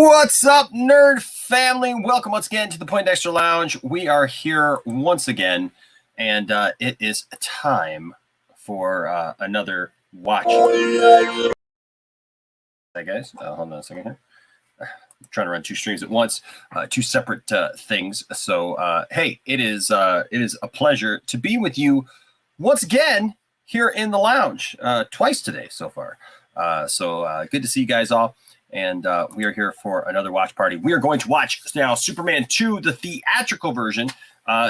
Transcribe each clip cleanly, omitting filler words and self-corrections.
What's up, nerd family? Welcome once again to the Poindexter Lounge. We are here once again, and it is time for another watch. Hey guys, hold on a second here. I'm trying to run two streams at once, two separate things. So, hey, it is a pleasure to be with you once again here in the lounge, twice today so far. So good to see you guys all. And we are here for another watch party. We are going to watch now Superman 2, the theatrical version.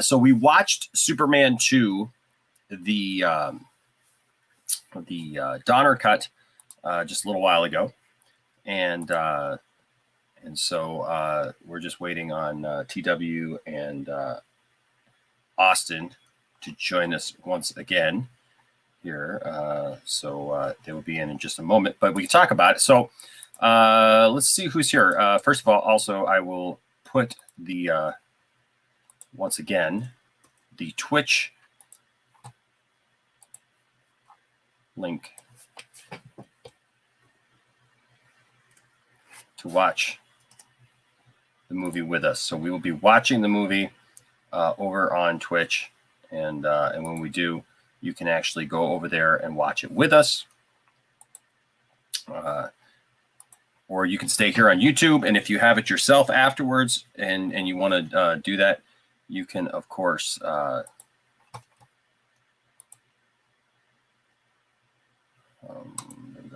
So we watched Superman 2, the Donner cut, just a little while ago, and so we're just waiting on TW and Austin to join us once again here. So they will be in just a moment, but we can talk about it. So. Let's see who's here. First of all, also, I will put the, once again, the Twitch link to watch the movie with us. So we will be watching the movie over on Twitch, and when we do, you can actually go over there and watch it with us. Or you can stay here on YouTube, and if you have it yourself afterwards and you want to do that, you can, of course,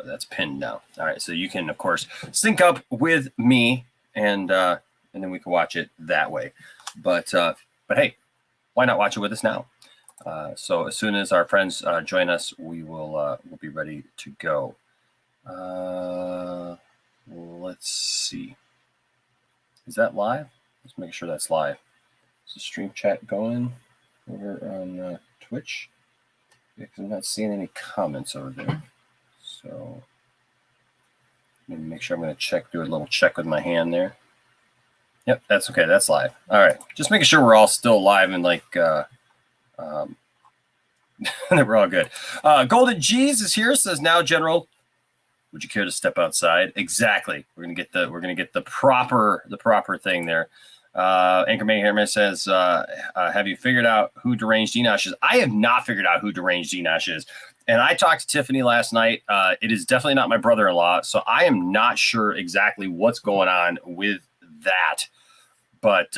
that's pinned now. All right, so you can, of course, sync up with me, and then we can watch it that way. But hey, why not watch it with us now? So as soon as our friends join us, we'll be ready to go. Let's see. Is that live? Let's make sure that's live. Is the stream chat going over on Twitch? Because I'm not seeing any comments over there. So maybe make sure I'm going to do a little check with my hand there. Yep, that's okay. That's live. All right. Just making sure we're all still live and like that we're all good. Golden G's is here. Says now, General. Would you care to step outside? Exactly. We're gonna get the proper thing there. Anchorman Hairman says, have you figured out who Deranged Enosh is? I have not figured out who Deranged Enosh is. And I talked to Tiffany last night. It is definitely not my brother-in-law, so I am not sure exactly what's going on with that. But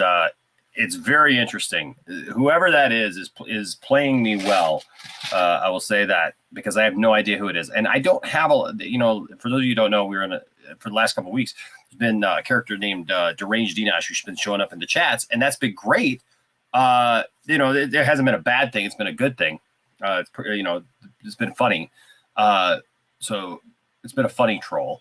it's very interesting. Whoever that is playing me well. I will say that, because I have no idea who it is. And I don't have for those of you who don't know, we were for the last couple of weeks, there's been a character named Deranged Enosh who's been showing up in the chats, and that's been great. There hasn't been a bad thing. It's been a good thing. It's been funny. So it's been a funny troll.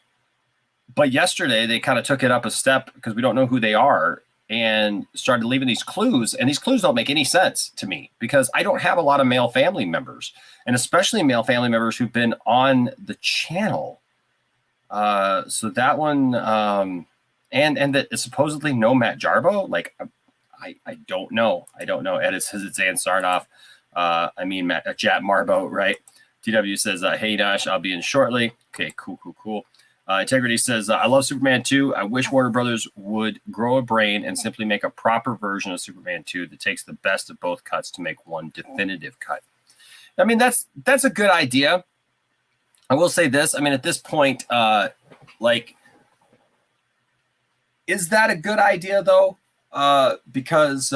But yesterday they kind of took it up a step because we don't know who they are, and started leaving these clues, and these clues don't make any sense to me because I don't have a lot of male family members, and especially male family members who've been on the channel. So that one, and that is supposedly no Matt Jarbo. Like, I don't know. Ed says it's Ann Sarnoff. Jat Marbo, right? TW says, hey, Nash, I'll be in shortly. Okay, cool. Integrity says, I love Superman 2. I wish Warner Brothers would grow a brain and simply make a proper version of Superman 2 that takes the best of both cuts to make one definitive cut. I mean, that's a good idea. I will say this. I mean, at this point, is that a good idea though? Because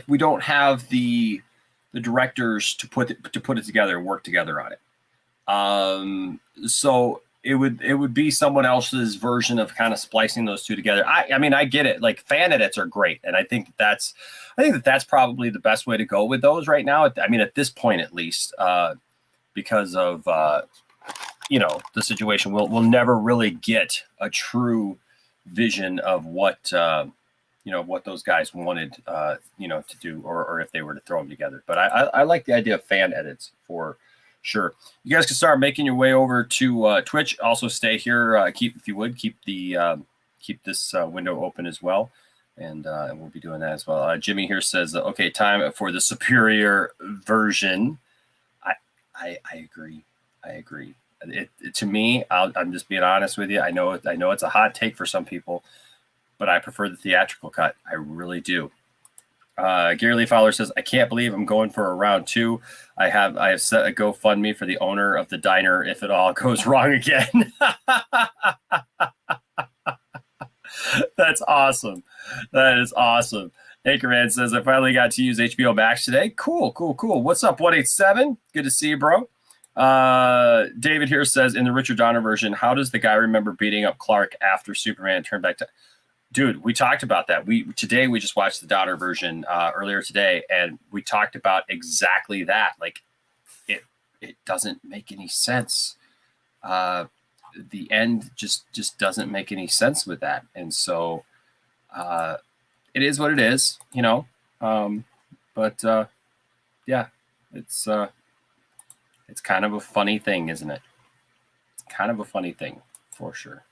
we don't have the directors to put it together and work together on it. So it would be someone else's version of kind of splicing those two together. I get it. Like, fan edits are great, and I think that's probably the best way to go with those right now. I mean, at this point, at least, because of the situation. We'll never really get a true vision of what what those guys wanted to do, or if they were to throw them together. But I like the idea of fan edits for sure. You guys can start making your way over to Twitch. Also stay here. Keep this window open as well. And we'll be doing that as well. Jimmy here says, okay, time for the superior version. I agree. To me, I'm just being honest with you. I know it's a hot take for some people, but I prefer the theatrical cut. I really do. Gary Lee Fowler says, I can't believe I'm going for a round 2. I have set a GoFundMe for the owner of the diner if it all goes wrong again. That's awesome. That is awesome. Anchorman says, I finally got to use HBO Max today. Cool. What's up, 187? Good to see you, bro. David here says, in the Richard Donner version, how does the guy remember beating up Clark after Superman turned back to... Dude, we talked about that. Today we just watched the Donner version earlier today, and we talked about exactly that. Like, it doesn't make any sense. The end just doesn't make any sense with that, and so it is what it is, but yeah, it's kind of a funny thing, isn't it? It's kind of a funny thing for sure.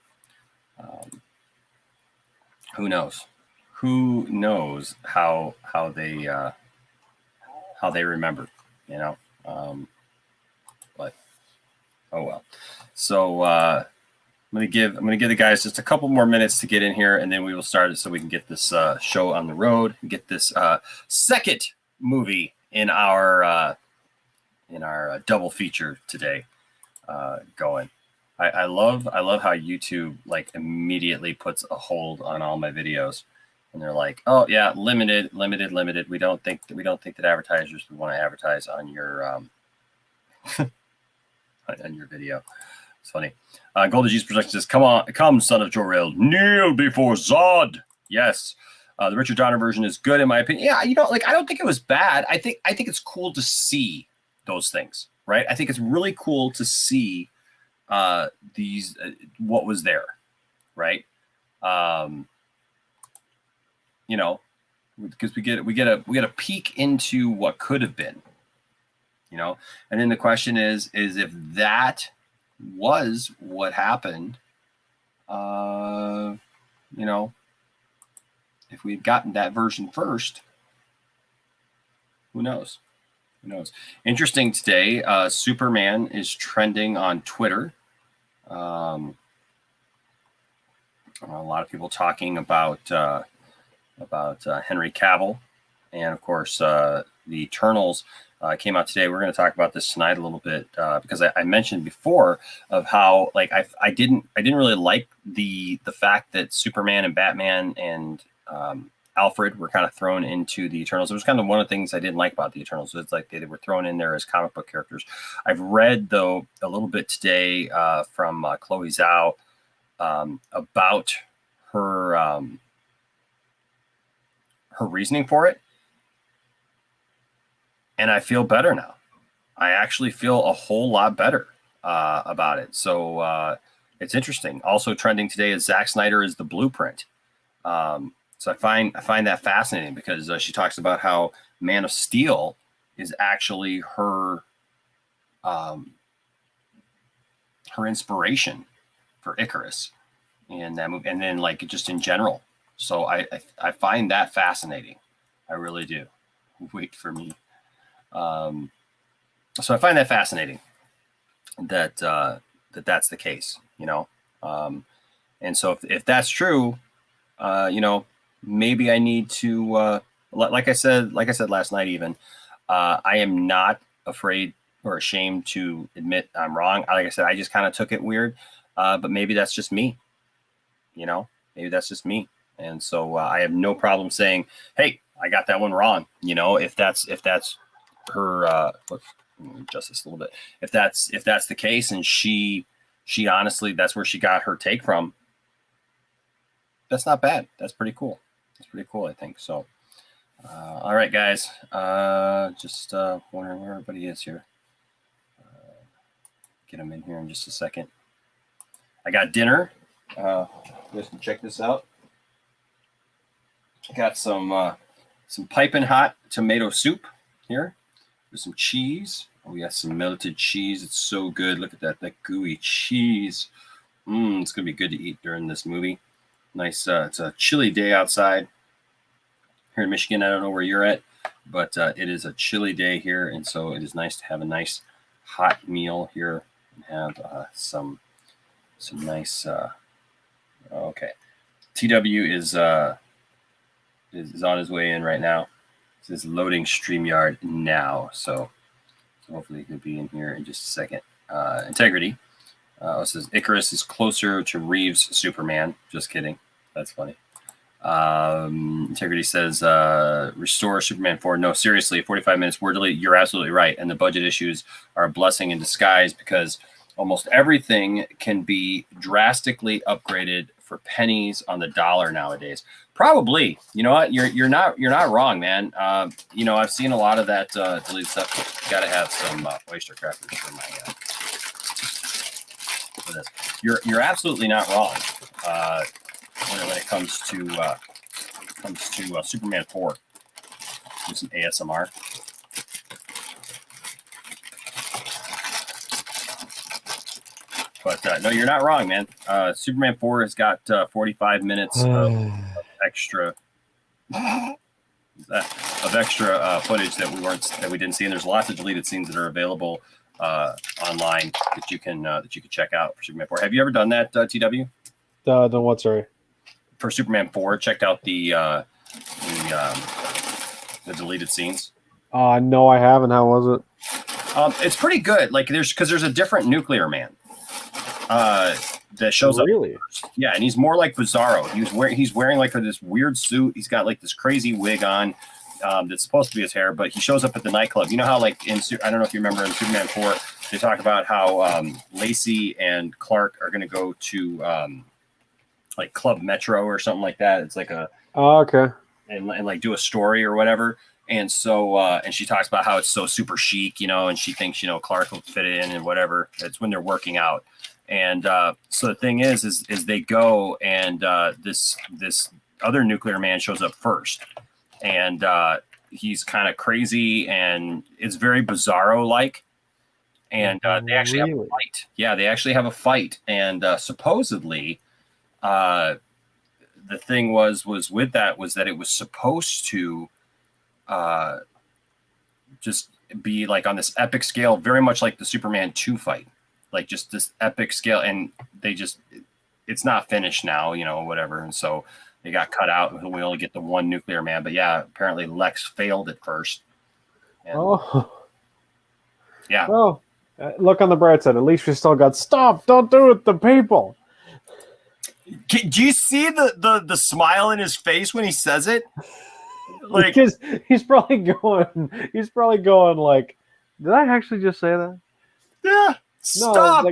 Who knows how they remember, but oh well. So I'm gonna give the guys just a couple more minutes to get in here, and then we will start it so we can get this show on the road and get this second movie in our double feature today going. I love how YouTube like immediately puts a hold on all my videos, and they're like, oh yeah, limited. We don't think that advertisers would want to advertise on your on your video. It's funny. Golden G's Production says, come, son of Jor-El, kneel before Zod. Yes. The Richard Donner version is good in my opinion. Yeah, I don't think it was bad. I think it's cool to see those things, right? I think it's really cool to see these what was there, right? Because we get a peek into what could have been, and then the question is if that was what happened, if we had gotten that version first, who knows? Interesting today, Superman is trending on Twitter. A lot of people talking about Henry Cavill, and of course the Eternals came out today. We're going to talk about this tonight a little bit because I mentioned before of how I didn't really like the fact that Superman and Batman and Alfred were kind of thrown into the Eternals. It was kind of one of the things I didn't like about the Eternals. It's like they were thrown in there as comic book characters. I've read though a little bit today from Chloe Zhao about her reasoning for it. And I feel better now. I actually feel a whole lot better about it. So it's interesting. Also trending today is Zack Snyder is the blueprint. So I find that fascinating because she talks about how Man of Steel is actually her inspiration for Icarus in that movie, and then like just in general. So I find that fascinating. I really do. Wait for me. So I find that fascinating that that's the case, and so if that's true, maybe I need to, like I said last night, even, I am not afraid or ashamed to admit I'm wrong. Like I said, I just kind of took it weird, but maybe that's just me, maybe that's just me. And so I have no problem saying, hey, I got that one wrong. If that's her, let me adjust this a little bit. If that's the case, and she honestly, that's where she got her take from. That's not bad. That's pretty cool. I think so. All right, guys. Just wondering where everybody is here. get them in here in just a second. I got dinner. You guys can check this out. Got some piping hot tomato soup here with some cheese. We got some melted cheese. It's so good. Look at that gooey cheese. It's gonna be good to eat during this movie. Nice. It's a chilly day outside here in Michigan. I don't know where you're at, but it is a chilly day here, and so it is nice to have a nice hot meal here and have some nice. Okay, TW is on his way in right now. It says loading StreamYard now, so hopefully he'll be in here in just a second. Integrity says Icarus is closer to Reeves' Superman. Just kidding. That's funny. Integrity says restore Superman 4. No, seriously, 45 minutes word delete. You're absolutely right. And the budget issues are a blessing in disguise because almost everything can be drastically upgraded for pennies on the dollar nowadays. Probably. You know what? You're not wrong, man. I've seen a lot of that deleted stuff. Got to have some oyster crackers for my for this. You're absolutely not wrong. When it comes to Superman 4. Do some ASMR. But no, you're not wrong, man. Superman 4 has got 45 minutes of extra footage that we didn't see, and there's lots of deleted scenes that are available online that you can check out for Superman 4. Have you ever done that, TW? Done what? Sorry. For Superman 4, checked out the deleted scenes. No, I haven't. How was it? It's pretty good. Like there's a different Nuclear Man that shows up. Really? Yeah, and he's more like Bizarro. He's wearing like this weird suit. He's got like this crazy wig on that's supposed to be his hair, but he shows up at the nightclub. You know how like I don't know if you remember in Superman 4, they talk about how Lacey and Clark are going to go to like Club Metro or something like that. It's like a okay, and like do a story or whatever. And so and she talks about how it's so super chic, and she thinks Clark will fit in and whatever. It's when they're working out. And so the thing is they go and this other Nuclear Man shows up first, and he's kind of crazy and it's very Bizarro like. And they actually have a fight. Yeah, they actually have a fight, and supposedly. The thing was with that was that it was supposed to just be like on this epic scale, very much like the Superman 2 fight, like just this epic scale. And it's not finished now, whatever. And so they got cut out. We only get the one Nuclear Man. But yeah, apparently Lex failed at first. And, yeah. Well, look on the bright side. At least we still got stop. Don't do it, the people. Do you see the smile in his face when he says it? Like because he's probably going like, did I actually just say that? Yeah. Stop. No,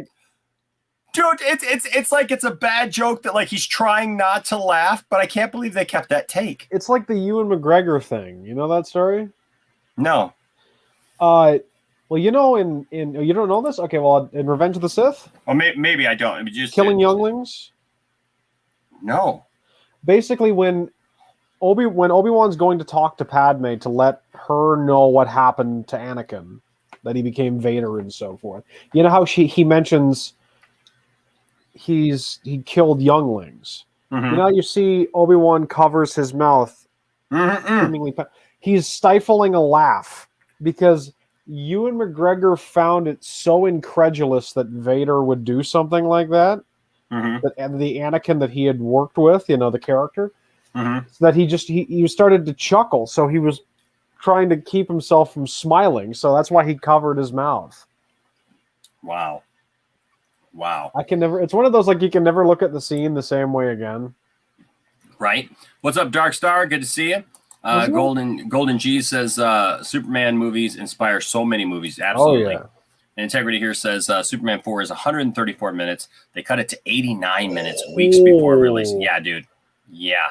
dude, it's like it's a bad joke that like he's trying not to laugh, but I can't believe they kept that take. It's like the Ewan McGregor thing. You know that story? No. Well, in you don't know this? Okay, well, in Revenge of the Sith? Well, maybe I don't. Just killing younglings? No. Basically, when Obi-Wan's going to talk to Padme to let her know what happened to Anakin, that he became Vader and so forth. You know how he mentions he killed younglings. Mm-hmm. You know how you see Obi-Wan covers his mouth. He's stifling a laugh because Ewan McGregor found it so incredulous that Vader would do something like that. Mm-hmm. That the Anakin that he had worked with, the character, mm-hmm. so that he started to chuckle. So he was trying to keep himself from smiling. So that's why he covered his mouth. Wow. It's one of those like you can never look at the scene the same way again. Right. What's up, Dark Star? Good to see you. Golden G says Superman movies inspire so many movies. Absolutely. Oh, yeah. And Integrity here says Superman 4 is 134 minutes. They cut it to 89 minutes weeks before release. Yeah, dude. Yeah.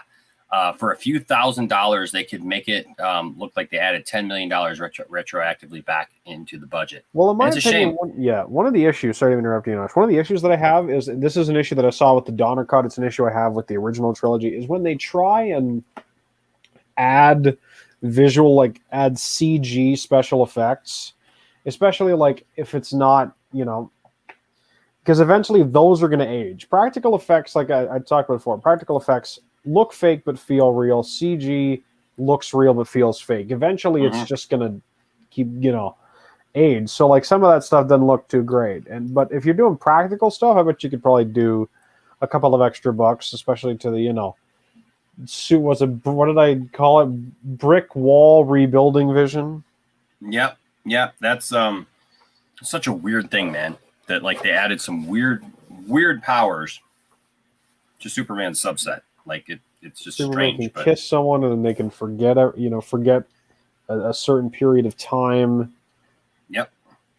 for a few $1,000s, they could make it look like they added $10 million retroactively back into the budget. Well, in my it's opinion, a shame. one of the issues, sorry to interrupt you, Josh, one of the issues that I have is, and this is an issue that I saw with the Donner Cut, it's an issue I have with the original trilogy, is when they try and add add CG special effects, especially like if it's not, because eventually those are going to age. Practical effects, like I talked about before, practical effects look fake but feel real. CG looks real but feels fake. Eventually, it's just going to keep, age. So like some of that stuff doesn't look too great. But if you're doing practical stuff, I bet you could probably do a couple of extra bucks, especially to the what did I call it? Brick wall rebuilding vision. Yep. That's such a weird thing, man. That like they added some weird powers to Superman's subset. Like it's just Superman strange. can kiss someone and then they can forget a certain period of time. Yep.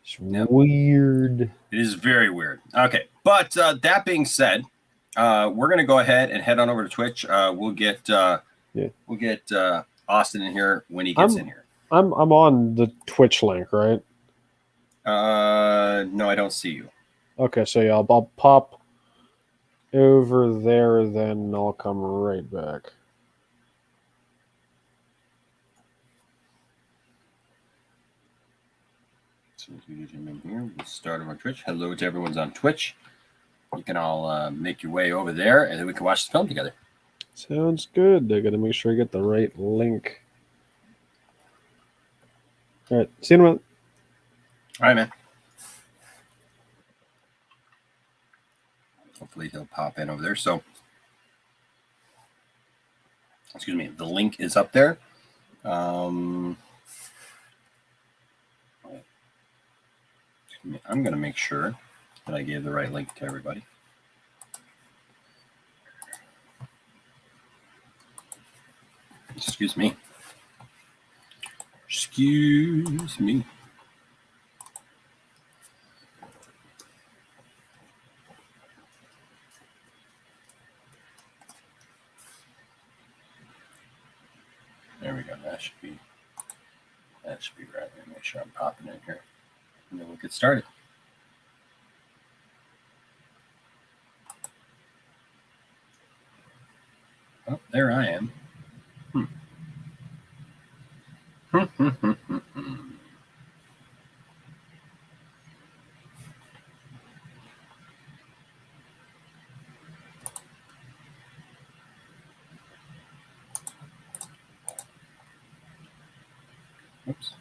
It's weird. It is very weird. Okay, but that being said, we're gonna go ahead and head on over to Twitch. We'll get Austin in here when he gets in here. I'm on the Twitch link, right? No, I don't see you. Okay, so yeah, I'll pop over there, then I'll come right back. So we get him in here. We'll start him on Twitch. Hello to everyone's on Twitch. You can all make your way over there, and then we can watch the film together. Sounds good. I gotta make sure I get the right link. All right, see you in a minute. All right, man. Hopefully he'll pop in over there. So, excuse me, the link is up there. I'm going to make sure that I gave the right link to everybody. Excuse me. Excuse me. There we go. That should be right. Let me make sure I'm popping in here. And then we'll get started. Oh, there I am. Oops.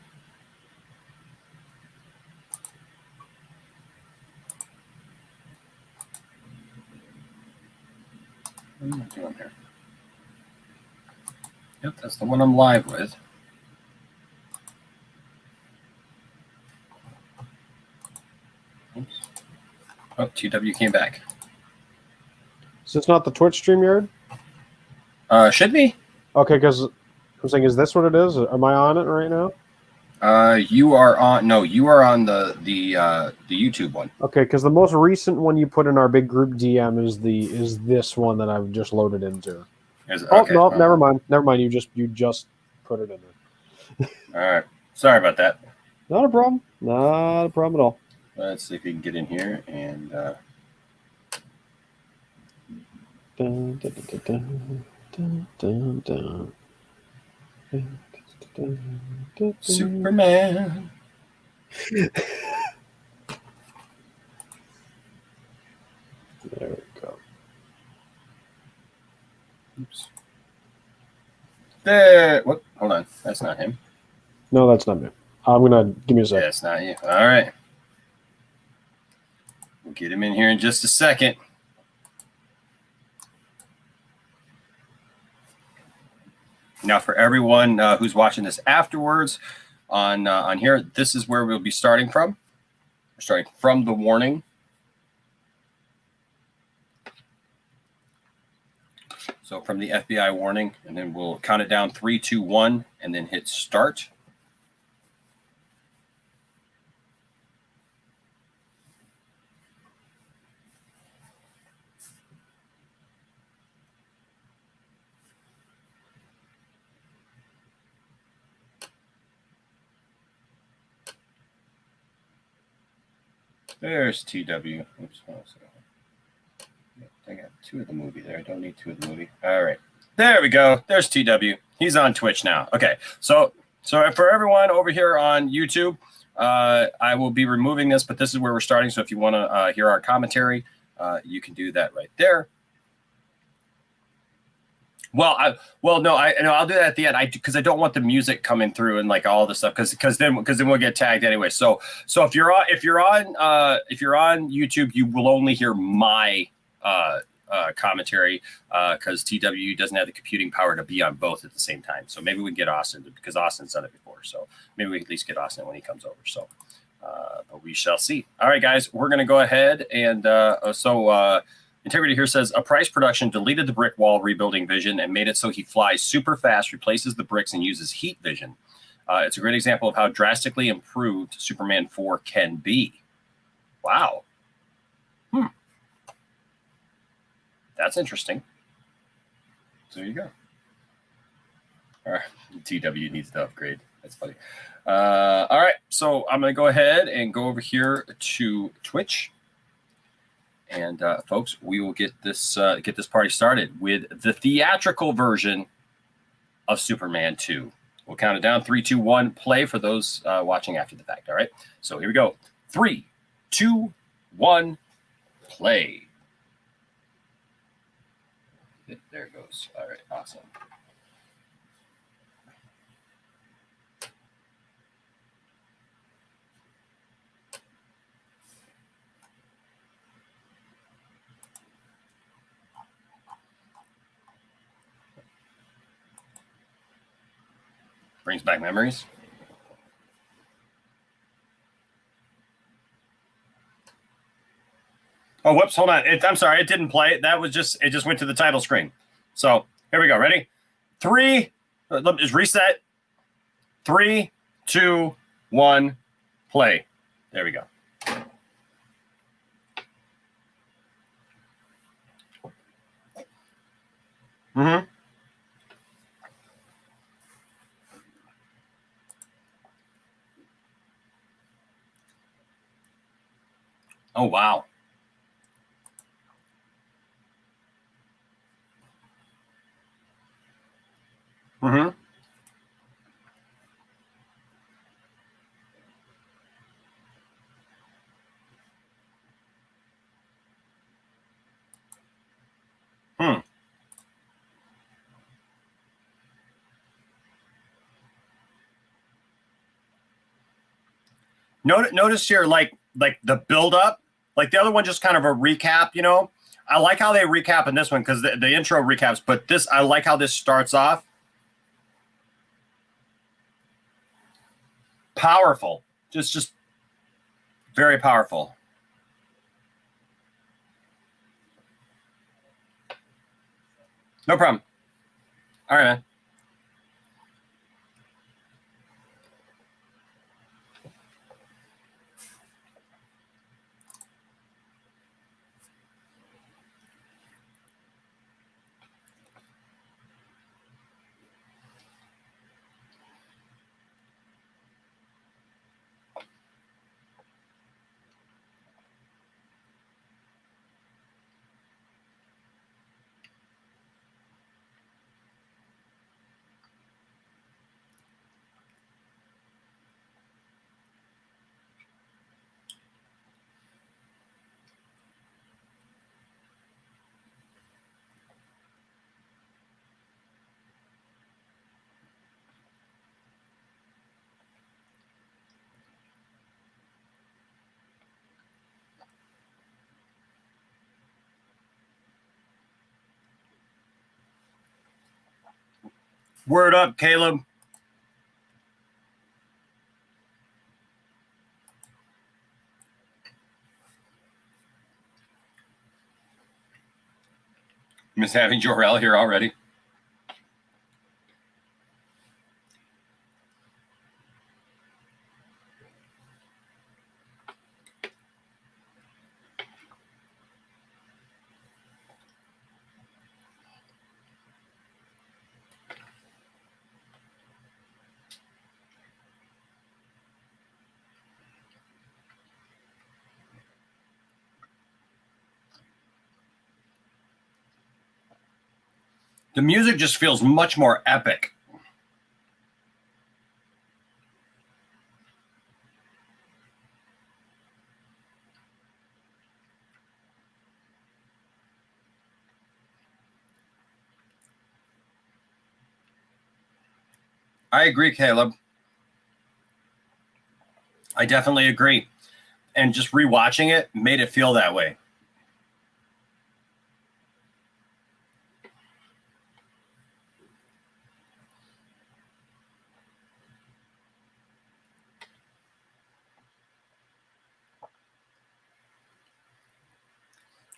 What am I doing here? Yep, that's the one I'm live with. Oops. Oh, TW came back. Is this not the Twitch StreamYard? Should be. Okay, because I'm saying, is this what it is? Am I on it right now? You are on. No, you are on the YouTube one. Okay, because the most recent one you put in our big group DM is this one that I've just loaded into. Okay. No, never mind. You just put it in there. All right. Sorry about that. Not a problem. Not a problem at all. Let's see if we can get in here and. Dun, dun, dun, dun, dun, dun, dun. Superman. There we go. Oops. There. What? Hold on. That's not him. No, that's not me. I'm gonna give me a second. Yeah, it's not you. All right. We'll get him in here in just a second. Now, for everyone who's watching this afterwards on here, this is where we'll be starting from. We're starting from the warning. So from the FBI warning, and then we'll count it down 3, 2, 1, and then hit start. There's TW. Oops. I got 2 of the movie there. I don't need 2 of the movie. All right. There we go. There's TW. He's on Twitch now. Okay. So for everyone over here on YouTube, I will be removing this, but this is where we're starting. So if you want to hear our commentary, you can do that right there. Well, I'll do that at the end. Because I don't want the music coming through and like all this stuff because then we'll get tagged anyway. So if you're on YouTube, you will only hear my commentary because TW doesn't have the computing power to be on both at the same time. So maybe we can get Austin because Austin's done it before. So maybe we can at least get Austin when he comes over. So, but we shall see. All right, guys, we're going to go ahead and Integrity here says a price production deleted the brick wall rebuilding vision and made it so he flies super fast, replaces the bricks, and uses heat vision. It's a great example of how drastically improved Superman 4 can be. Wow. That's interesting. So there you go. All right. TW needs to upgrade. That's funny. All right. So I'm going to go ahead and go over here to Twitch. And folks, we will get this party started with the theatrical version of Superman 2. We'll count it down. 3, 2, 1, play for those watching after the fact. All right. So here we go. 3, 2, 1, play. There it goes. All right. Awesome. Brings back memories. Oh, whoops, hold on. I'm sorry, it didn't play. It just went to the title screen. So here we go. Ready? 3, let me just reset. 3, 2, 1, play. There we go. Mm-hmm. Oh, wow. Mm-hmm. Hmm. Notice here, like the build-up, like the other one, just kind of a recap, you know? I like how they recap in this one because the intro recaps, but this, I like how this starts off. Powerful. Just very powerful. No problem. All right, man. Word up, Caleb. Miss having Jor-El here already. The music just feels much more epic. I agree, Caleb. I definitely agree. And just rewatching it made it feel that way.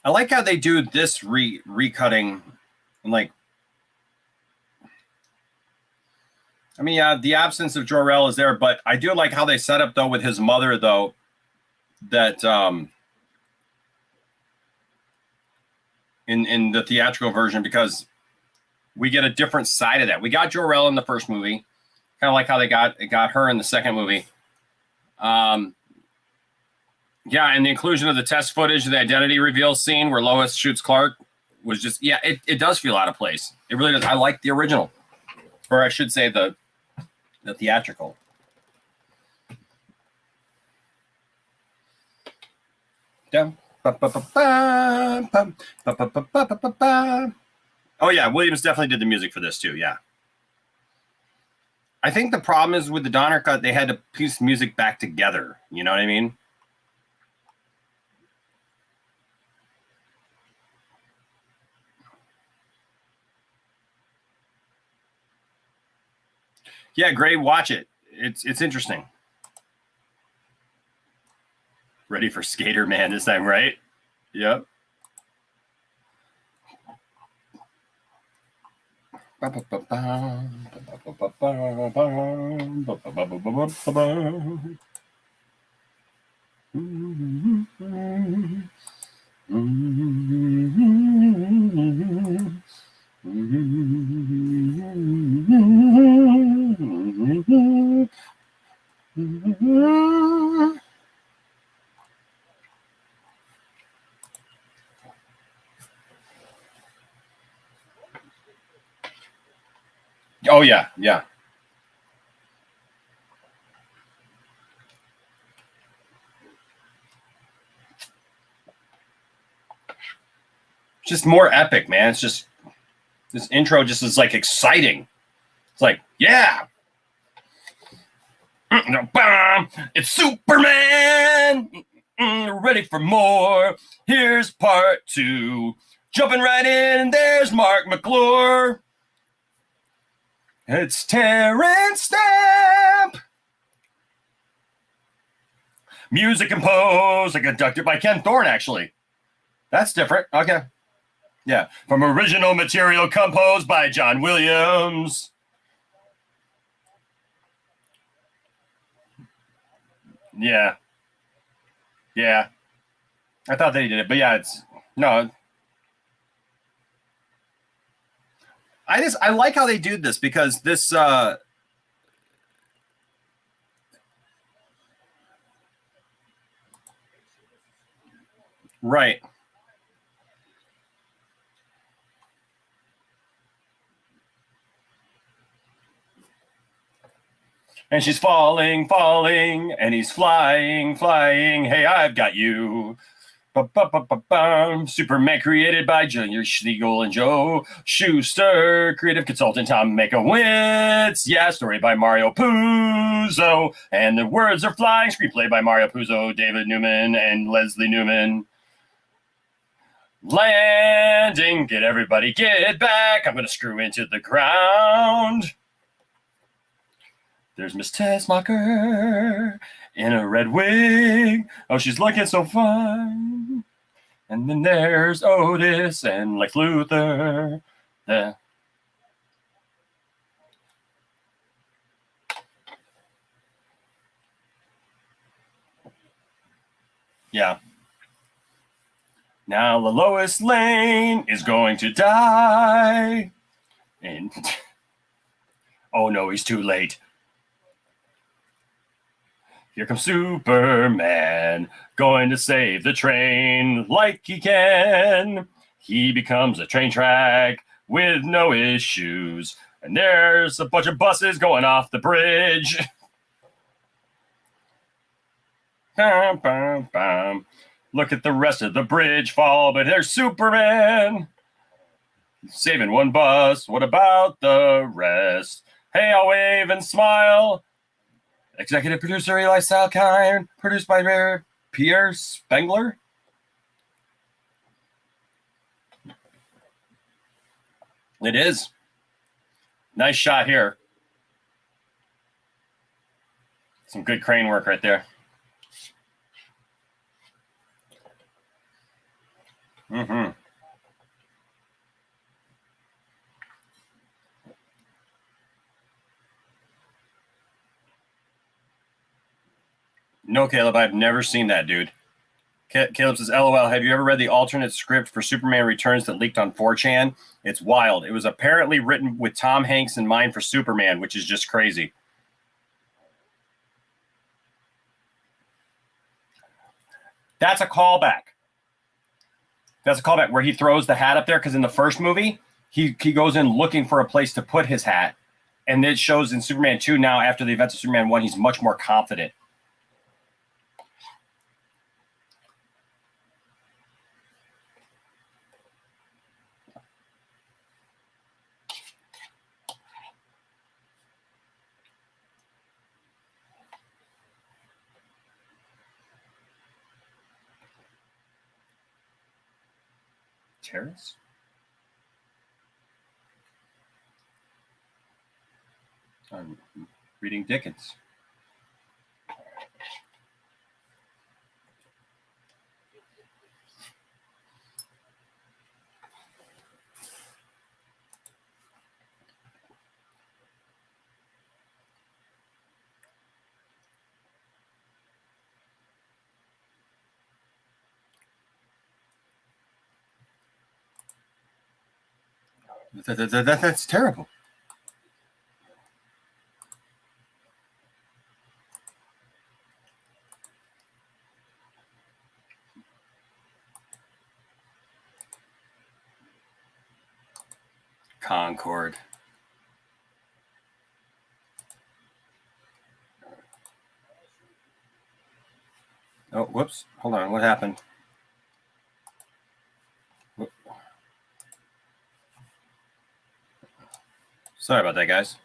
I like how they do this recutting, and like, I mean, yeah, the absence of Jor-El is there, but I do like how they set up though with his mother though, that in the theatrical version, because we get a different side of that. We got Jor-El in the first movie, kind of like how they got her in the second movie. Yeah, and the inclusion of the test footage, the identity reveal scene where Lois shoots Clark was just, yeah, it does feel out of place. It really does. I like the original, or I should say the theatrical. Oh yeah, Williams definitely did the music for this too. Yeah, I think the problem is with the Donner cut, they had to piece music back together. You know what I mean? Yeah, great. Watch it. It's interesting. Ready for Skater Man this time, right? Yep. Oh yeah, yeah. Just more epic, man. It's just this intro just is like exciting. It's like, yeah. It's Superman. Ready for more. Here's part 2. Jumping right in, there's Mark McClure. It's Terrence Stamp. Music composed and conducted by Ken Thorne, actually. That's different. Okay. Yeah. From original material composed by John Williams. Yeah. Yeah. I thought they did it, but yeah, it's no. I like how they do this, because this right. And she's falling, falling, and he's flying, flying. Hey, I've got you. Superman created by Junior Schlegel and Joe Schuster. Creative consultant Tom Makowitz. Yeah, story by Mario Puzo. And the words are flying. Screenplay by Mario Puzo, David Newman, and Leslie Newman. Landing, get everybody, get back. I'm going to screw into the ground. There's Miss Tessmacher in a red wig. Oh, she's looking so fine. And then there's Otis and Lex Luthor. Yeah. Now Lois Lane is going to die. And oh no, he's too late. Here comes Superman, going to save the train like he can. He becomes a train track with no issues. And there's a bunch of buses going off the bridge. Bam, bam, bam. Look at the rest of the bridge fall, but there's Superman saving one bus. What about the rest? Hey, I'll wave and smile. Executive producer Eli Salkind, produced by Pierre Spengler. It is. Nice shot here. Some good crane work right there. Mm-hmm. No, Caleb, I've never seen that, dude. Caleb says, LOL, have you ever read the alternate script for Superman Returns that leaked on 4chan? It's wild. It was apparently written with Tom Hanks in mind for Superman, which is just crazy. That's a callback. That's a callback where he throws the hat up there, because in the first movie, he goes in looking for a place to put his hat. And it shows in Superman 2 now, after the events of Superman 1, he's much more confident. Terrace? I'm reading Dickens. That's terrible. Concord. Oh, whoops. Hold on. What happened? Sorry about that, guys.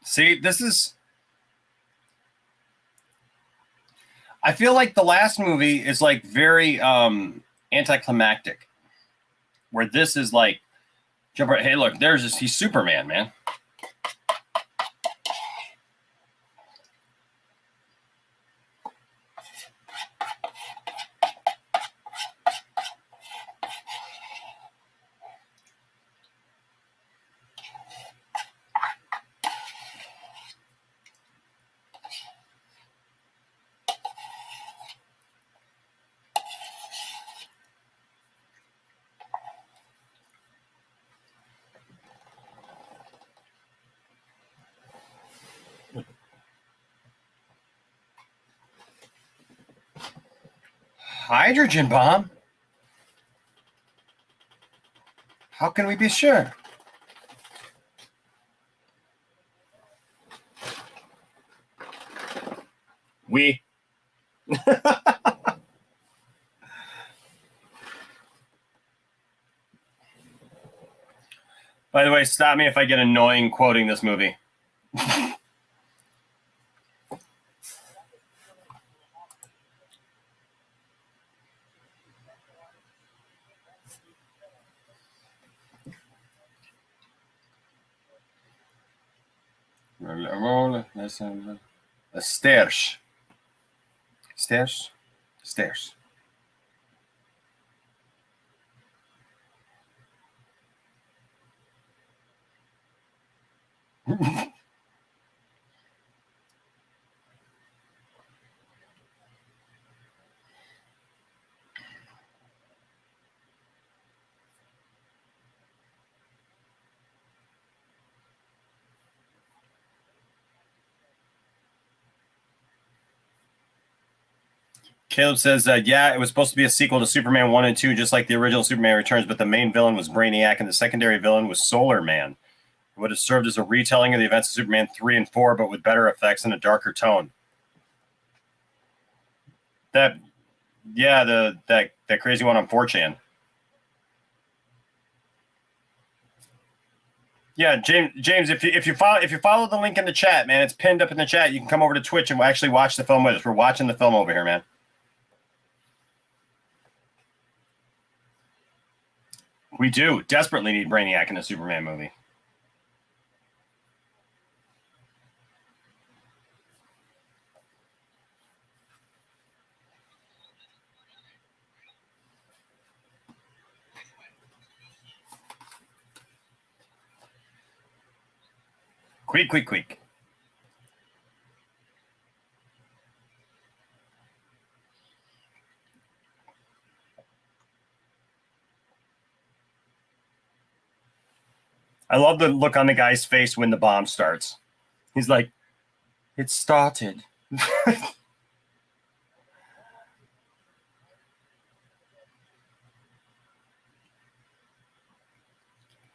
See, this is... I feel like the last movie is like very anticlimactic, where this is like, jump right, hey, look, there's this, he's Superman, man. Hydrogen bomb? How can we be sure? We. By the way, stop me if I get annoying quoting this movie. Stairs. Stairs. Stairs. Caleb says, yeah, it was supposed to be a sequel to Superman 1 and 2, just like the original Superman Returns, but the main villain was Brainiac and the secondary villain was Solar Man. It would have served as a retelling of the events of Superman 3 and 4, but with better effects and a darker tone. That crazy one on 4chan. Yeah, James, if you follow the link in the chat, man, it's pinned up in the chat. You can come over to Twitch and actually watch the film with us. We're watching the film over here, man. We do desperately need Brainiac in a Superman movie. Quick. I love the look on the guy's face when the bomb starts. He's like, it started.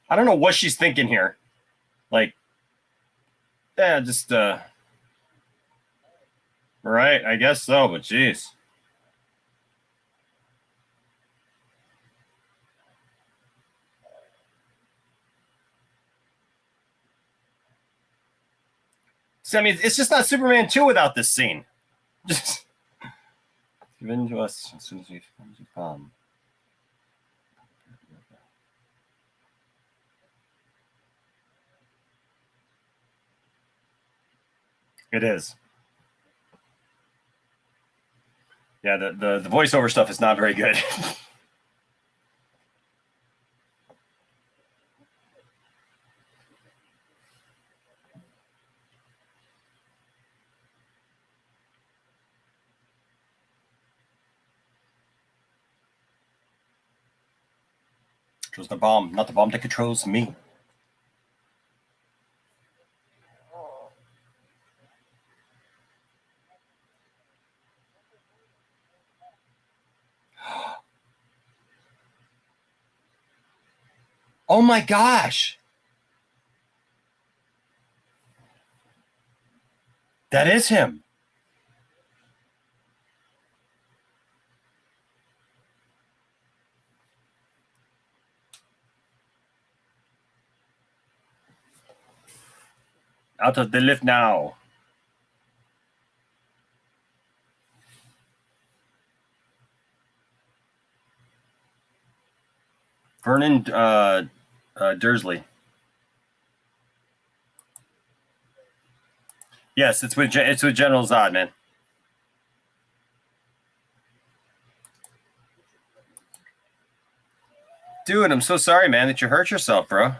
I don't know what she's thinking here. Like, yeah, just, right, I guess so, but geez. So, I mean, it's just not Superman 2 without this scene. Just give in to us as soon as we find the bomb. It is. Yeah, the voiceover stuff is not very good. Controls the bomb, not the bomb that controls me. Oh my gosh. That is him. Out of the lift now. Vernon Dursley. Yes, it's with General Zod, man. Dude, I'm so sorry, man, that you hurt yourself, bro.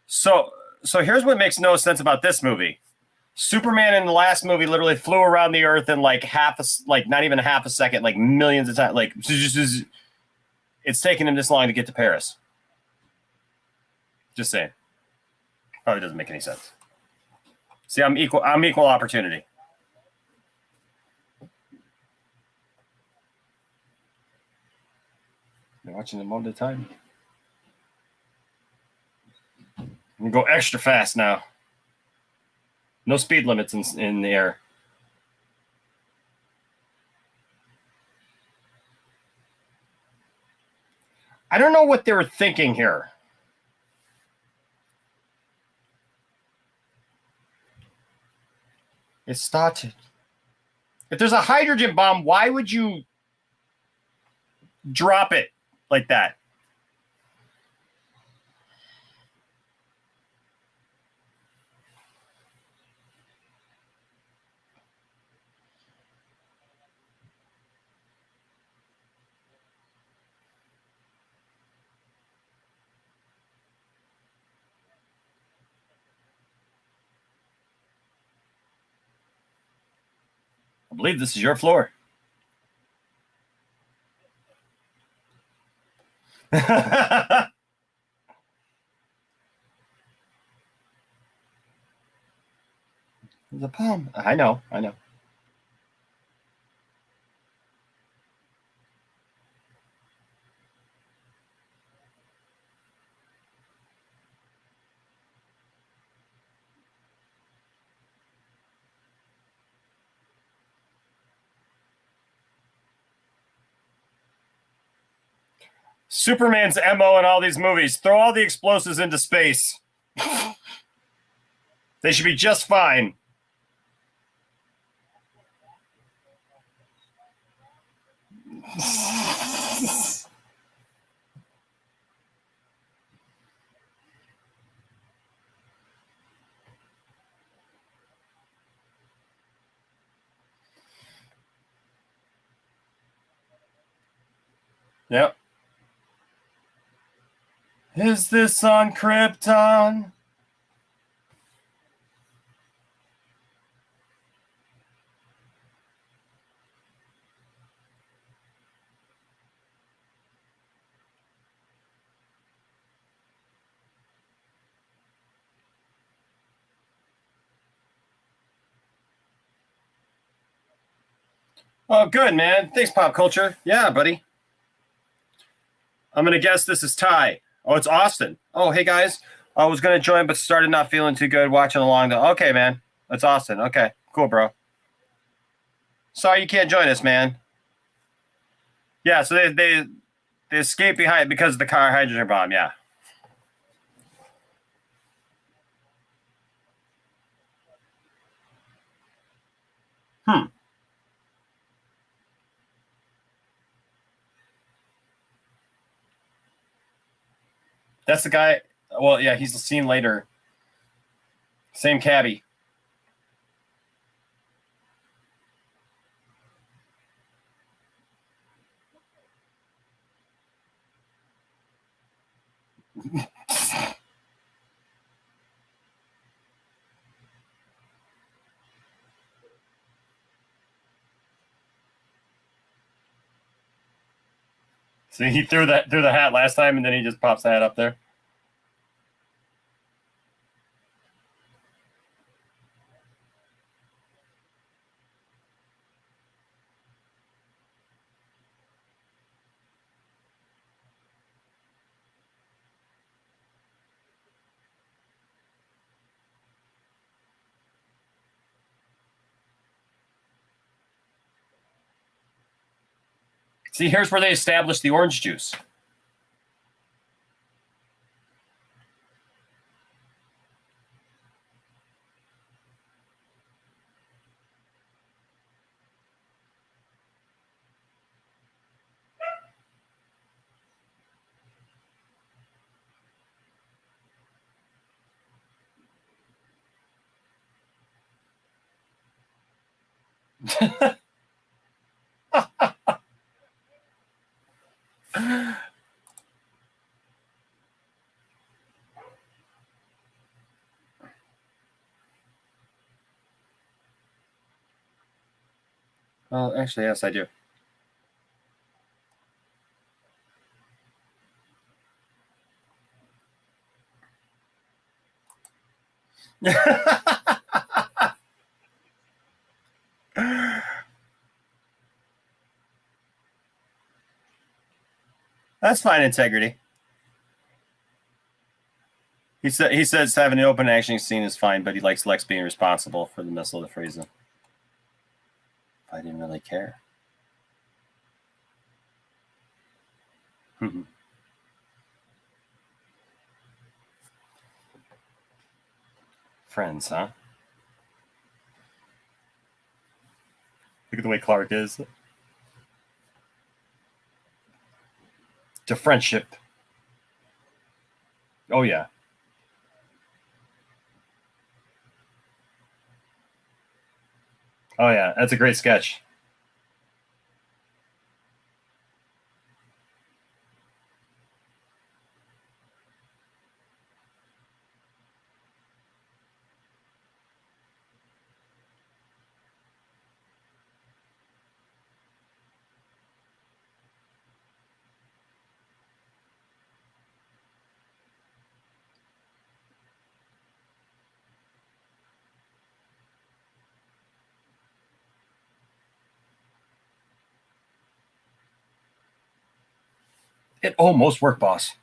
So here's what makes no sense about this movie. Superman in the last movie literally flew around the Earth in like not even half a second, like millions of times. Like it's taken him this long to get to Paris. Just saying. Probably doesn't make any sense. See, I'm equal opportunity. You're watching them all the time. I'm gonna go extra fast now. No speed limits in the air. I don't know what they were thinking here. It started. If there's a hydrogen bomb, why would you drop it like that? I believe this is your floor. The bomb. I know. Superman's MO in all these movies. Throw all the explosives into space. They should be just fine. Yep. Is this on Krypton? Oh, good, man. Thanks, Pop Culture. Yeah, buddy. I'm going to guess this is Ty. Oh, it's Austin. Oh, hey, guys. I was going to join, but started not feeling too good watching along. Okay, man. That's Austin. Okay, cool, bro. Sorry you can't join us, man. Yeah, so they escaped behind because of the car hydrogen bomb, yeah. That's the guy. Well, yeah, he's seen later. Same cabbie. See, he threw the hat last time, and then he just pops the hat up there. See, here's where they established the orange juice. Well, actually, yes, I do. That's fine integrity. He says having an open action scene is fine, but he likes Lex being responsible for the missile to freeze him. I didn't really care. Friends, huh? Look at the way Clark is. To friendship. Oh, yeah. Oh, yeah. That's a great sketch. It almost worked, boss.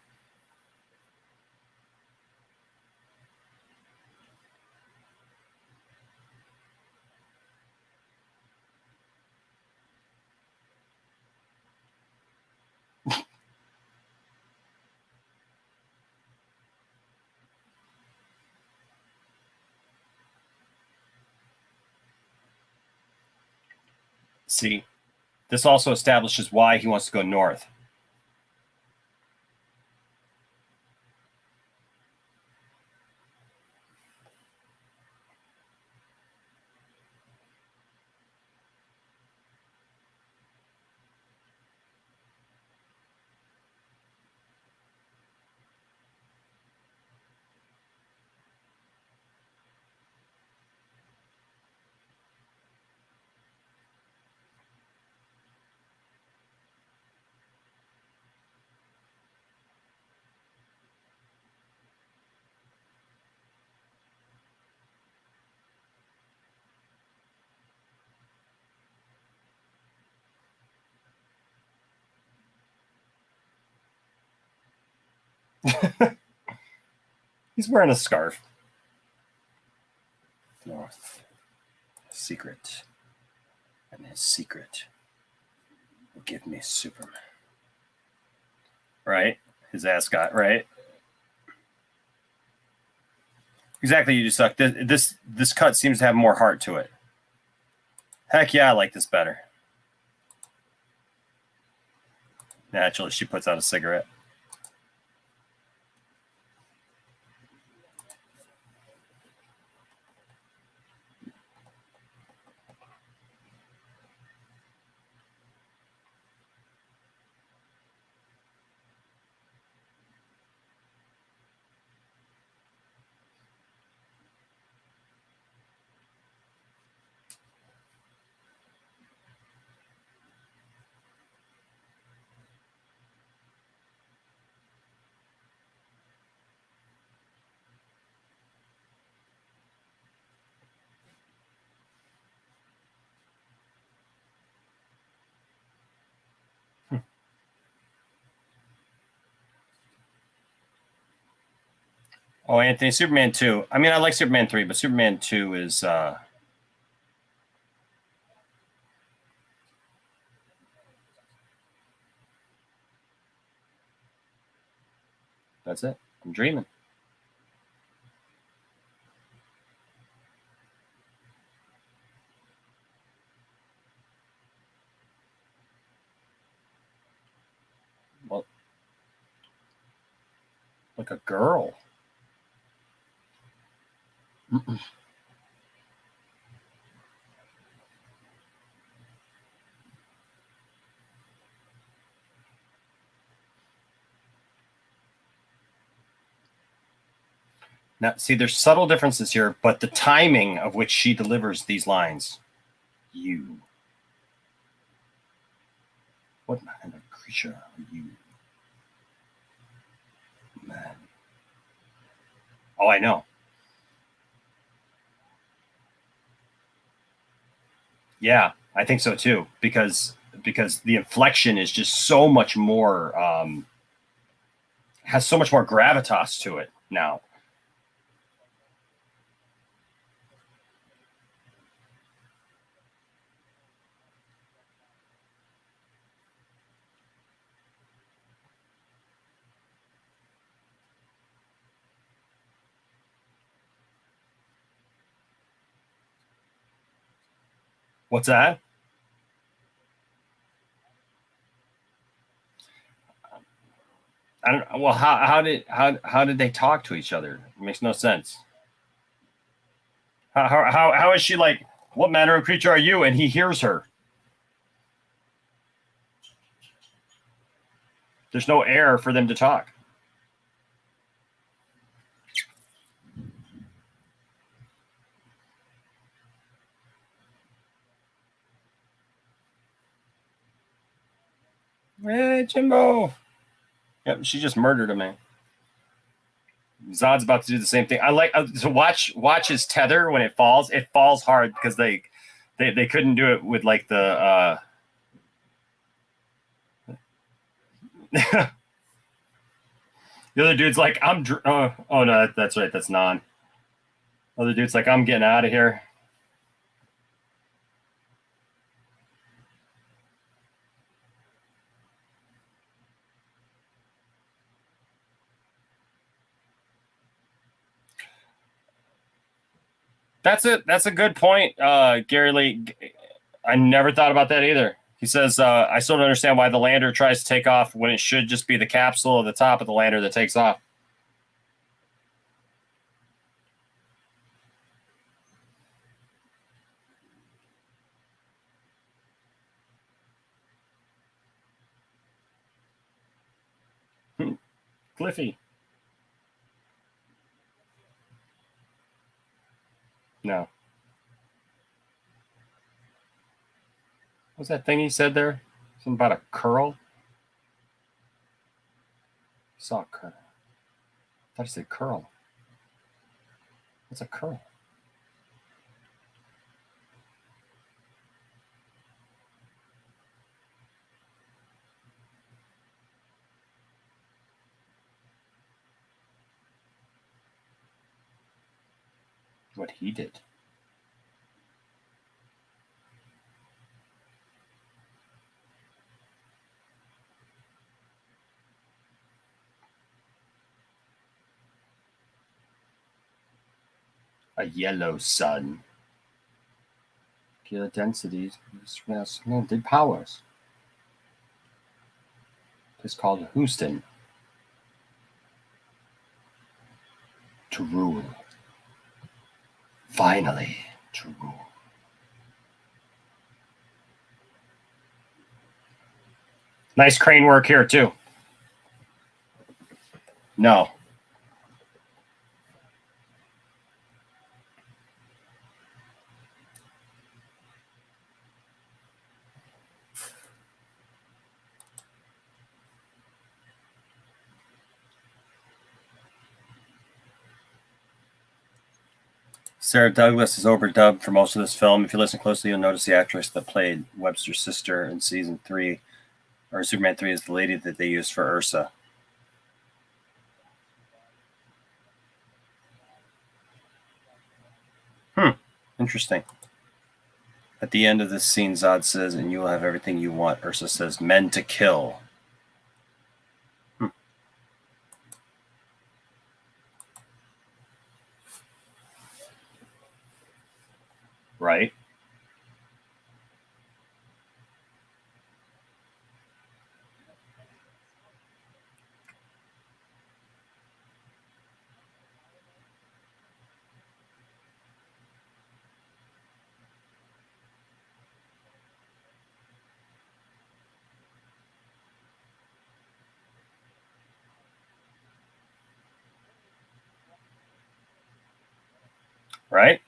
See, this also establishes why he wants to go north. He's wearing a scarf. North. Secret. And his secret will give me Superman. Right? His ass got, right? Exactly, you just suck. This cut seems to have more heart to it. Heck yeah, I like this better. Naturally, she puts out a cigarette. Oh, Anthony, Superman 2. I mean, I like Superman 3, but Superman 2 is that's it. I'm dreaming. Well, like a girl. Now, see, there's subtle differences here, but the timing of which she delivers these lines. You. What kind of creature are you? Man. Oh, I know. Yeah, I think so too, because the inflection is just so much more has so much more gravitas to it now. What's that? I don't. Well, how did they talk to each other? It makes no sense. How is she like? What manner of creature are you? And he hears her. There's no air for them to talk. Hey, Jimbo. Yep, she just murdered a man. Zod's about to do the same thing. I like to watch his tether when it falls. It falls hard because they couldn't do it with like the. The other dude's like, oh no, that's right, that's non. Other dude's like, I'm getting out of here. That's a good point, Gary Lee. I never thought about that either. He says, I still don't understand why the lander tries to take off when it should just be the capsule at the top of the lander that takes off. Cliffy. No. What's that thing he said there? Something about a curl? I saw a curl. I thought he said curl. What's a curl? What he did. A yellow sun. Killer densities. Did powers. It's called Houston. To rule. Finally, to rule. Nice crane work here, too. No. Sarah Douglas is overdubbed for most of this film. If you listen closely, you'll notice the actress that played Webster's sister in season 3, or Superman 3, is the lady that they used for Ursa. Interesting. At the end of this scene, Zod says, and you will have everything you want. Ursa says, men to kill. Right? Right?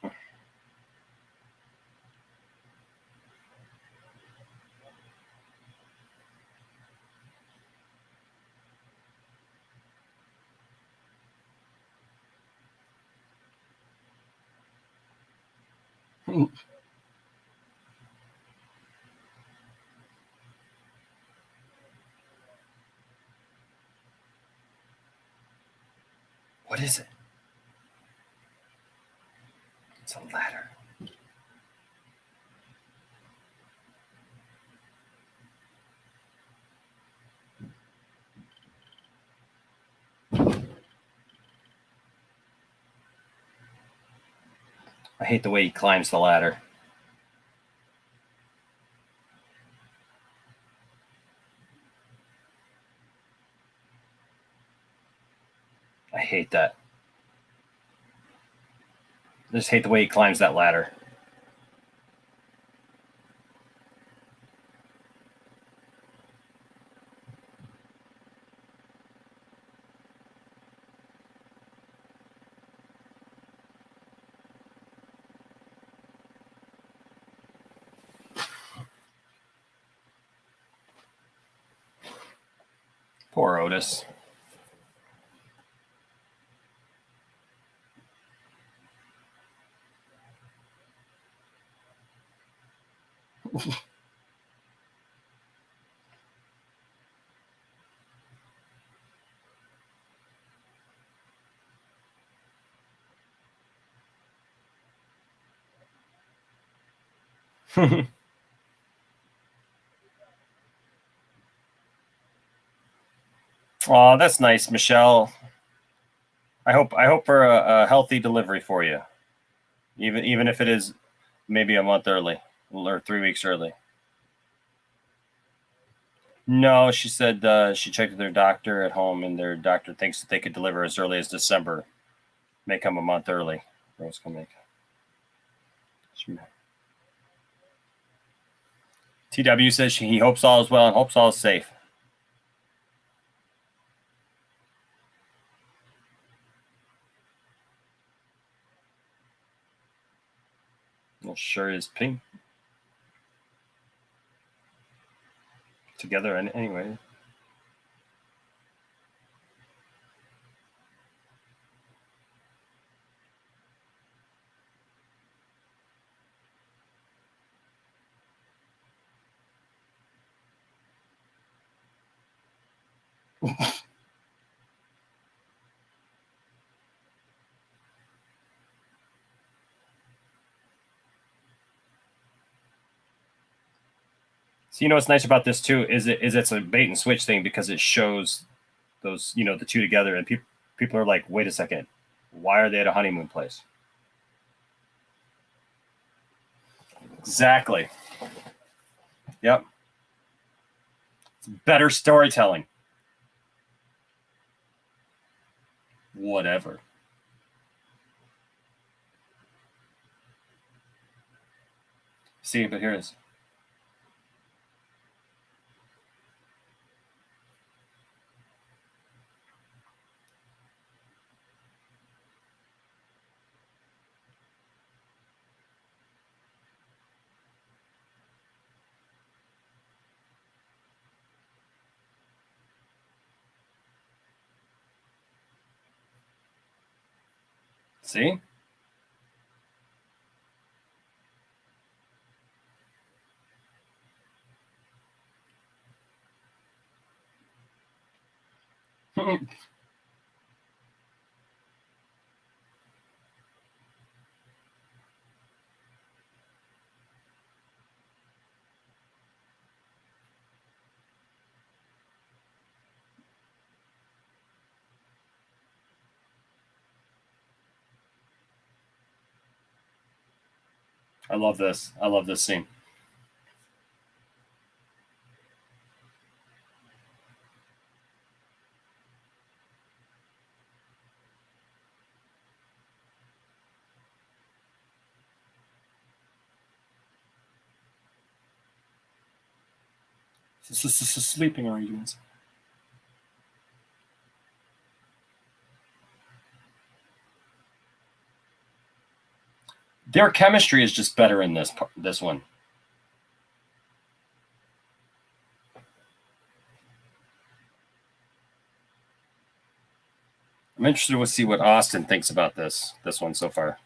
What is it? It's a ladder. I hate the way he climbs the ladder. I hate that. I just hate the way he climbs that ladder. Poor Otis. Oh, that's nice, Michelle. I hope for a healthy delivery for you, even if it is maybe a month early. or 3 weeks early. No, she said she checked with their doctor at home, and their doctor thinks that they could deliver as early as December. May come a month early. Rose can make. TW says he hopes all is well and hopes all is safe. It sure is pink. Together, and anyway. So you know what's nice about this too is it's a bait and switch thing because it shows those, you know, the two together, and people are like, wait a second, why are they at a honeymoon place? Exactly. Yep. It's better storytelling. Whatever. See, but here it is. See? I love this. I love this scene. Sleeping arrangements. Their chemistry is just better in this one. I'm interested to see what Austin thinks about this one so far.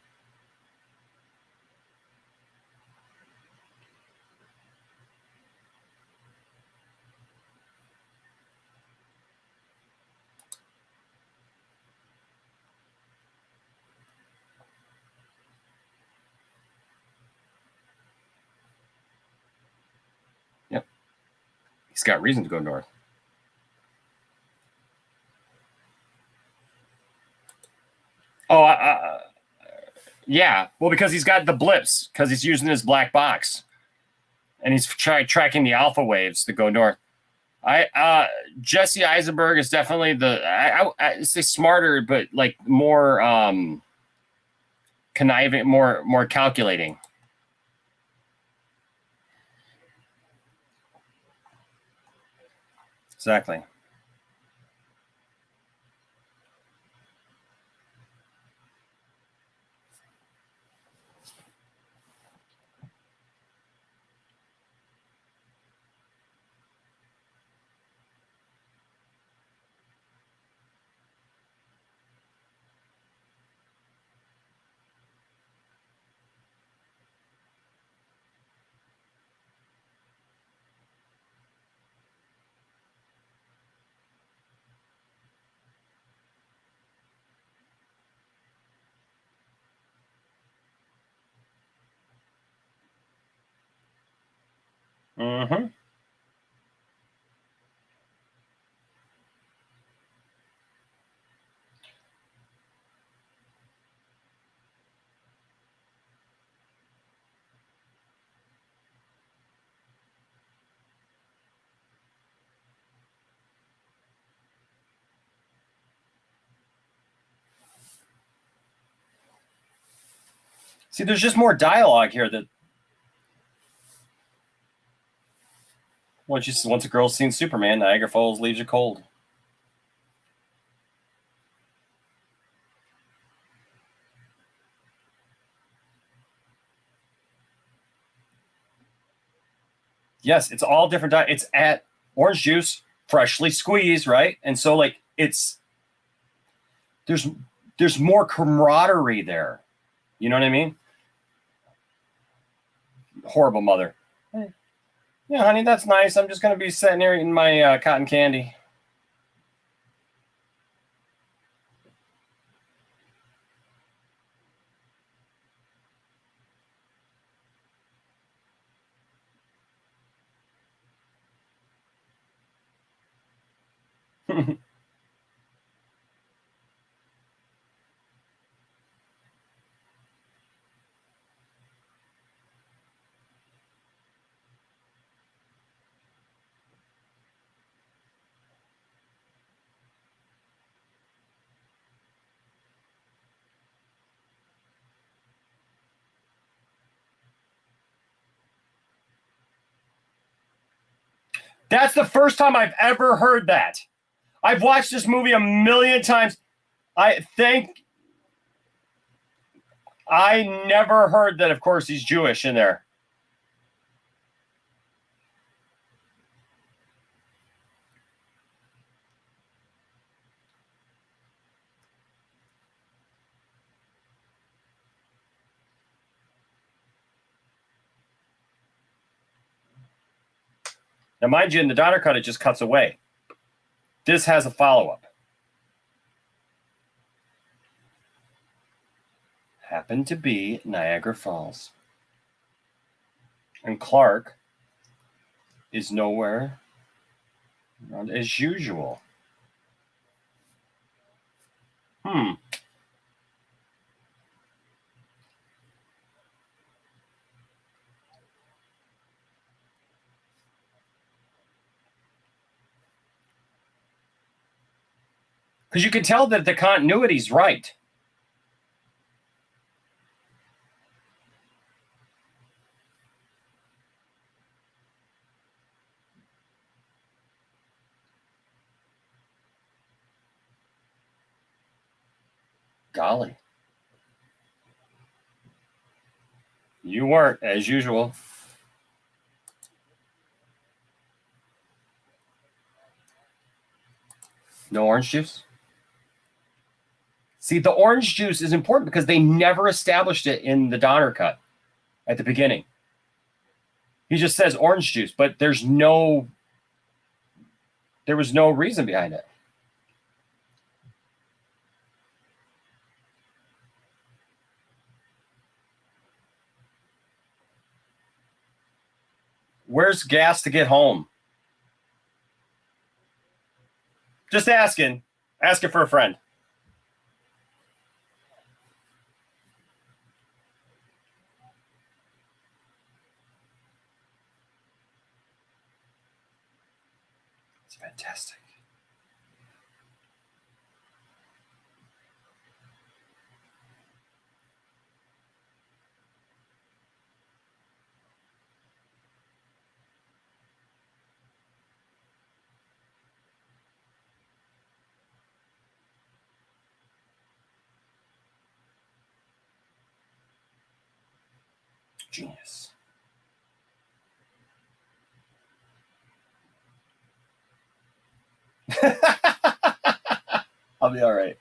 Yep. He's got reason to go north. Oh, yeah. Well, because he's got the blips, because he's using his black box, and he's tracking the alpha waves to go north. Jesse Eisenberg is definitely I say smarter, but like more conniving, more calculating. Exactly. Mm-hmm. See, there's just more dialogue here that once a girl's seen Superman, Niagara Falls leaves you cold. Yes, it's all different. It's at orange juice, freshly squeezed, right? And so like there's more camaraderie there. You know what I mean? Horrible mother. Yeah, honey, that's nice. I'm just gonna be sitting here eating my cotton candy. That's the first time I've ever heard that. I've watched this movie a million times. I never heard that, of course, he's Jewish in there. Now, mind you, in the Donner cut, it just cuts away. This has a follow-up. Happened to be Niagara Falls. And Clark is nowhere around as usual. Because you can tell that the continuity's right. Golly. You weren't, as usual. No orange juice? See, the orange juice is important because they never established it in the Donner cut at the beginning. He just says orange juice, but there was no reason behind it. Where's gas to get home? Just asking. Asking for a friend. It's fantastic. Genius. I'll be all right.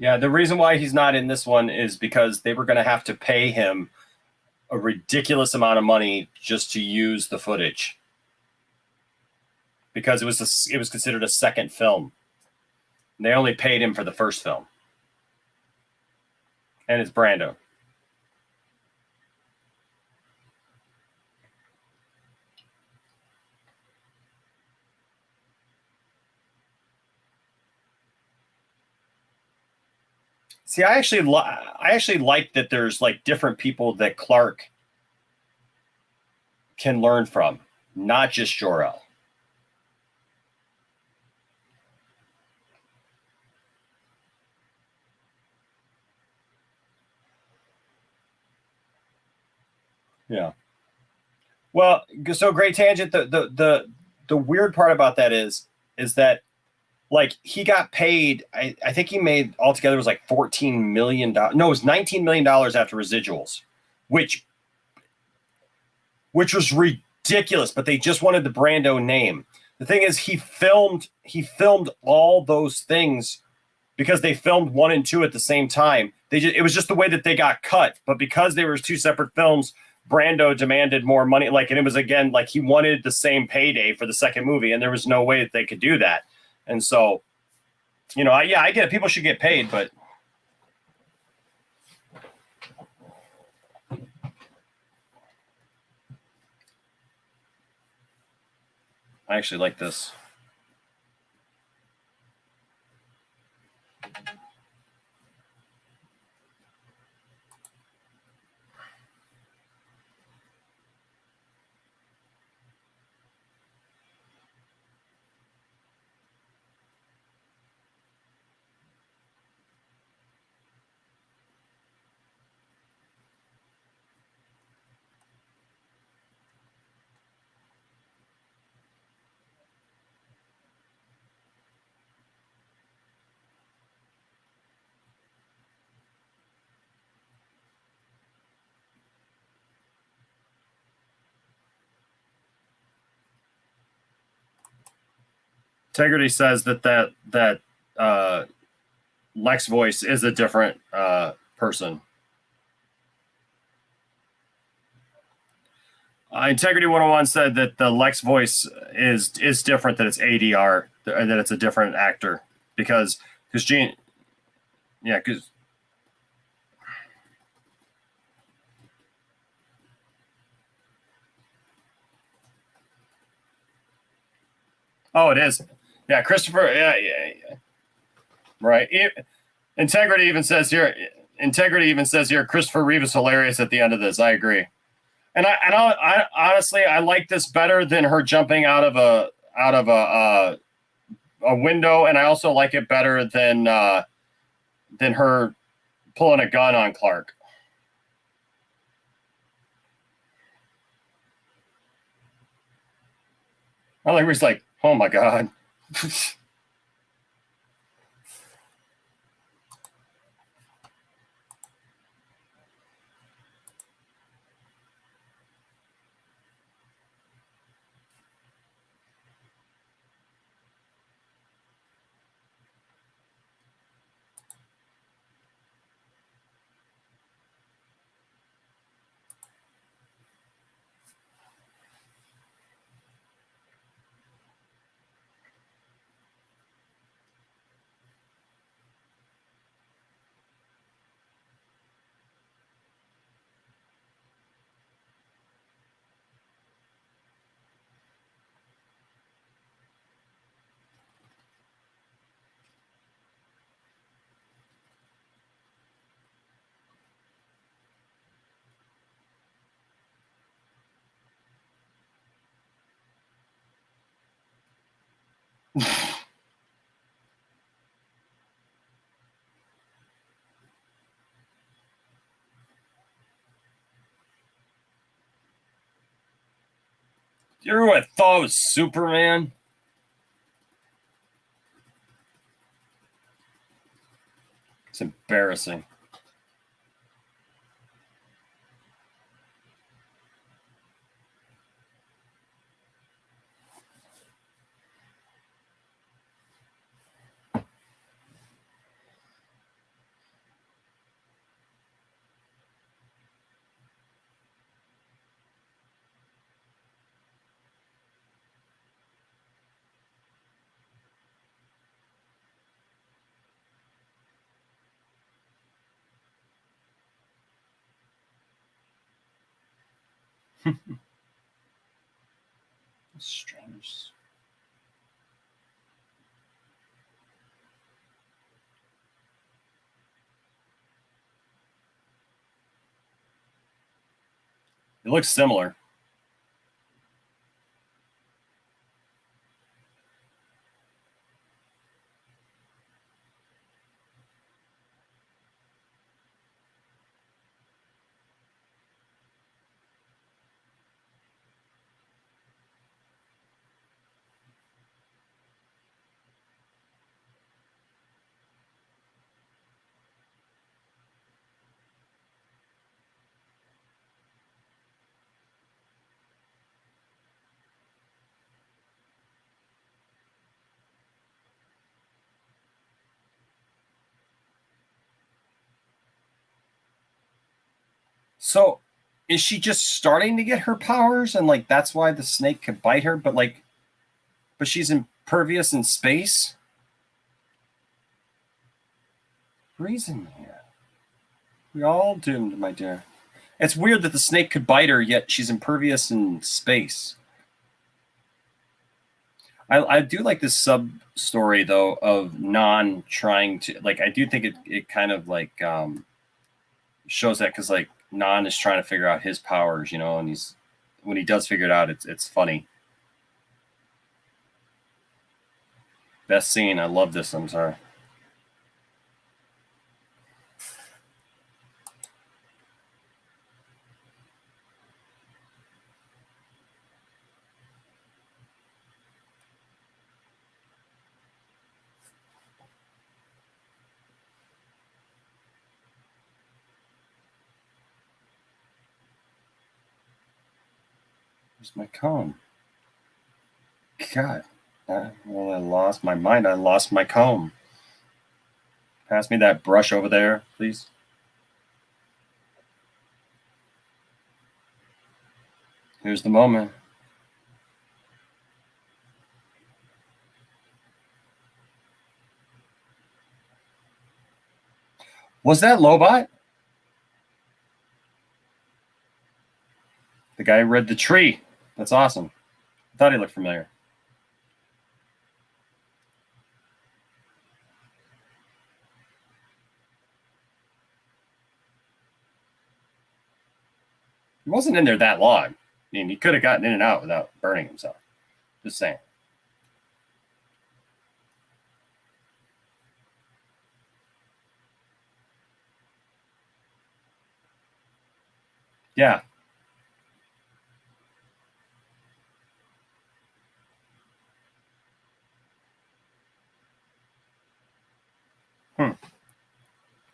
Yeah, the reason why he's not in this one is because they were going to have to pay him a ridiculous amount of money just to use the footage because it was considered a second film. And they only paid him for the first film, and it's Brando. See, I actually like that there's like different people that Clark can learn from, not just Jor-El. Yeah. Well, so great tangent. The weird part about that is that like he got paid. I think he made altogether was like $14 million. No, it was $19 million after residuals, which was ridiculous. But they just wanted the Brando name. The thing is, he filmed all those things because they filmed 1 and 2 at the same time. It was just the way that they got cut. But because they were two separate films, Brando demanded more money. Like, and it was again like he wanted the same payday for the second movie, and there was no way that they could do that. And so, I get it. People should get paid, but I actually like this. Integrity says that Lex voice is a different person. Integrity 101 said that the Lex voice is different, that it's ADR, and that it's a different actor because Gene, yeah, because oh, it is, yeah, Christopher, yeah. Right. Integrity even says here, Christopher Reeve is hilarious at the end of this. I agree. And I honestly I like this better than her jumping out of a window, and I also like it better than her pulling a gun on Clark. I like where he's like, oh my god. You remember what I thought was Superman? It's embarrassing. Strange. It looks similar. So is she just starting to get her powers and like that's why the snake could bite her, but she's impervious in space? Reason here. We're all doomed, my dear. It's weird that the snake could bite her, yet she's impervious in space. I do like this sub story though of Non trying to like. I do think it kind of like shows that because like Non is trying to figure out his powers, and he's when he does figure it out, it's funny. Best scene. I love this. I'm sorry. Where's my comb? God. Well, I lost my mind. I lost my comb. Pass me that brush over there, please. Here's the moment. Was that Lobot? The guy who read the tree. That's awesome. I thought he looked familiar. He wasn't in there that long. I mean, he could have gotten in and out without burning himself. Just saying. Yeah.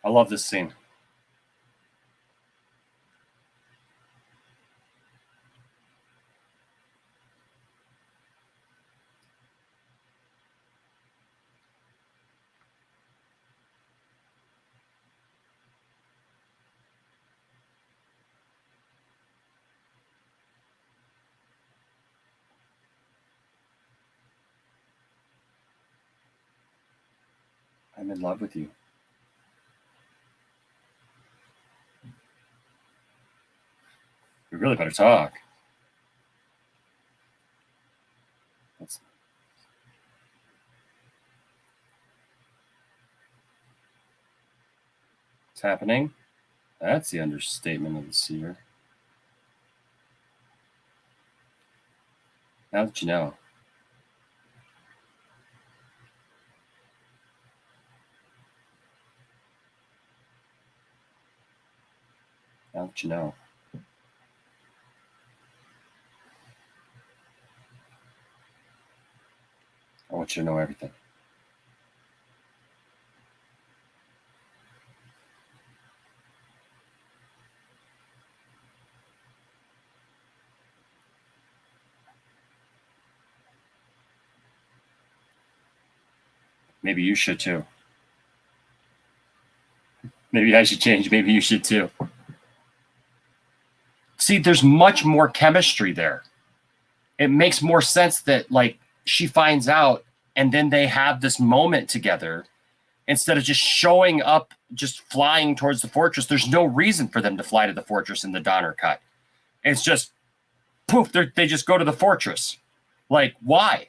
I love this scene. I'm in love with you. We really better talk. What's happening? That's the understatement of the seer. How did you know? How did you know? I want you to know everything. Maybe you should too. Maybe I should change. Maybe you should too. See, there's much more chemistry there. It makes more sense that like she finds out and then they have this moment together instead of just showing up, just flying towards the fortress. There's no reason for them to fly to the fortress in the Donner cut. It's just poof, they just go to the fortress. Like, why?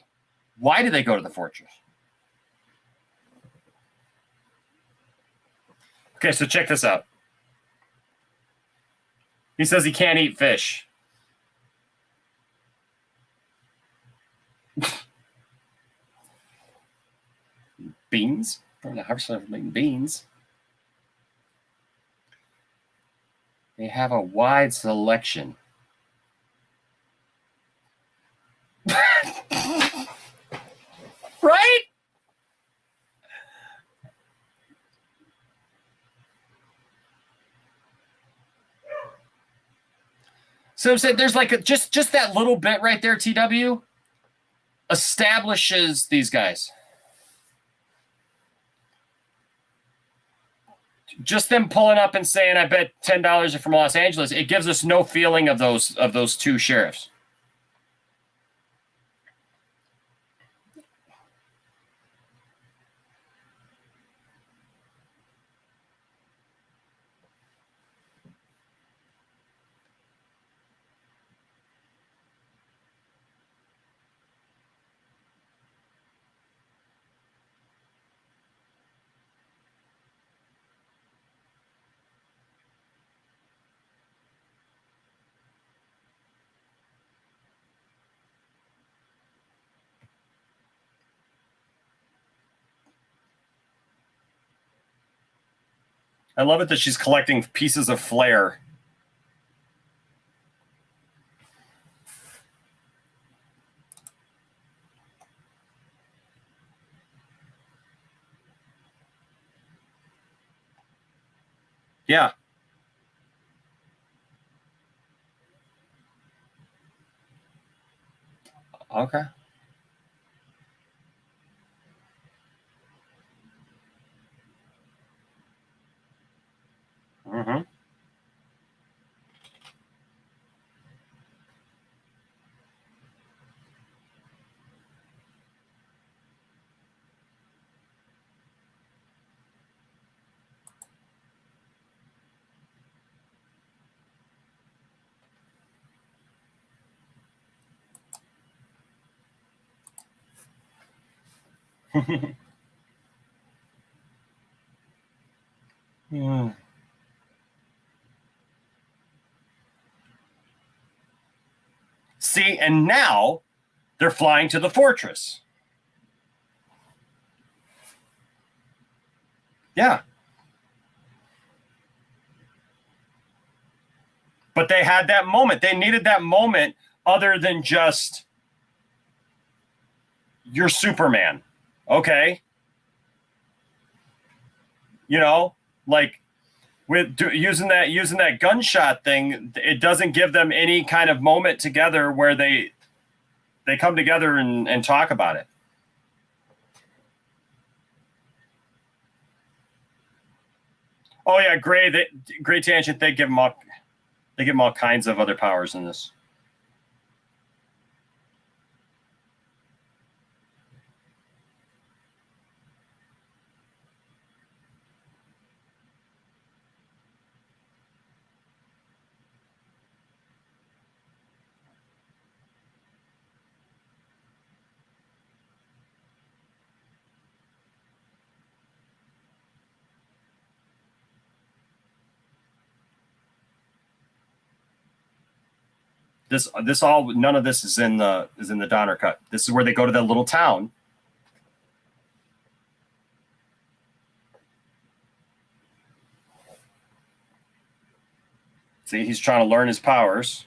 Why do they go to the fortress? Okay, so check this out. He says he can't eat fish. Beans? From the harvest of making beans. They have a wide selection. Right? So I'm saying there's like just that little bit right there, TW, establishes these guys. Just them pulling up and saying, "I bet $10 are from Los Angeles." It gives us no feeling of those two sheriffs. I love it that she's collecting pieces of flair. Yeah. Okay. Mm-hmm. Hmm. See, and now they're flying to the fortress. Yeah. But they had that moment. They needed that moment other than just you're Superman. Okay. You know, like with using that gunshot thing, it doesn't give them any kind of moment together where they come together and talk about it. Oh yeah, Gray Tangent. They give them all kinds of other powers in this. None of this is in the Donner cut. This is where they go to that little town. See, he's trying to learn his powers.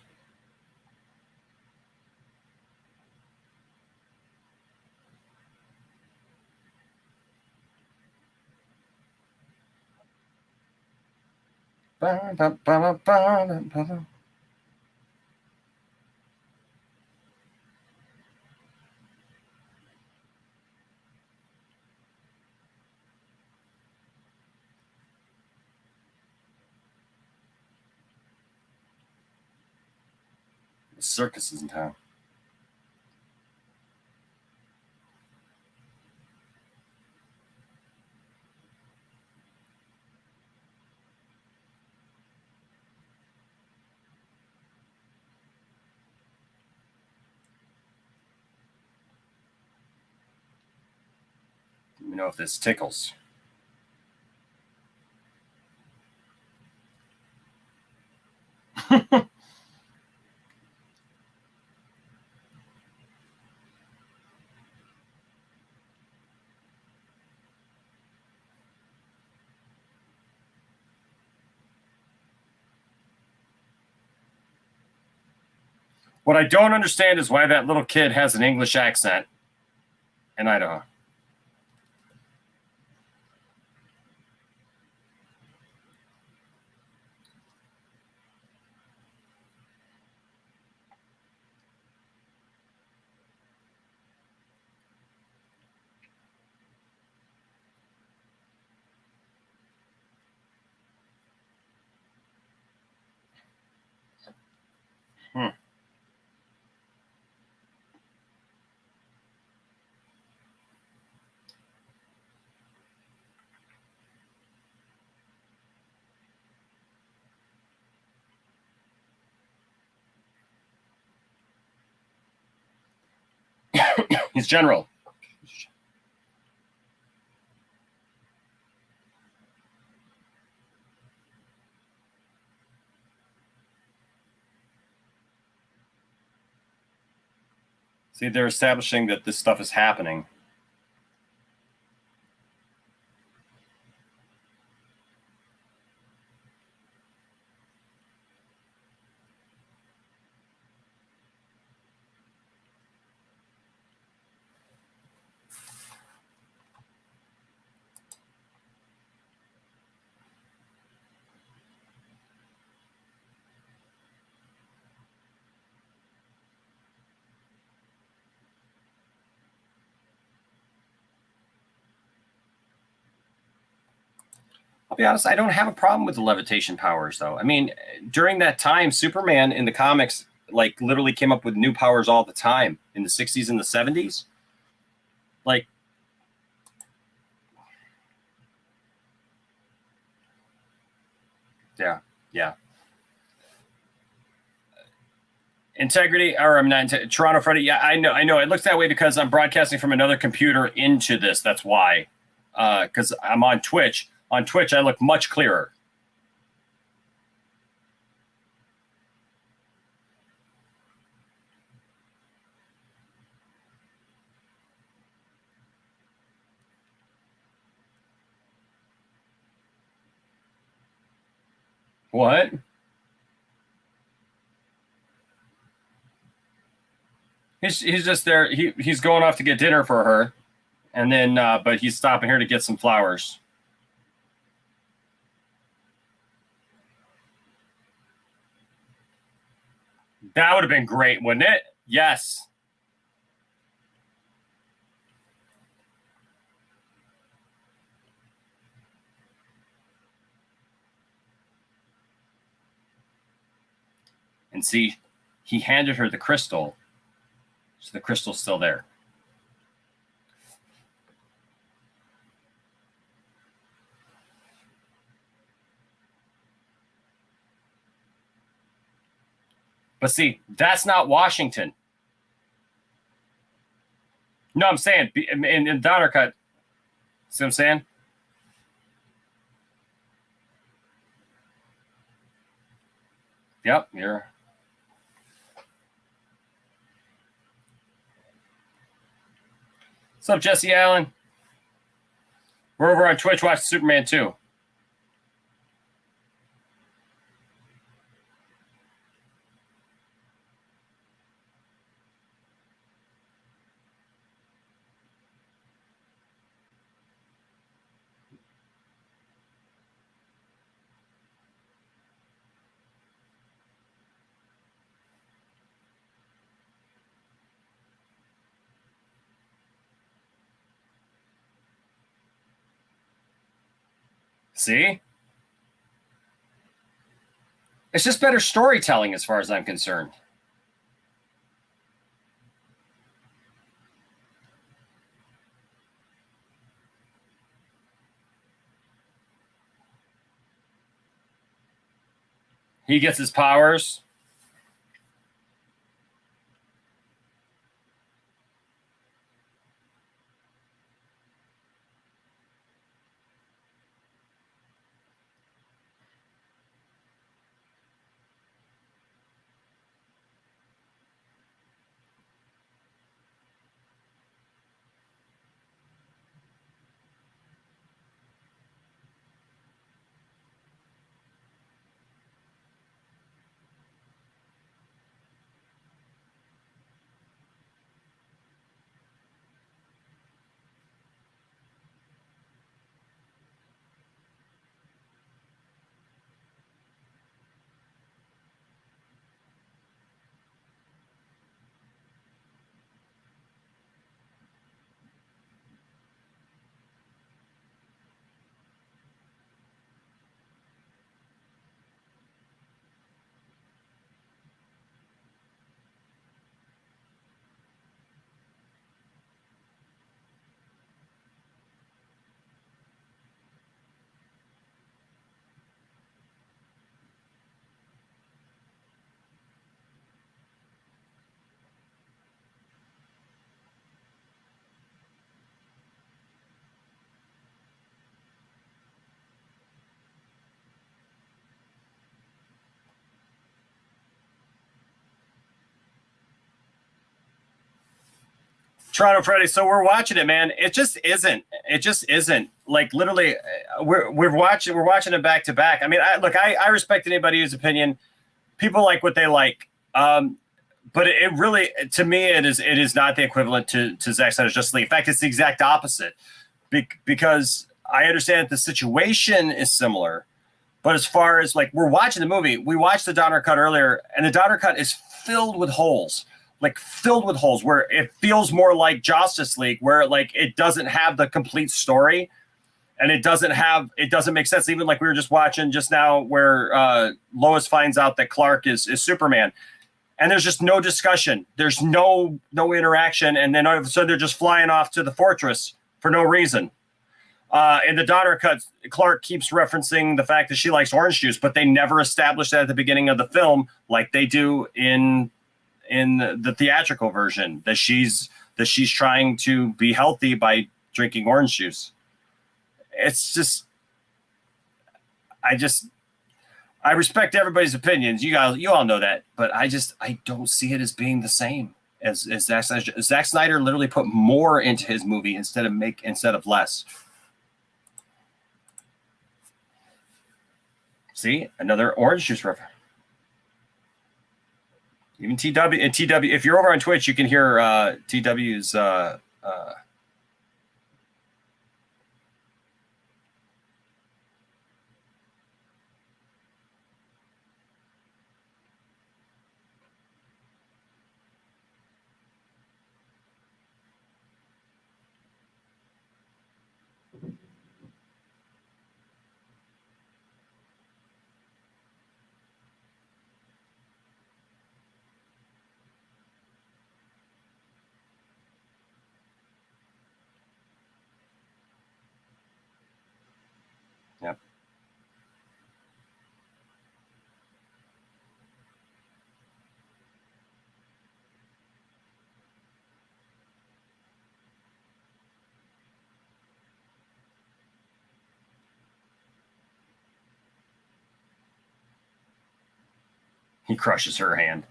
The circus is in town. me know if this tickles. What I don't understand is why that little kid has an English accent in Idaho. He's general. See, they're establishing that this stuff is happening. I'll be honest, I don't have a problem with the levitation powers, though. I mean, during that time, Superman in the comics, like, literally came up with new powers all the time in the 60s and the 70s. Like, yeah. Integrity, or I'm not, Toronto Freddy. Yeah, I know. It looks that way because I'm broadcasting from another computer into this. That's why. Because I'm on Twitch. On Twitch, I look much clearer. What? He's just there. He's going off to get dinner for her, and then but he's stopping here to get some flowers. That would have been great, wouldn't it? Yes. And see, he handed her the crystal, so the crystal's still there. But see, that's not Washington. No, I'm saying in Donner Cut. See what I'm saying? Yep, you're. What's up, Jesse Allen? We're over on Twitch watching Superman 2. See? It's just better storytelling as far as I'm concerned. He gets his powers. Toronto Friday. So we're watching it, man. It just isn't. It just isn't. Like literally, we're watching it back to back. I mean, I respect anybody's opinion. People like what they like. But it really, to me, it is not the equivalent to Zack Snyder's Justice League. In fact, it's the exact opposite. Because I understand that the situation is similar, but as far as like we're watching the movie, we watched the Donner cut earlier, and the Donner cut is filled with holes. Like filled with holes where it feels more like Justice League, where like it doesn't have the complete story, and it doesn't make sense. Even like we were just watching just now, where Lois finds out that Clark is Superman, and there's just no discussion. There's no interaction, and then all of a sudden they're just flying off to the fortress for no reason. In the Donner cut, Clark keeps referencing the fact that she likes orange juice, but they never establish that at the beginning of the film, like they do in the theatrical version, that she's trying to be healthy by drinking orange juice. It's just, I respect everybody's opinions. You all know that, but I don't see it as being the same as Zack Snyder. Zack Snyder literally put more into his movie instead of less. See, another orange juice reference. Even TW, if you're over on Twitch, you can hear TW's yeah. He crushes her hand.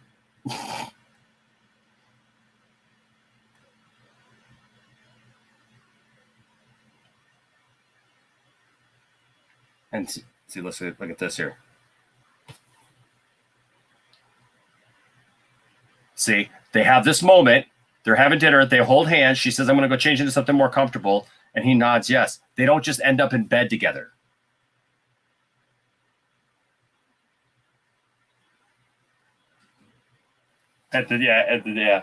And see, let's look at this here. See, they have this moment. They're having dinner. They hold hands. She says, "I'm going to go change into something more comfortable." And he nods yes. They don't just end up in bed together. Yeah.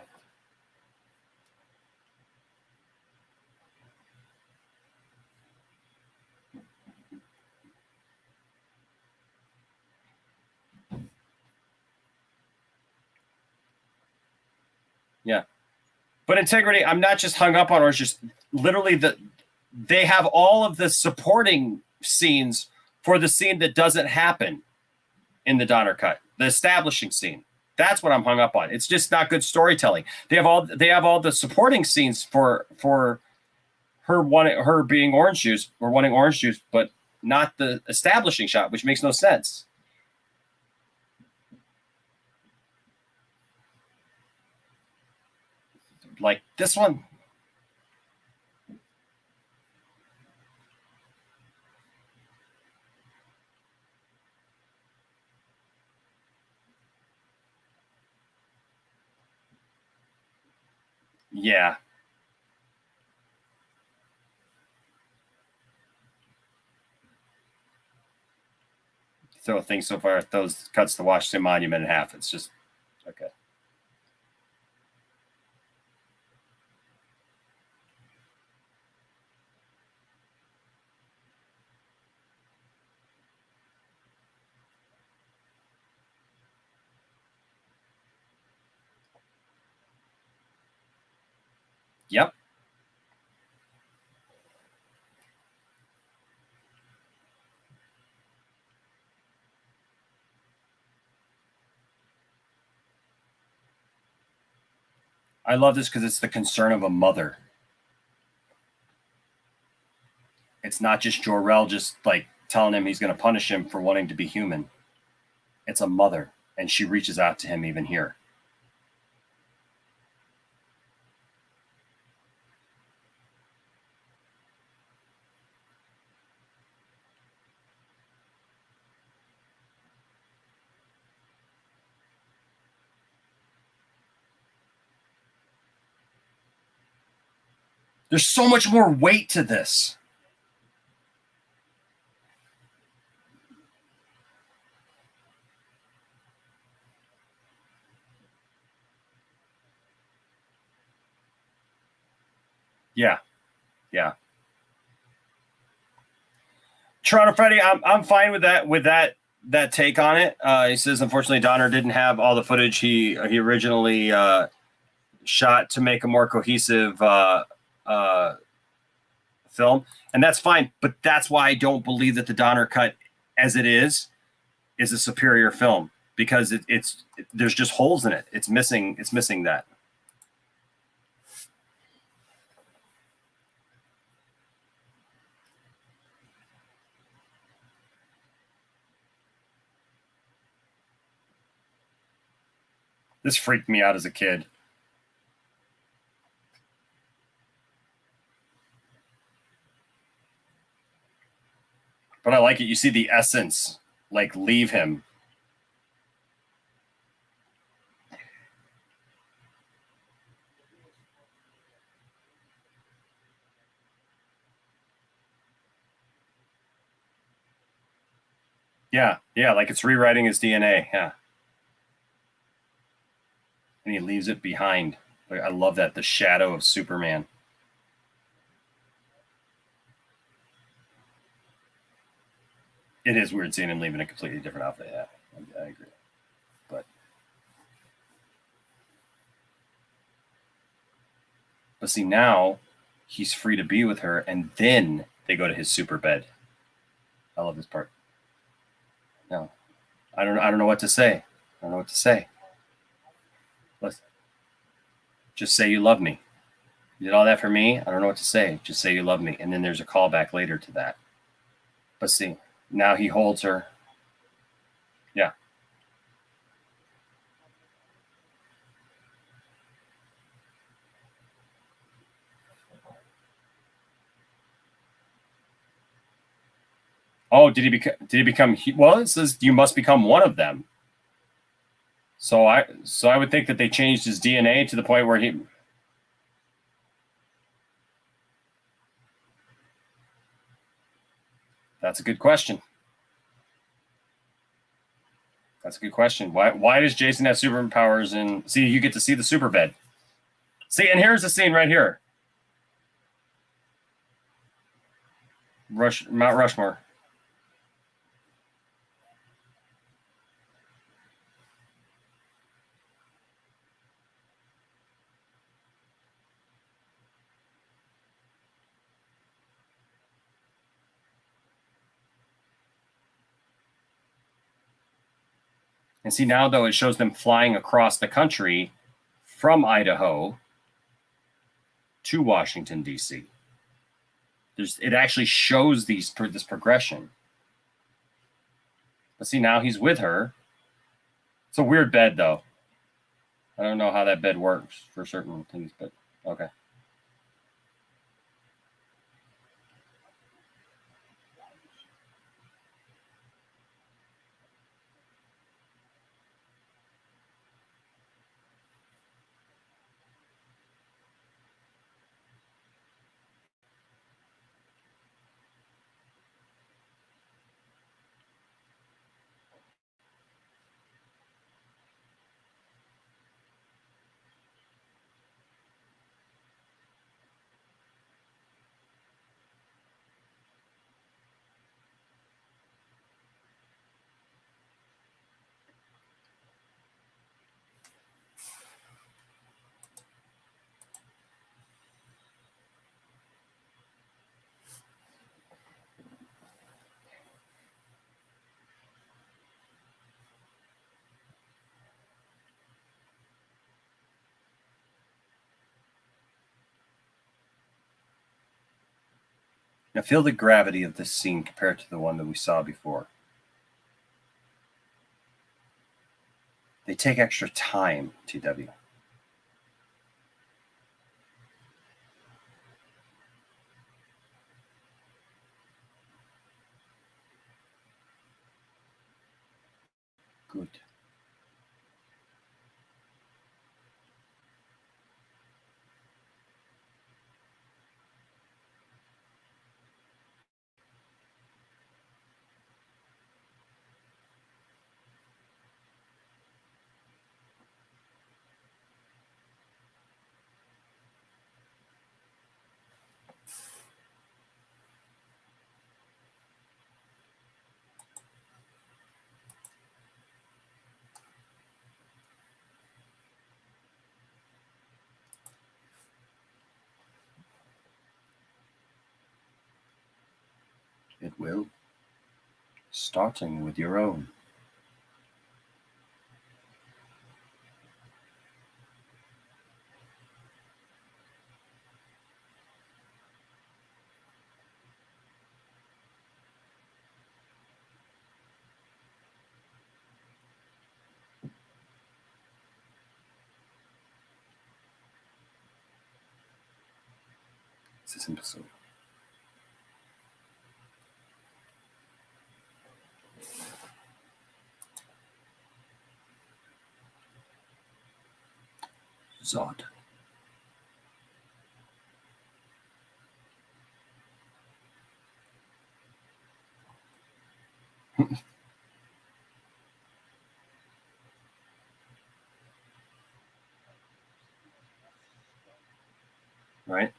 Yeah. But integrity, I'm not just hung up on, or it's just literally they have all of the supporting scenes for the scene that doesn't happen in the Donner cut, the establishing scene. That's what I'm hung up on. It's just not good storytelling. They have all the supporting scenes for her being orange juice or wanting orange juice, but not the establishing shot, which makes no sense. Like this one. Yeah. Throw things so far, those cuts the Washington Monument in half. It's just okay. Yep. I love this because it's the concern of a mother. It's not just Jor-El just like telling him he's going to punish him for wanting to be human. It's a mother, and she reaches out to him even here. There's so much more weight to this. Yeah. Yeah. Toronto Freddy, I'm fine with that take on it. He says unfortunately Donner didn't have all the footage he originally shot to make a more cohesive film, and that's fine. But that's why I don't believe that the Donner cut, as it is a superior film, because there's just holes in it. It's missing that. This freaked me out as a kid. But I like it. You see the essence like leave him. Yeah, like it's rewriting his DNA. Yeah. And he leaves it behind. I love that. The shadow of Superman. It is weird seeing him leaving a completely different outfit. Yeah, I agree. But see, now he's free to be with her, and then they go to his super bed. I love this part. No, I don't know what to say. I don't know what to say. Let's just say you love me. You did all that for me. I don't know what to say. Just say you love me. And then there's a callback later to that. But see, now he holds her. Yeah. Oh, did he become? Well, it says you must become one of them. So I would think that they changed his DNA to the point where he. That's a good question. That's a good question. Why does Jason have superpowers? And see, you get to see the super bed. See, and here's the scene right here. Mount Rushmore. And see, now though it shows them flying across the country from Idaho to Washington D.C. It actually shows this progression. But see, now he's with her. It's a weird bed though. I don't know how that bed works for certain things, but okay. Now feel the gravity of this scene compared to the one that we saw before. They take extra time, TW. Good. It will. Starting with your own. C'est simple ça. Zod. Right?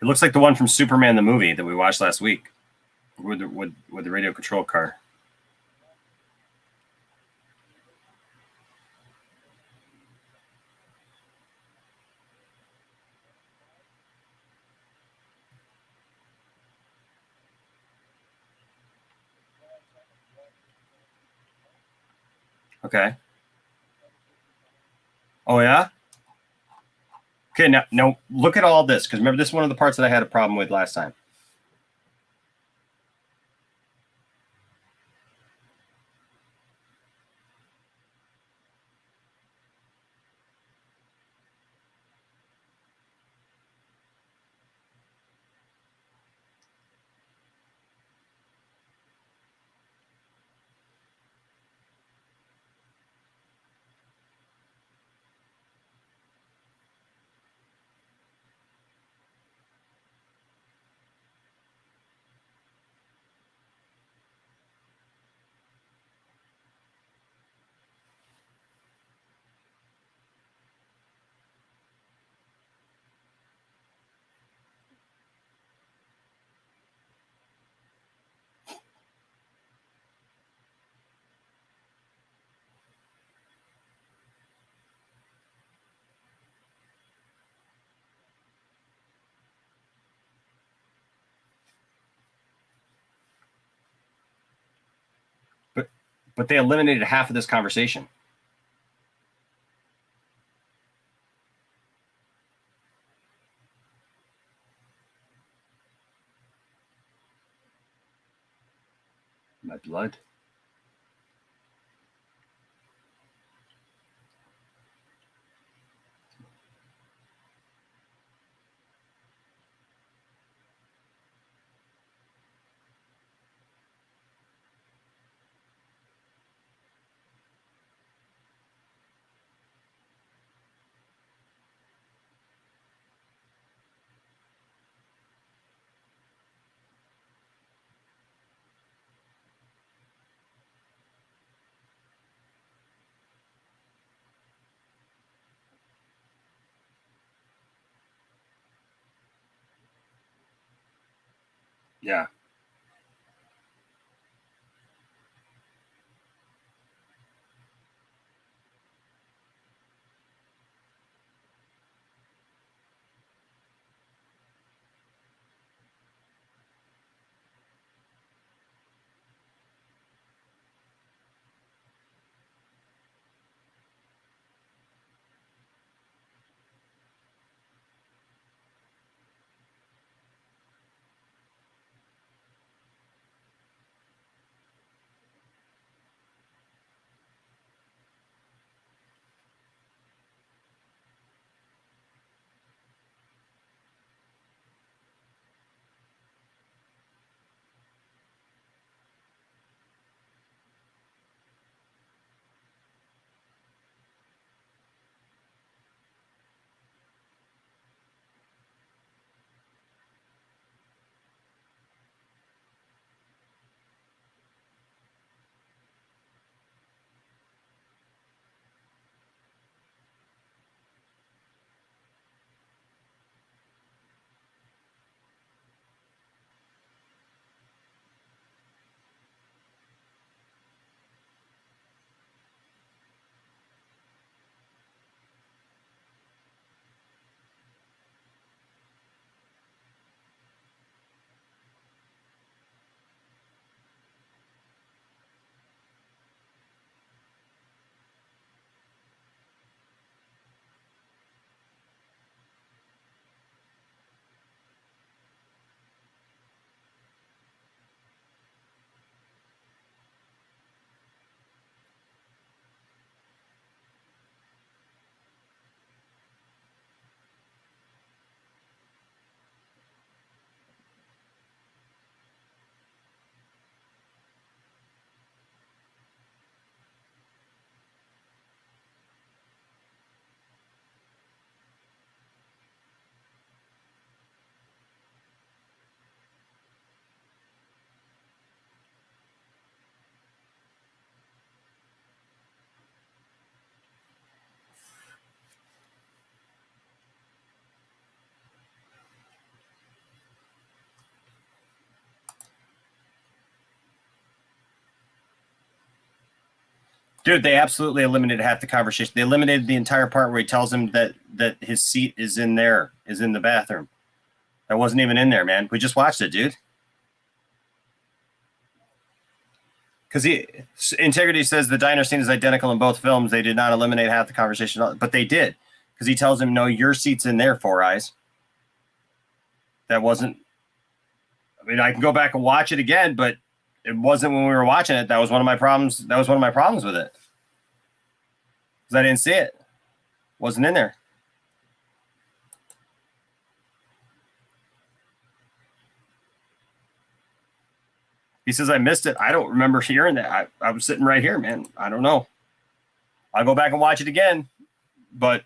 It looks like the one from Superman the movie that we watched last week with the radio control car. Okay. Oh yeah. Okay. Now look at all this, because remember, this is one of the parts that I had a problem with last time. But they eliminated half of this conversation. My blood. Yeah. Dude, they absolutely eliminated half the conversation. They eliminated the entire part where he tells him that his seat is in the bathroom. That wasn't even in there, man. We just watched it, dude. Because Integrity says the diner scene is identical in both films. They did not eliminate half the conversation, but they did. Because he tells him, no, your seat's in there, Four Eyes. That wasn't... I mean, I can go back and watch it again, but it wasn't when we were watching it. That was one of my problems. That was one of my problems with it. Because I didn't see it. Wasn't in there. He says, I missed it. I don't remember hearing that. I was sitting right here, man. I don't know. I'll go back and watch it again, but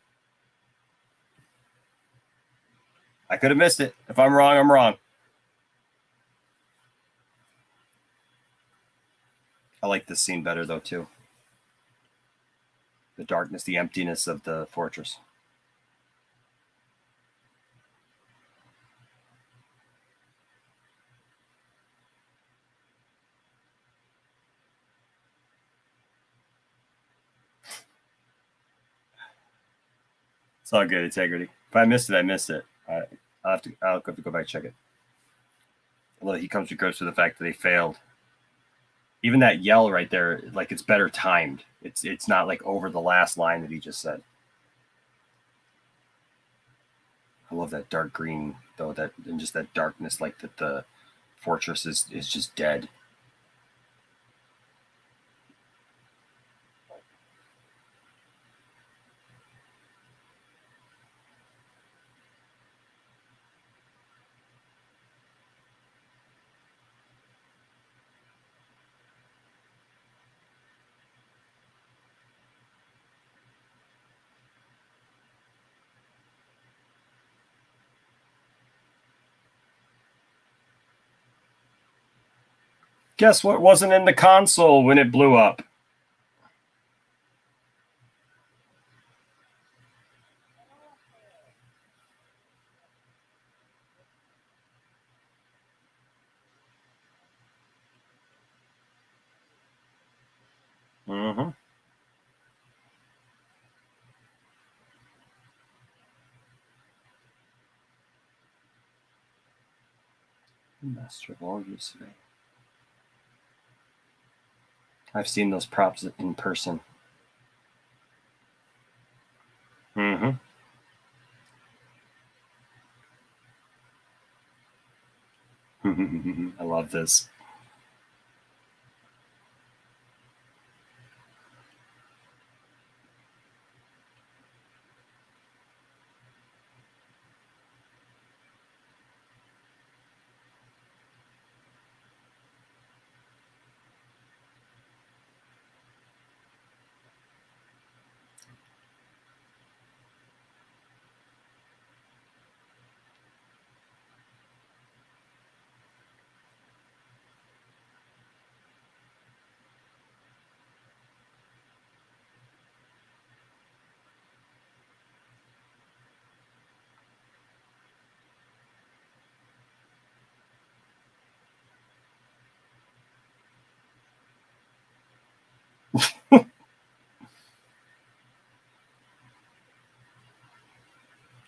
I could have missed it. If I'm wrong, I'm wrong. I like this scene better, though, too. The darkness, the emptiness of the fortress. It's all good, Integrity. If I missed it, I missed it. I'll have to go back and check it. Although he comes to grips with the fact that they failed. Even that yell right there, like it's better timed. It's not like over the last line that he just said. I love that dark green though, that and just that darkness, like that the fortress is just dead. Guess what wasn't in the console when it blew up? Mm-hmm. Master of all use today. I've seen those props in person. Mm-hmm. I love this.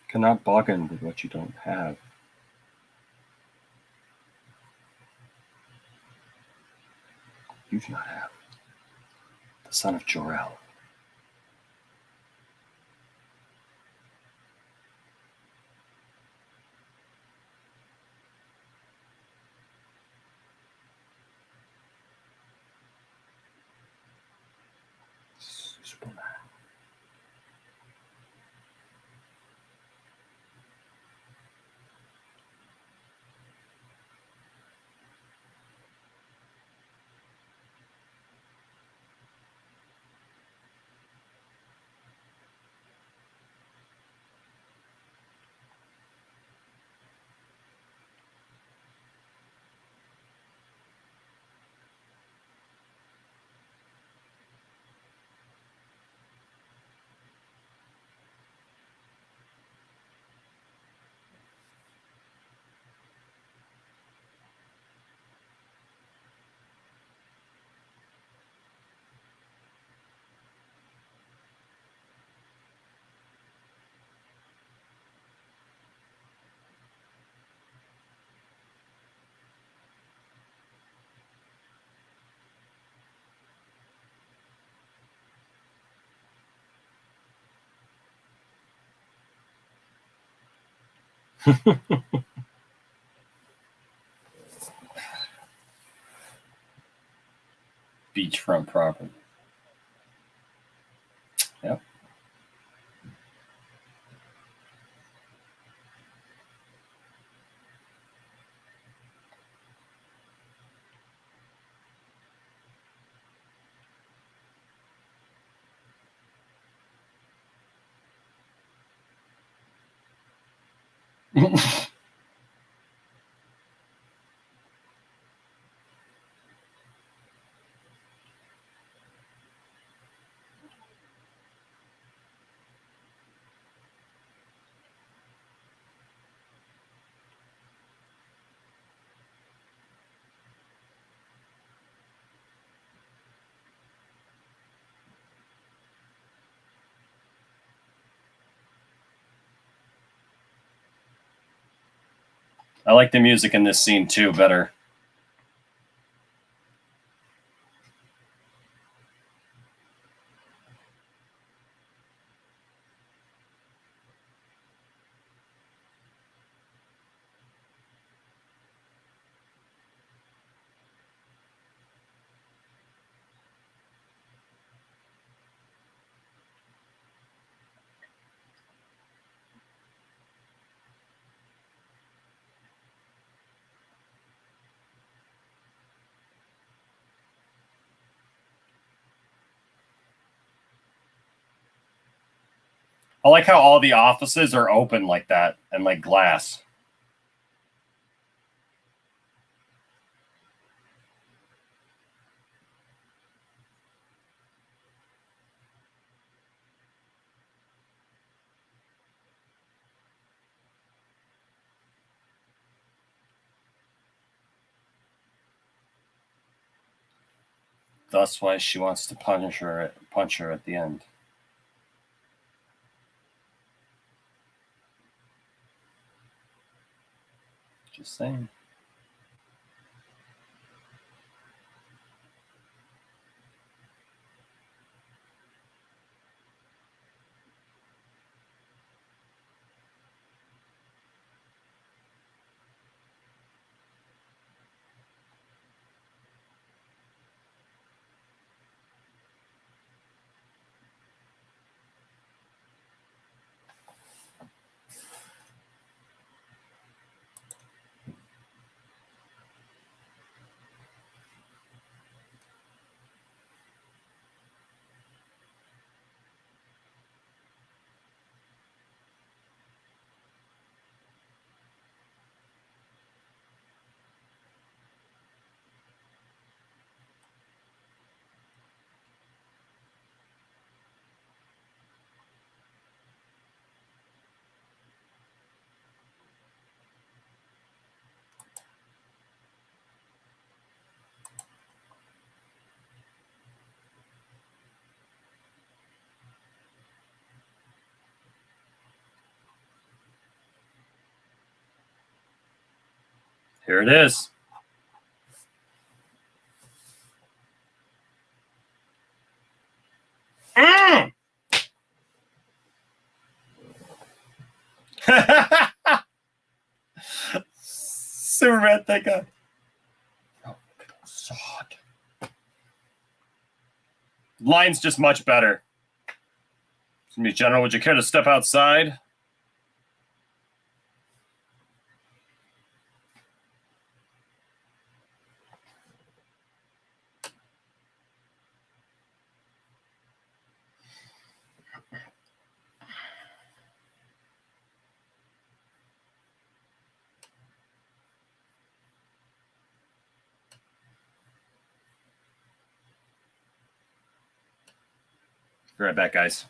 Cannot bargain with what you don't have. You do not have. The son of Jor-El. Superman. Beachfront property. Yep. I like the music in this scene too better. I like how all the offices are open like that and like glass. That's why she wants to punch her at the end. Just saying. Here it is. Mm! Superman, thank God. Oh, God. Line's just much better. Excuse me, General, would you care to step outside? Be right back, guys.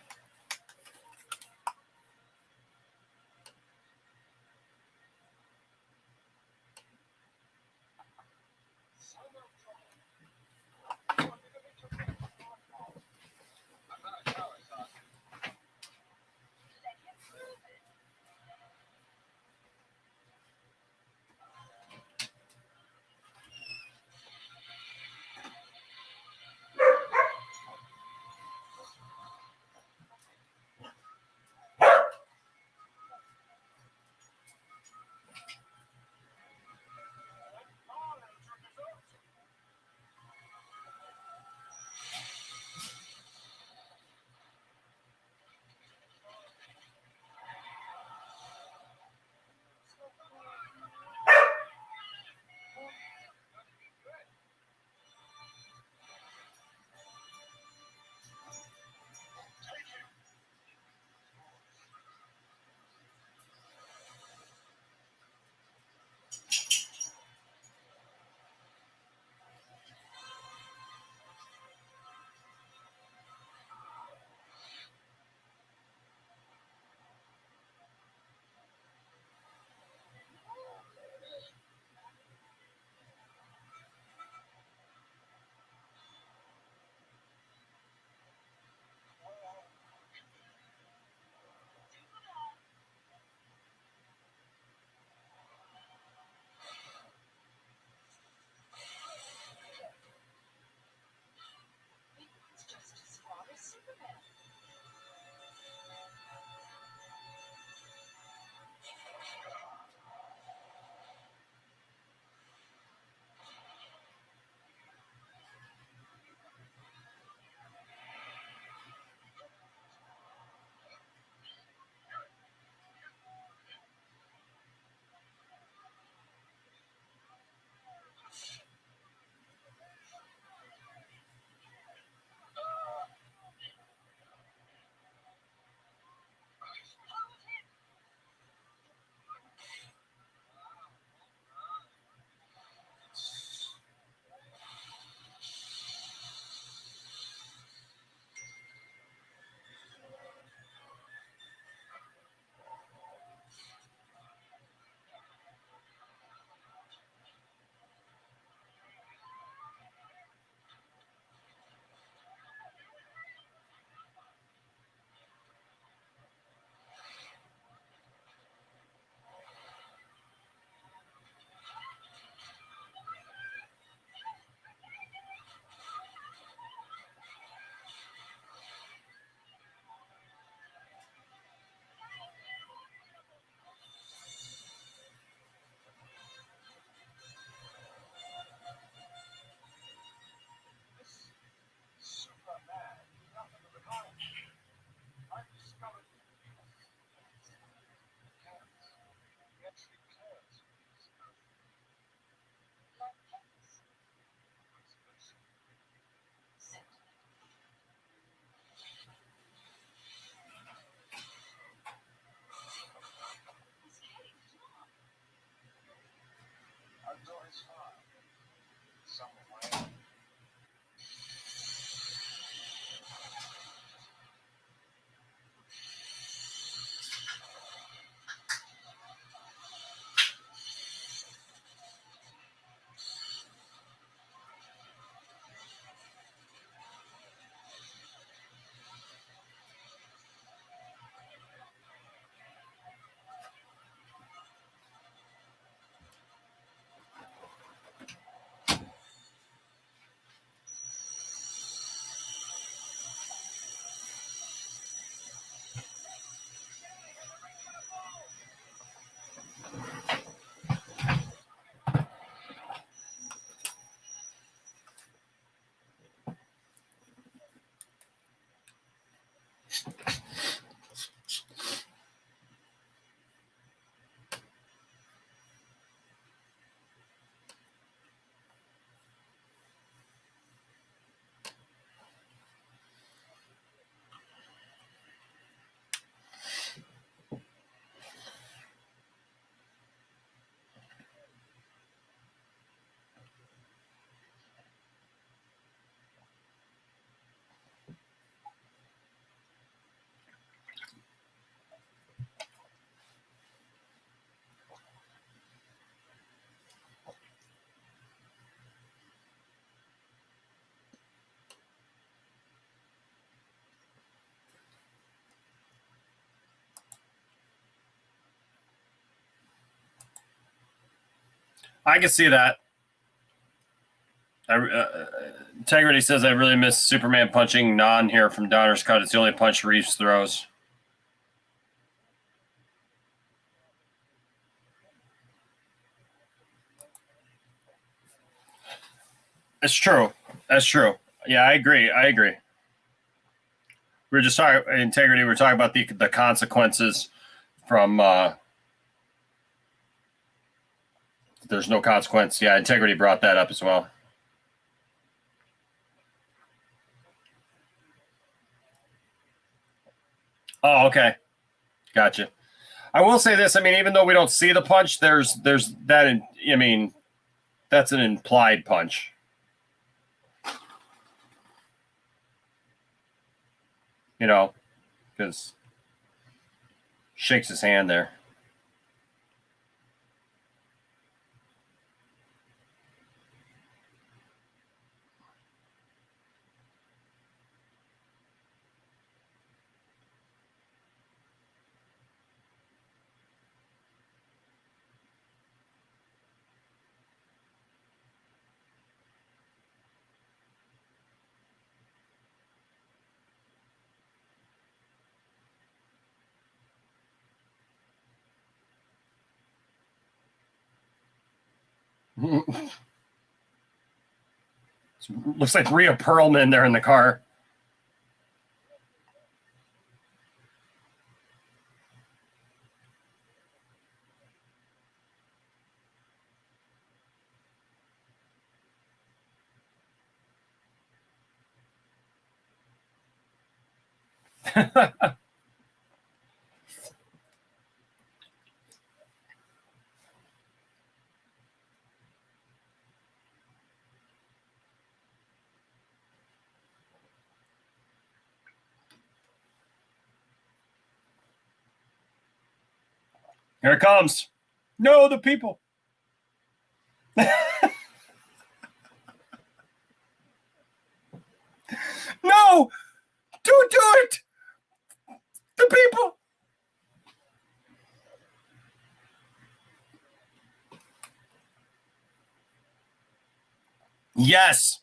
I can see that. Integrity says I really miss Superman punching Non here from Donner's Cut. It's the only punch Reeves throws. It's true. That's true. Yeah, I agree. We were just talking integrity. We were talking about the consequences from there's no consequence. Yeah, integrity brought that up as well. Oh, okay. Gotcha. I will say this. I mean, even though we don't see the punch, there's that. I mean, that's an implied punch. You know, because shakes his hand there. Looks like Rhea Perlman there in the car. Here it comes. No, the people. No, don't do it. The people. Yes.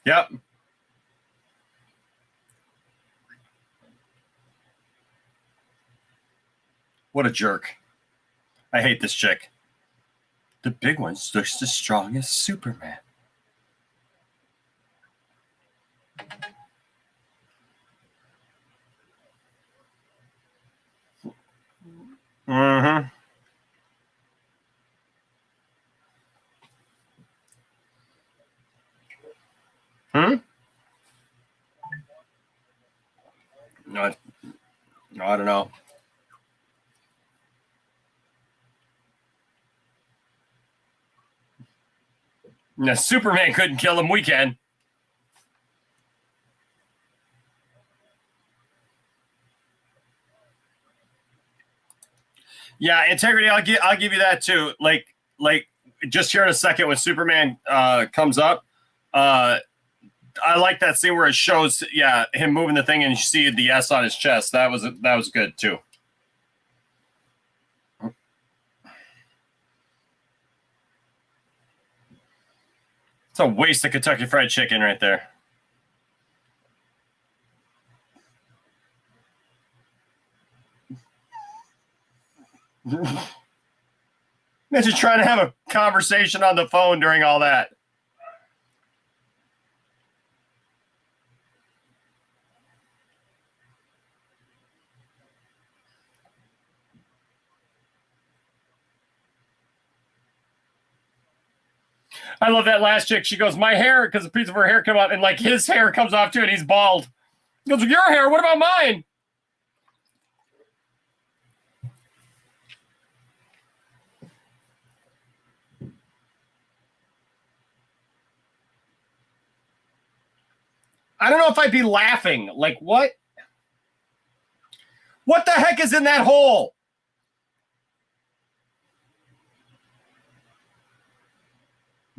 Yep. What a jerk. I hate this chick. The big one's just as strong as Superman. Mm-hmm. Hmm? No, I don't know. No, Superman couldn't kill him. We can. Yeah, integrity. I'll give you that too. Like just here in a second when Superman comes up, I like that scene where it shows him moving the thing and you see the S on his chest. That was good too. It's a waste of Kentucky Fried Chicken right there. Imagine trying to have a conversation on the phone during all that. I love that last chick. She goes, my hair, because a piece of her hair came out, and like his hair comes off too, and he's bald. He goes, your hair, what about mine? I don't know if I'd be laughing. Like, what? What the heck is in that hole?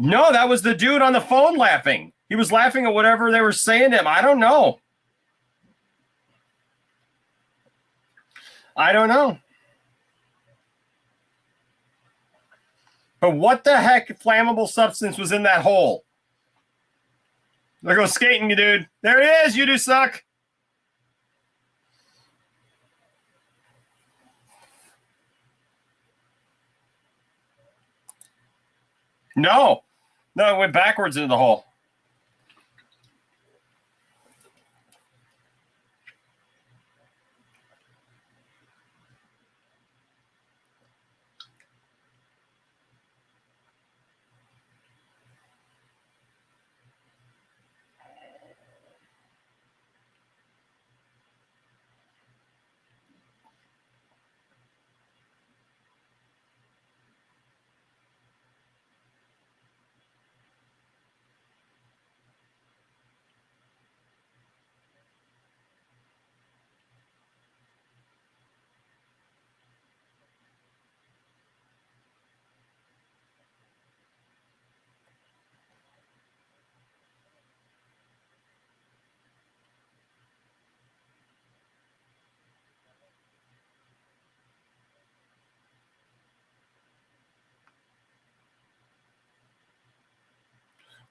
No, that was the dude on the phone laughing. He was laughing at whatever they were saying to him. I don't know. I don't know. But what the heck flammable substance was in that hole? There goes skating, you dude. There he is. You do suck. No, it went backwards into the hole.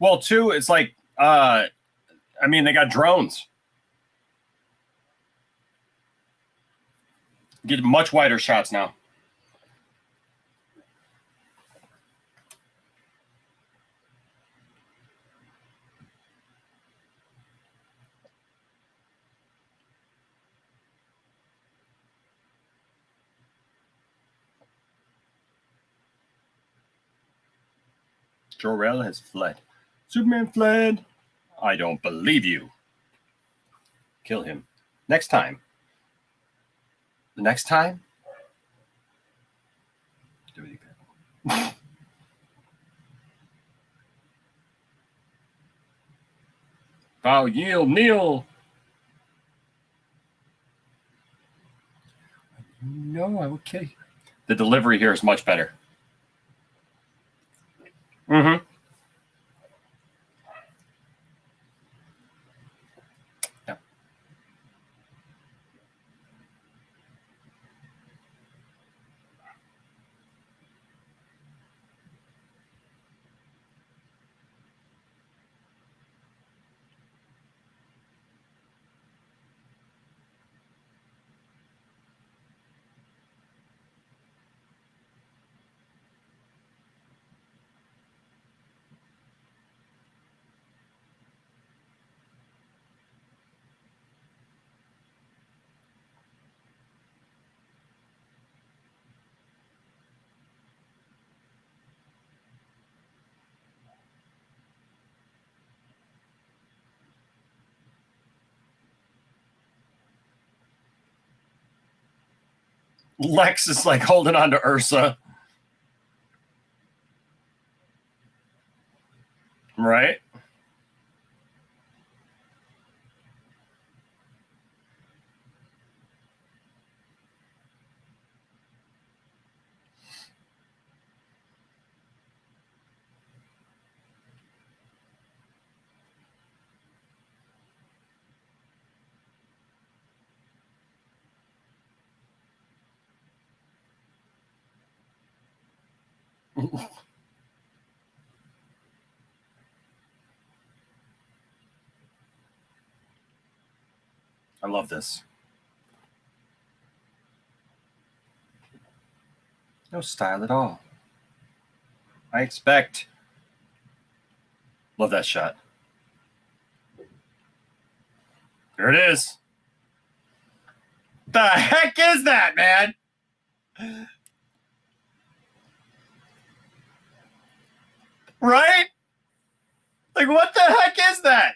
Well, too, it's like, I mean, they got drones. Get much wider shots now. Jor-El has fled. Superman fled. I don't believe you. Kill him. Next time. The next time? Do it again. Foul yield, kneel. No, I will kill you. The delivery here is much better. Mm-hmm. Yeah. Lex is like holding on to Ursa. Right? I love this. No style at all. I expect. Love that shot. There it is. The heck is that, man? Right? Like, what the heck is that?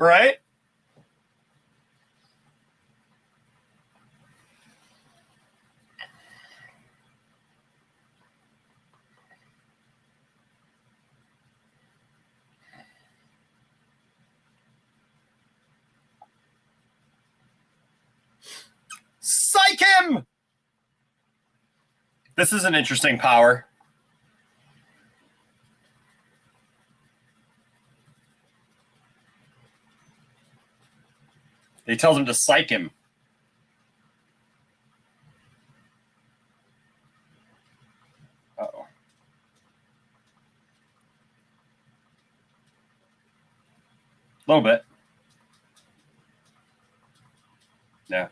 Right? Psych him! This is an interesting power. He tells him to psych him. Uh-oh. A little bit. Yeah.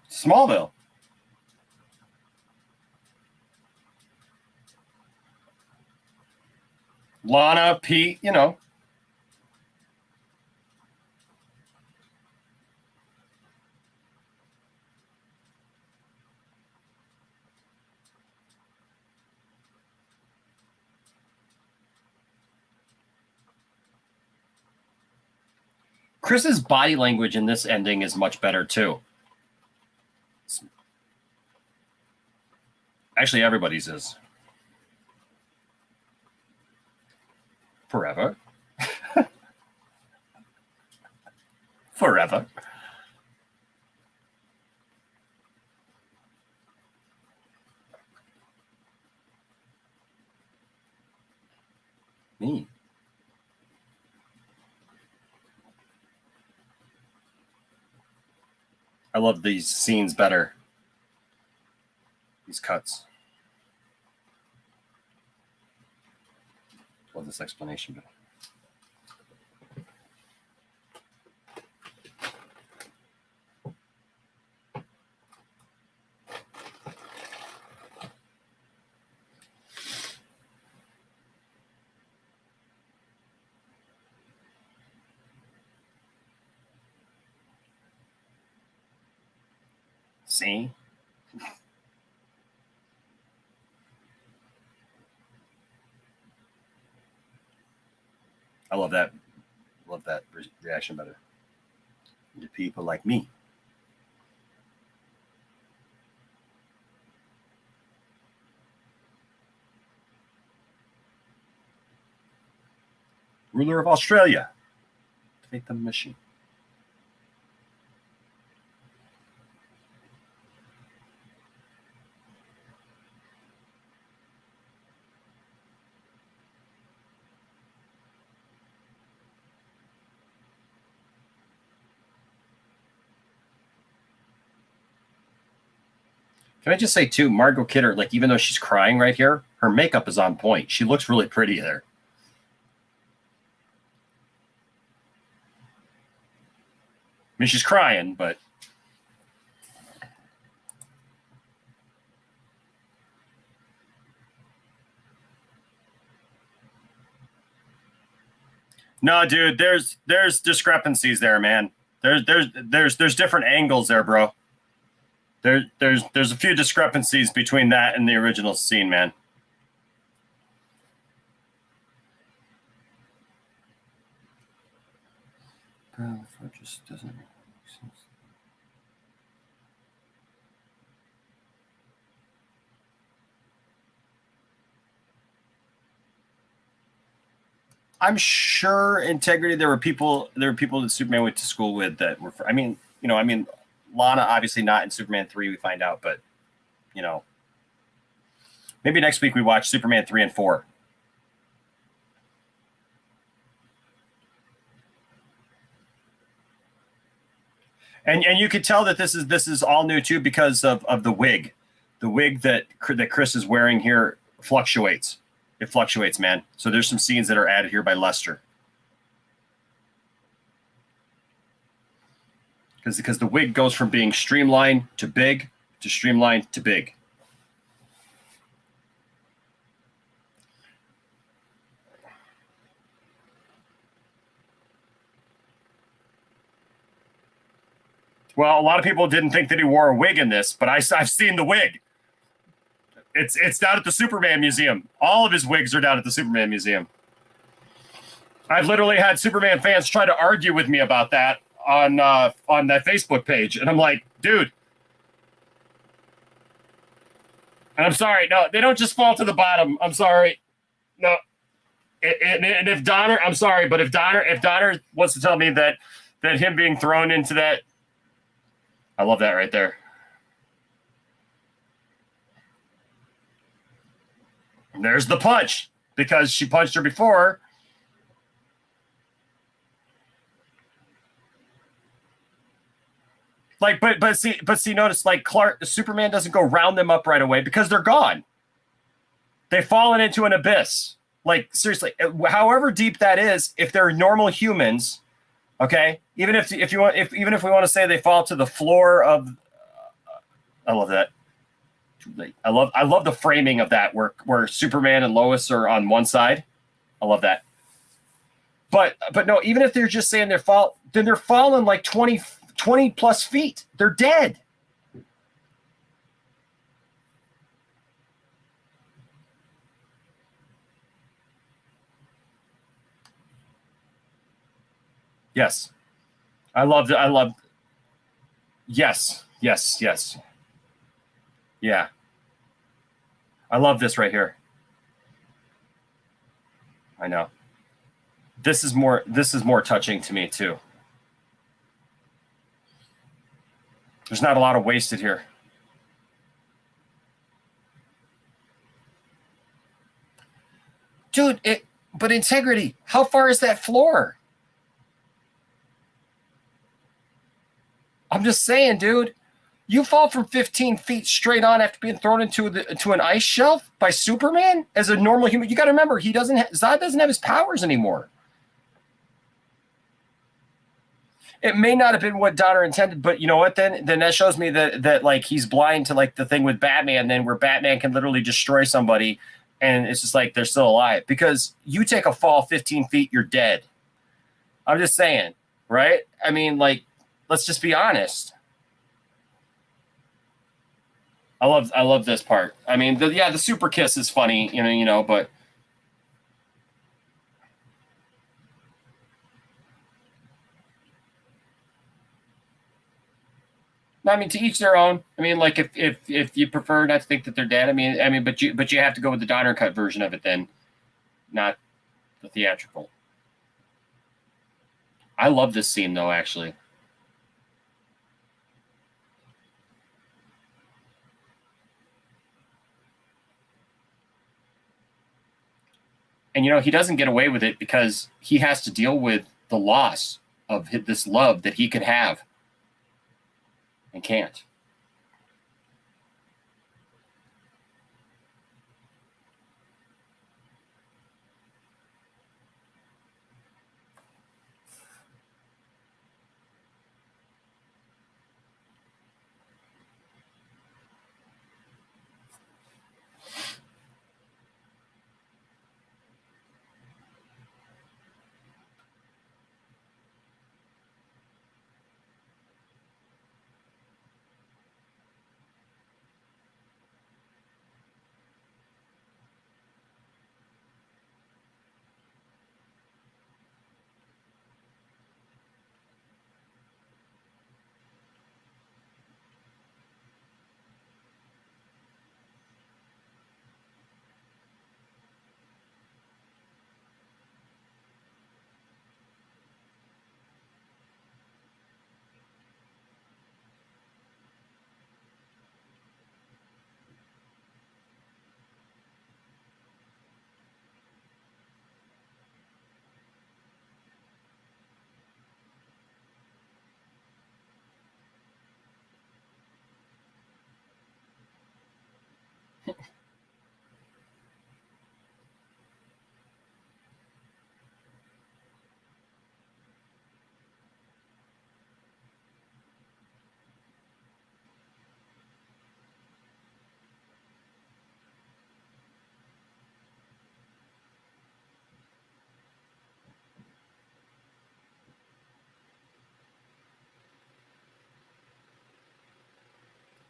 Smallville. Lana, Pete, you know. Chris's body language in this ending is much better too. Actually, everybody's is. Forever. Forever. Me. I love these scenes better. These cuts. Love this explanation better. See? I love that. Love that reaction better. To people like me. Ruler of Australia. Take the mission. Can I just say too, Margot Kidder, like even though she's crying right here, her makeup is on point. She looks really pretty there. I mean, she's crying, but no, dude, there's discrepancies there, man. There's different angles there, bro. There's a few discrepancies between that and the original scene, man. Bro, it just doesn't make sense. I'm sure integrity. There were people that Superman went to school with that were. I mean, Lana obviously not in Superman 3. We find out, but maybe next week we watch Superman 3 and 4. And you could tell that this is all new too because of the wig. The wig that Chris is wearing here fluctuates. It fluctuates, man. So there's some scenes that are added here by Lester. Because the wig goes from being streamlined to big to streamlined to big. Well, a lot of people didn't think that he wore a wig in this, but I've seen the wig. It's down at the Superman Museum. All of his wigs are down at the Superman Museum. I've literally had Superman fans try to argue with me about that on that Facebook page, and I'm like, dude. And I'm sorry, no, they don't just fall to the bottom. I'm sorry, no. And if Donner, I'm sorry, but if Donner wants to tell me that that him being thrown into that. I love that right there. And there's the punch because she punched her before. Like, but see, notice like Superman doesn't go round them up right away because they're gone. They've fallen into an abyss. Like seriously, however deep that is, if they're normal humans, okay. Even if we want to say they fall to the floor of, I love that. Too late. I love the framing of that where Superman and Lois are on one side. I love that. But no, even if they're just saying then they're falling like 20 plus feet. They're dead. Yes. I loved it. Yes. Yeah. I love this right here. I know. This is more touching to me too. There's not a lot of wasted here. Dude, but integrity, how far is that floor? I'm just saying, dude. You fall from 15 feet straight on after being thrown into an ice shelf by Superman as a normal human. You got to remember, Zod doesn't have his powers anymore. It may not have been what Donner intended, but you know what? Then that shows me that like he's blind to like the thing with Batman, then where Batman can literally destroy somebody, and it's just like they're still alive. Because you take a fall 15 feet, you're dead. I'm just saying, right? I mean, like, let's just be honest. I love this part. I mean, the super kiss is funny, but. I mean, to each their own. I mean, like if you prefer not to think that they're dead, I mean, but you have to go with the Donner cut version of it then, not the theatrical. I love this scene though, actually. And he doesn't get away with it because he has to deal with the loss of this love that he could have and can't.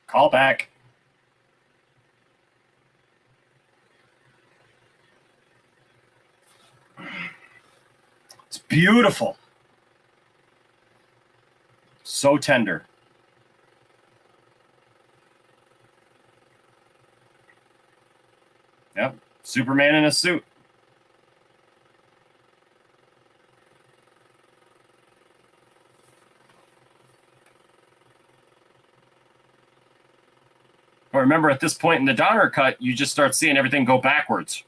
Call back. It's beautiful. So tender. Yep. Superman in a suit. remember, at this point in the Donner cut, you just start seeing everything go backwards.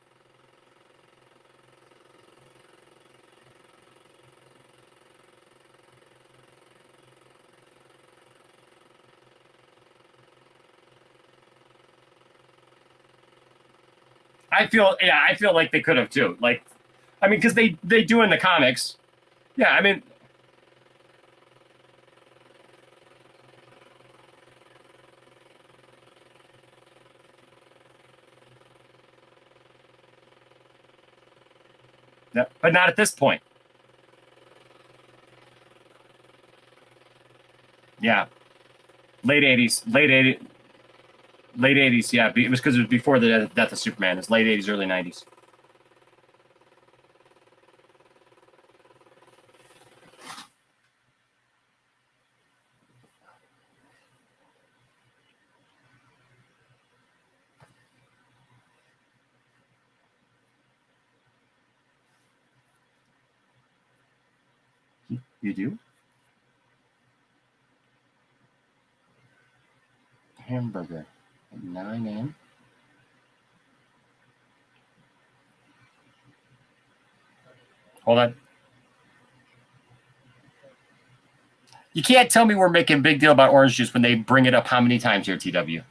I feel like they could have too. Like, I mean, because they do in the comics. Yeah, I mean, yeah, but not at this point. Yeah, late '80s, late '80s. Yeah, it was because it was before the death of Superman. It's late '80s, early '90s. You do? Hamburger at 9 a.m. Hold on. You can't tell me we're making a big deal about orange juice when they bring it up how many times here, TW?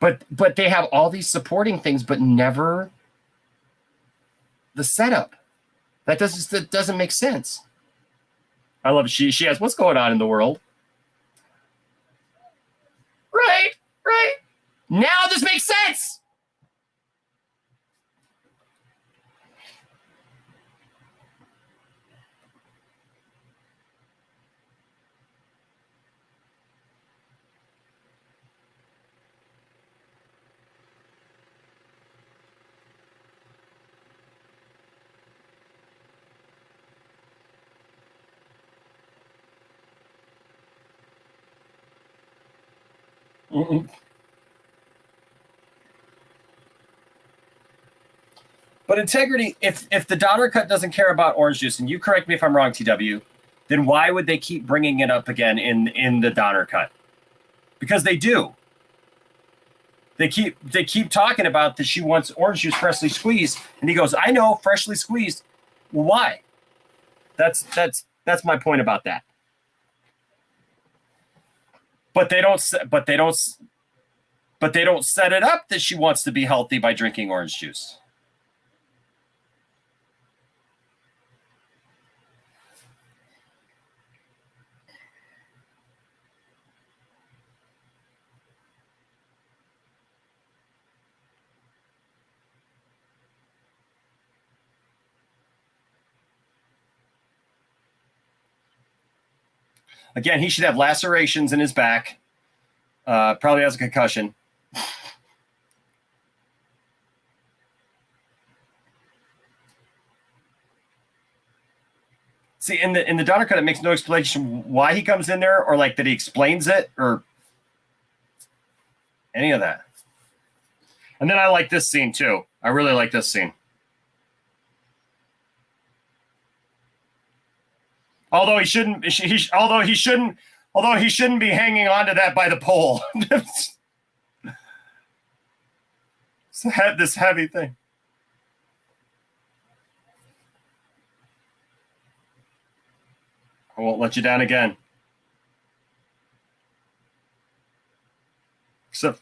But they have all these supporting things, but never the setup. That doesn't make sense. I love it. She has what's going on in the world. Right. Now this makes sense. Mm-mm. But integrity, if the Donner cut doesn't care about orange juice, and you correct me if I'm wrong, TW, then why would they keep bringing it up again in the Donner cut? Because they do. They keep talking about that she wants orange juice freshly squeezed, and he goes, "I know, freshly squeezed." Well, why? That's my point about that. But they don't set it up that she wants to be healthy by drinking orange juice. Again, he should have lacerations in his back. Probably has a concussion. See, in the Donner cut, it makes no explanation why he comes in there, or like that he explains it, or any of that. And then I like this scene too. I really like this scene. Although he shouldn't be hanging on to that by the pole. This heavy thing. I won't let you down again. Except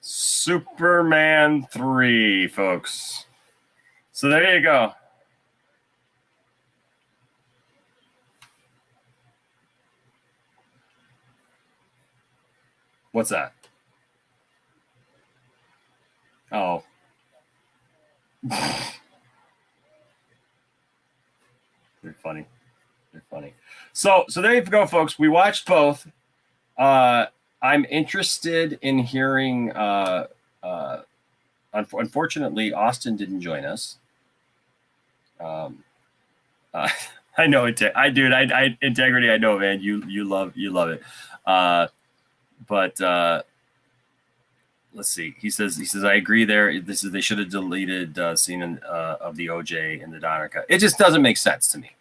Superman 3, folks. So there you go. What's that? Oh. They're funny. They're funny. So there you go, folks. We watched both. I'm interested in hearing Unfortunately, Austin didn't join us. I know it. I integrity. I know, man. You love it. But let's see. He says I agree. They should have deleted scene of the OJ and the Donner cut. It just doesn't make sense to me.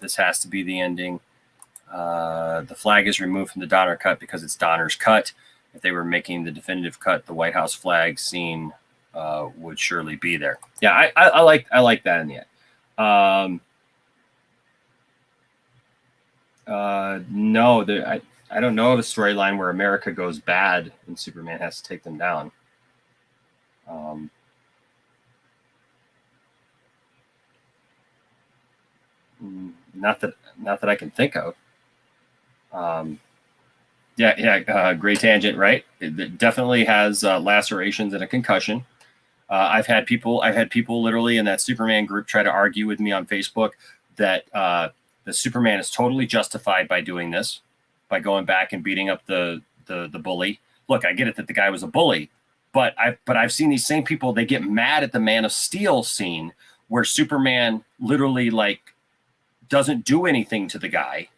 This has to be the ending. The flag is removed from the Donner cut because it's Donner's cut. If they were making the definitive cut, the White House flag scene would surely be there. Yeah, I like that in the end. No, I don't know of a storyline where America goes bad and Superman has to take them down. Not that I can think of. Great tangent, right? It definitely has lacerations and a concussion. I've had people literally in that Superman group try to argue with me on Facebook that the Superman is totally justified by doing this, by going back and beating up the bully. Look, I get it that the guy was a bully, but I've seen these same people, they get mad at the Man of Steel scene where Superman literally like doesn't do anything to the guy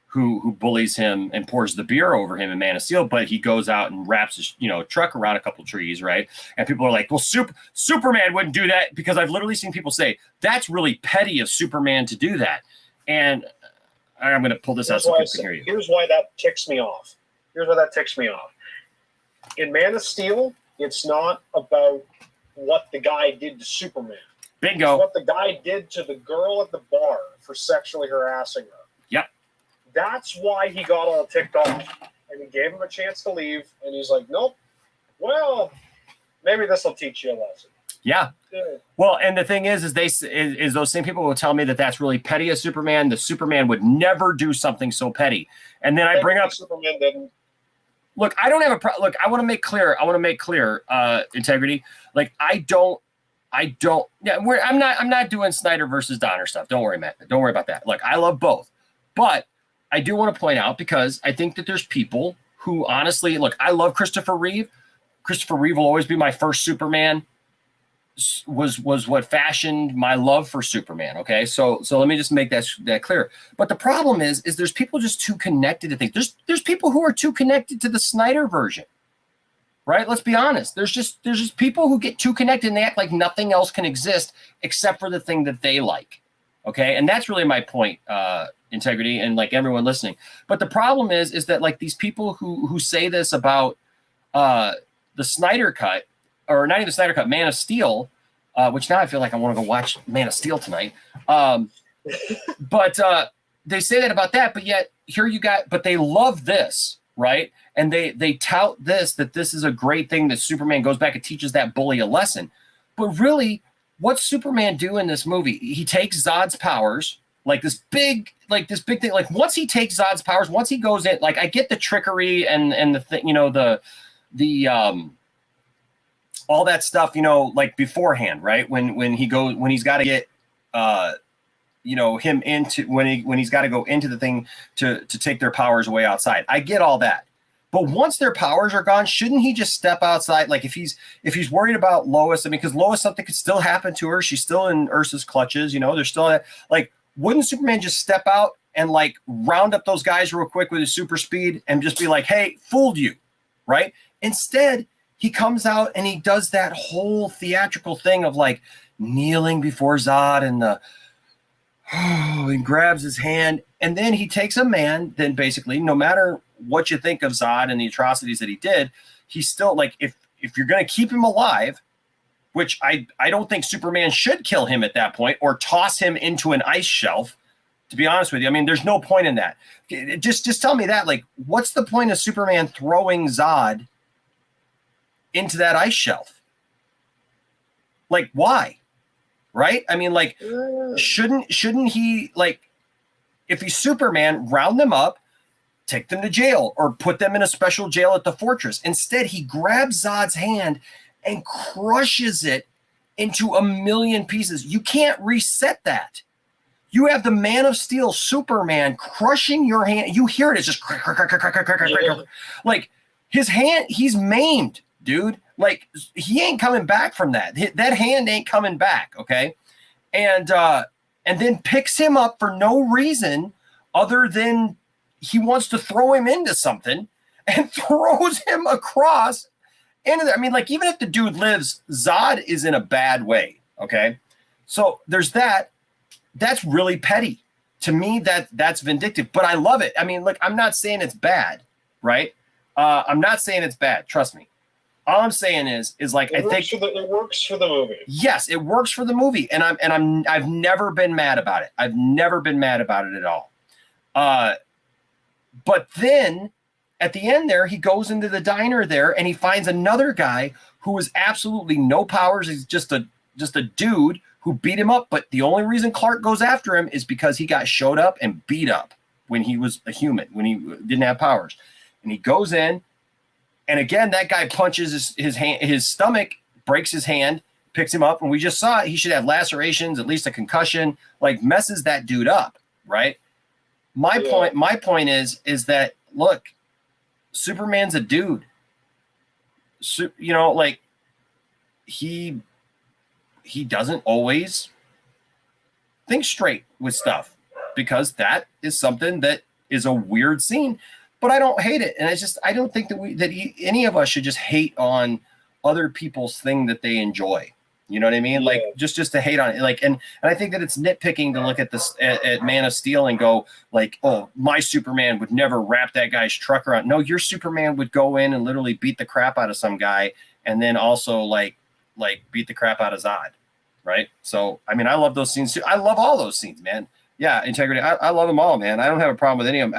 who bullies him and pours the beer over him in Man of Steel, but he goes out and wraps his truck around a couple trees, right? And people are like, well, Superman wouldn't do that, because I've literally seen people say that's really petty of Superman to do that. And I'm going to pull this out so people can hear you. Here's why that ticks me off. In Man of Steel, it's not about what the guy did to Superman. Bingo. It's what the guy did to the girl at the bar for sexually harassing her. Yep. That's why he got all ticked off. And he gave him a chance to leave, and he's like, nope. Well, maybe this will teach you a lesson. Yeah. Well, and the thing is those same people will tell me that that's really petty of Superman. The Superman would never do something so petty. And then I bring up Superman didn't. Look, I don't have a problem. Look, I want to make clear, integrity. Like, I don't. Yeah, I'm not doing Snyder versus Donner stuff. Don't worry, Matt. Don't worry about that. Look, I love both, but I do want to point out, because I think that there's people who honestly, look, I love Christopher Reeve. Christopher Reeve will always be my first Superman. Was what fashioned my love for Superman. Okay, so let me just make that clear. But the problem is there's people just too connected to things. There's people who are too connected to the Snyder version, right? Let's be honest. There's just people who get too connected and they act like nothing else can exist except for the thing that they like. Okay, and that's really my point, integrity, and like everyone listening. But the problem is that like these people who say this about the Snyder cut. Or not even the Snyder cut, Man of Steel, which now I feel like I want to go watch Man of Steel tonight. But they say that about that, but yet but they love this, right? And they tout that this is a great thing that Superman goes back and teaches that bully a lesson. But really, what's Superman do in this movie? He takes Zod's powers, like this big thing. Like once he takes Zod's powers, once he goes in, like I get the trickery and the thing, the all that stuff, like beforehand, right? When he's got to get, him into when he's got to go into the thing to take their powers away outside. I get all that, but once their powers are gone, shouldn't he just step outside? Like if he's worried about Lois, I mean, because Lois, something could still happen to her. She's still in Ursa's clutches. There's still like, wouldn't Superman just step out and like round up those guys real quick with his super speed and just be like, hey, fooled you, right? Instead, he comes out and he does that whole theatrical thing of like kneeling before Zod and grabs his hand. And then he takes a man, then basically, no matter what you think of Zod and the atrocities that he did, he's still like, if you're going to keep him alive, which I don't think Superman should kill him at that point or toss him into an ice shelf, to be honest with you. I mean, there's no point in that. Just tell me that, like, what's the point of Superman throwing Zod into that ice shelf? Like, why? Right? I mean, like, shouldn't he, like, if he's Superman, round them up, take them to jail, or put them in a special jail at the fortress? Instead, he grabs Zod's hand and crushes it into a million pieces. You can't reset that. You have the Man of Steel, Superman, crushing your hand. You hear it. It's just crack, crack, crack, crack, crack, crack, crack, crack. Like, his hand, he's maimed. dude. Like, he ain't coming back from that. That hand ain't coming back, okay? And then picks him up for no reason other than he wants to throw him into something and throws him across into there. I mean, like, even if the dude lives, Zod is in a bad way, okay? So there's that. That's really petty. To me, that's vindictive, but I love it. I mean, look, I'm not saying it's bad, right? I'm not saying it's bad. Trust me. All I'm saying is like it works for the movie. Yes, it works for the movie, and I've never been mad about it. I've never been mad about it at all. But then at the end there, he goes into the diner there, and he finds another guy who has absolutely no powers. He's just a dude who beat him up. But the only reason Clark goes after him is because he got showed up and beat up when he was a human, when he didn't have powers. And he goes in. And again, that guy punches his stomach, breaks his hand, picks him up, and we just saw it. He should have lacerations, at least a concussion, like messes that dude up, right? My point is that, look, Superman's a dude. You know, like, he doesn't always think straight with stuff, because that is something that is a weird scene. But I don't hate it, and I don't think that any of us should just hate on other people's thing that they enjoy. You know what I mean? Yeah. Like, just to hate on it. Like, and I think that it's nitpicking to look at this at Man of Steel and go like, oh, my Superman would never wrap that guy's truck around. No, your Superman would go in and literally beat the crap out of some guy, and then also like beat the crap out of Zod, right? So I mean, I love those scenes too. I love all those scenes, man. Yeah, integrity. I love them all, man. I don't have a problem with any of them.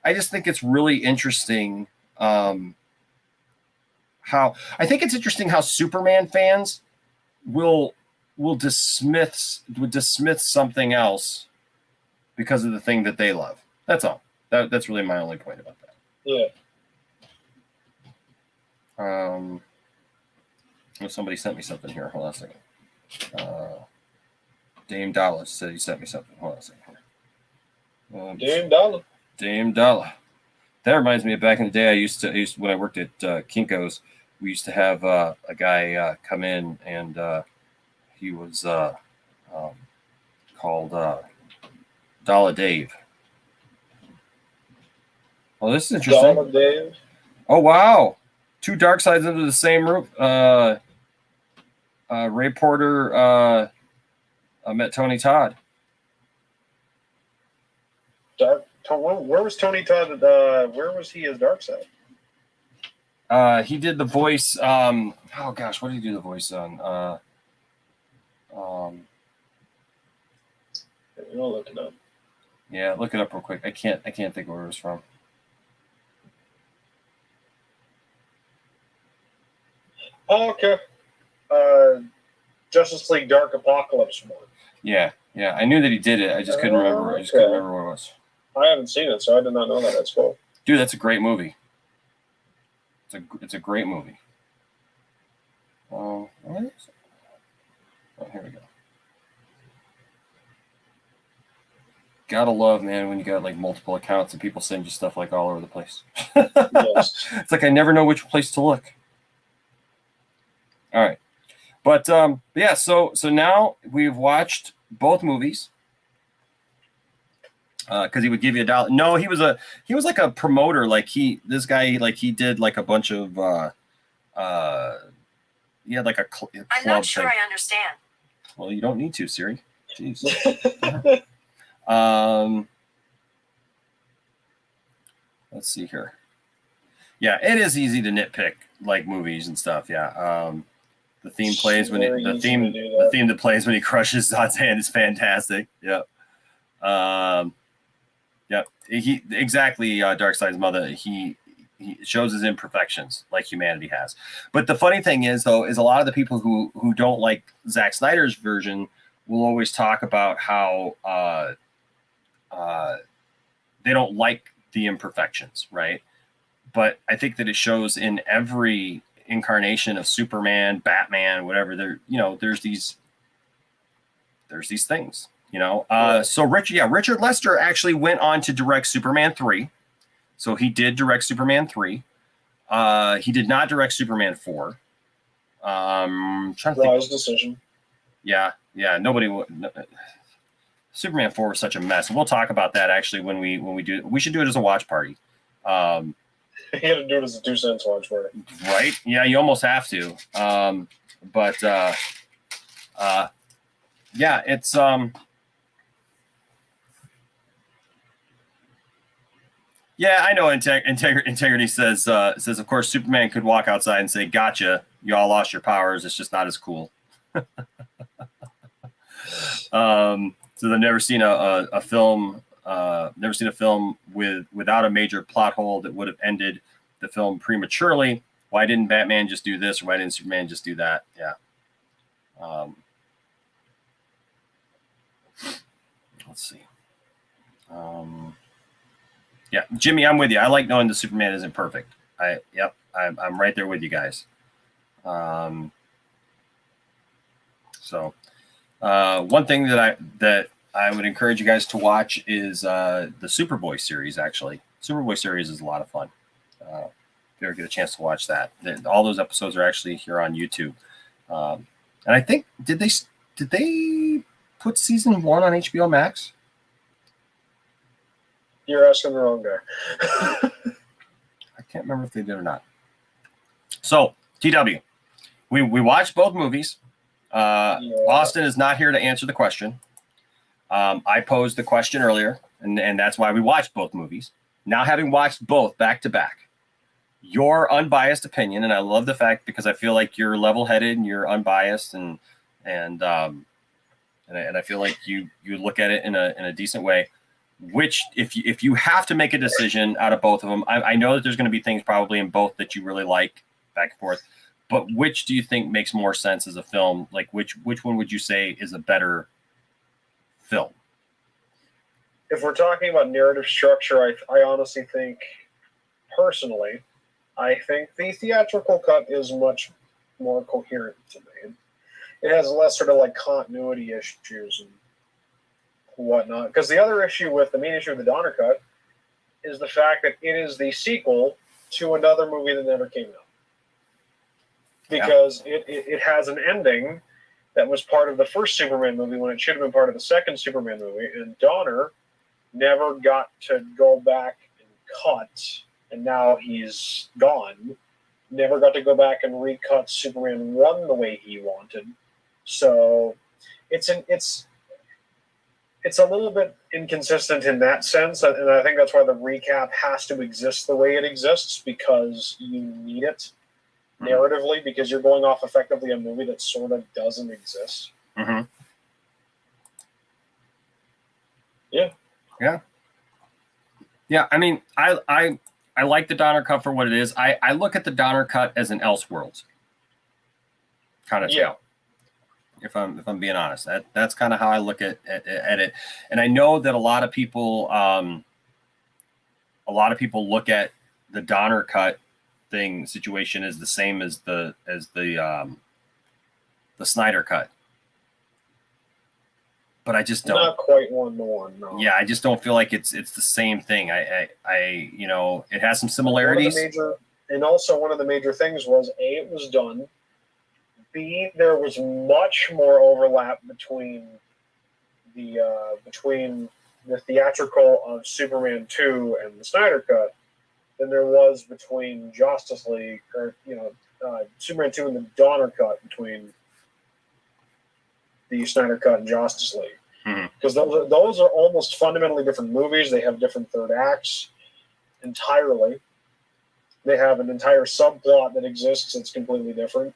I just think it's really interesting how Superman fans will dismiss something else because of the thing that they love. That's all. That's really my only point about that. Yeah. Somebody sent me something here. Hold on a second. Dame Dallas said he sent me something. Hold on a second here. Dame Dollar. That reminds me of back in the day. I used to when I worked at Kinko's, we used to have a guy come in, and he was called Dollar Dave. Oh, this is interesting. Dollar Dave. Oh, wow. Two dark sides under the same roof. Ray Porter met Tony Todd. Where was Tony Todd? Where was he as Darkseid? He did the voice. Oh gosh, what did he do the voice on? You'll look it up. Yeah, look it up real quick. I can't think where it was from. Oh, okay. Justice League Dark Apocalypse War. Yeah. I knew that he did it. I just couldn't remember. I just couldn't remember what it was. I haven't seen it, so I did not know that. That's cool. Dude, that's a great movie. It's a great movie. What is it? Oh, here we go. Gotta love, man, when you got like multiple accounts and people send you stuff like all over the place. Yes. It's like I never know which place to look. All right. But yeah, so now we've watched both movies. Because he would give you $1. No, he was like a promoter. Like he did like a bunch of he had like a club. I'm not sure I understand. Well, you don't need to, Siri. Jeez. Let's see here. Yeah, it is easy to nitpick like movies and stuff. Yeah. The theme plays when the theme that plays when he crushes Zod's hand is fantastic. Yep. Yep. He exactly. Darkseid's mother. He shows his imperfections like humanity has. But the funny thing is, though, is a lot of the people who don't like Zack Snyder's version will always talk about how they don't like the imperfections, right? But I think that it shows in every incarnation of Superman, Batman, whatever. There's these things. So Richard Lester actually went on to direct Superman 3. So he did direct Superman 3. He did not direct Superman 4. Trying to think. Wise decision. Yeah. Superman 4 was such a mess. We'll talk about that actually when we do. We should do it as a watch party. You had to do it as a 2 cents watch party. Right? Yeah, you almost have to. Yeah, it's yeah, I know. Integrity says of course Superman could walk outside and say, "Gotcha, you all lost your powers. It's just not as cool." So they've never seen a film, without a major plot hole that would have ended the film prematurely. Why didn't Batman just do this, or why didn't Superman just do that? Yeah. Let's see. Yeah, Jimmy, I'm with you. I like knowing the Superman isn't perfect. I'm right there with you guys. So one thing that I would encourage you guys to watch is the Superboy series. Actually, Superboy series is a lot of fun. If you ever get a chance to watch that, all those episodes are actually here on YouTube. And I think did they put season 1 on HBO Max? You're asking the wrong guy. I can't remember if they did or not. So, TW, we watched both movies. Yeah. Austin is not here to answer the question. I posed the question earlier, and that's why we watched both movies. Now, having watched both back to back, your unbiased opinion, and I love the fact because I feel like you're level-headed and you're unbiased, and I feel like you look at it in a decent way. Which, if you have to make a decision out of both of them, I know that there's going to be things probably in both that you really like back and forth, but which do you think makes more sense as a film? Like which one would you say is a better film? If we're talking about narrative structure, I honestly think, personally, I think the theatrical cut is much more coherent to me. It has less sort of like continuity issues and whatnot. Because the main issue with the Donner cut is the fact that it is the sequel to another movie that never came out. Because it has an ending that was part of the first Superman movie when it should have been part of the second Superman movie, and Donner never got to go back and cut, and now he's gone, never got to go back and recut Superman 1 the way he wanted. So it's a little bit inconsistent in that sense, and I think that's why the recap has to exist the way it exists, because you need it narratively, because you're going off effectively a movie that sort of doesn't exist. Mm-hmm. Yeah. I mean, I like the Donner cut for what it is. I look at the Donner cut as an Elseworlds kind of tale. If I'm being honest, that's kind of how I look at it. And I know that a lot of people look at the Donner cut situation as the same as the Snyder cut, but I just don't. Not quite 1-to-1. No. Yeah, I just don't feel like it's the same thing. I it has some similarities. And also one of the major things was A, it was done. B, there was much more overlap between the theatrical of Superman 2 and the Snyder cut than there was between Justice League, or Superman 2 and the Donner cut between the Snyder cut and Justice League. Because those are almost fundamentally different movies. They have different third acts entirely. They have an entire subplot that exists that's completely different.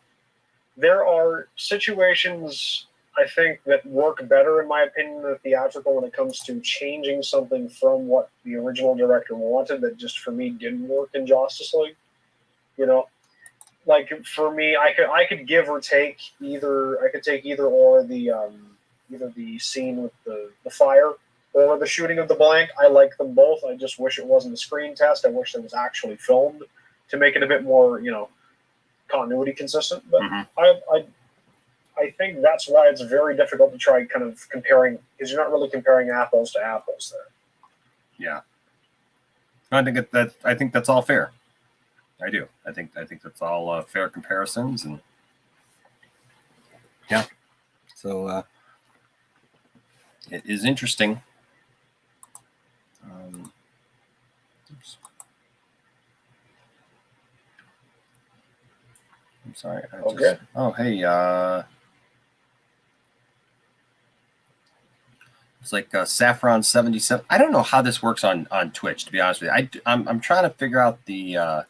There are situations, I think, that work better, in my opinion, than the theatrical when it comes to changing something from what the original director wanted that just, for me, didn't work in Justice League. Like, for me, I could give or take either or either the scene with the fire or the shooting of the blank. I like them both. I just wish it wasn't a screen test. I wish it was actually filmed to make it a bit more, continuity consistent. But I think that's why it's very difficult to try kind of comparing, because you're not really comparing apples to apples there. Yeah, I think that's all fair. I do. I think that's all fair comparisons, and yeah. So it is interesting. Oops. I'm sorry. Okay. Oh, hey. It's like Saffron 77. I don't know how this works on Twitch, to be honest with you. I'm trying to figure out the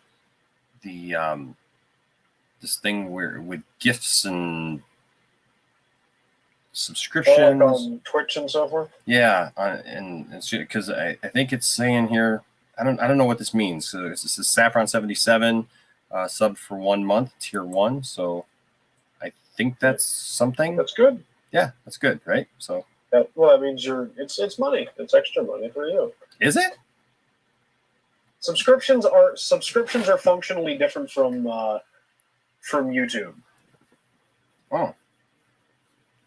this thing where with gifts and subscriptions, like on Twitch and so forth. Yeah, and it's because I think it's saying here. I don't know what this means. So this is Saffron 77 sub for 1 month, tier 1. So I think that's something. That's good. Yeah, that's good, right? So that means it's money. It's extra money for you. Is it? Subscriptions are functionally different from YouTube. Oh.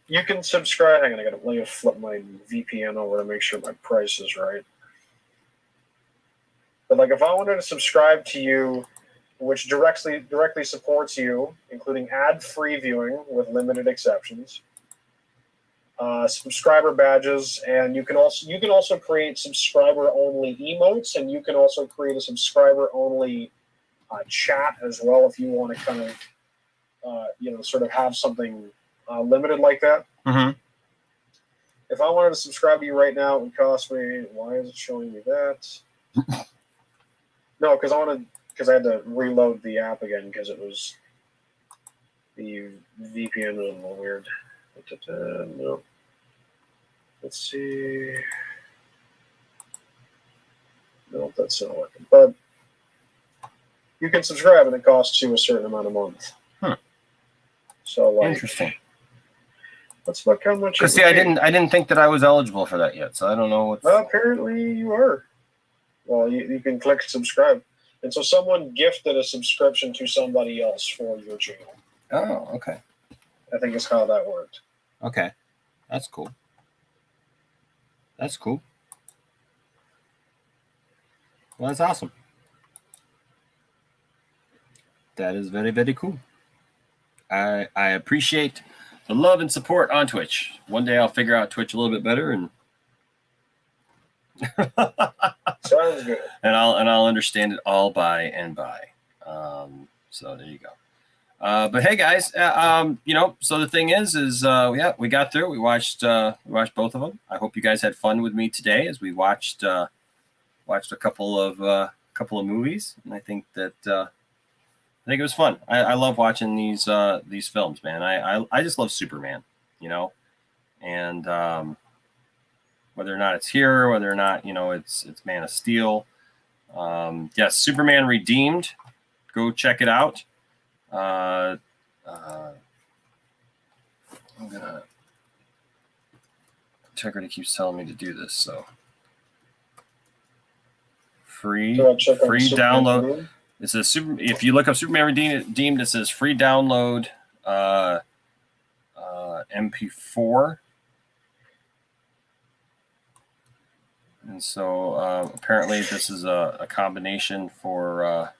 You can subscribe. Hang on, let me flip my VPN over to make sure my price is right. But like, if I wanted to subscribe to you, which directly supports you, including ad-free viewing with limited exceptions, subscriber badges, and you can also create subscriber-only emotes, and you can also create a subscriber-only chat as well if you want to kind of sort of have something limited like that. Mm-hmm. If I wanted to subscribe to you right now, it would cost me. Why is it showing me that? No, because I had to reload the app again because it was the VPN was a little weird. No. Let's see. No, that's not working. But you can subscribe, and it costs you a certain amount a month. So, like, interesting. Let's look how much. Because see, I didn't think that I was eligible for that yet, so I don't know what. Well, apparently you are. Well, you can click subscribe, and so someone gifted a subscription to somebody else for your channel. Oh, okay. I think is how that worked. Okay, that's cool. That's cool. Well, that's awesome. That is very, very cool. I appreciate the love and support on Twitch. One day I'll figure out Twitch a little bit better, and sounds good. And I'll understand it all by and by. So there you go. But hey, guys, so the thing is we got through. We watched both of them. I hope you guys had fun with me today as we watched a couple of movies, and I think it was fun. I love watching these films, man. I just love Superman, and whether or not it's here, whether or not it's Man of Steel. Yes, Superman Redeemed. Go check it out. I'm gonna. Integrity keeps telling me to do this, so free download. It says if you look up Superman Redeemed, it says free download MP4. And so apparently this is a combination for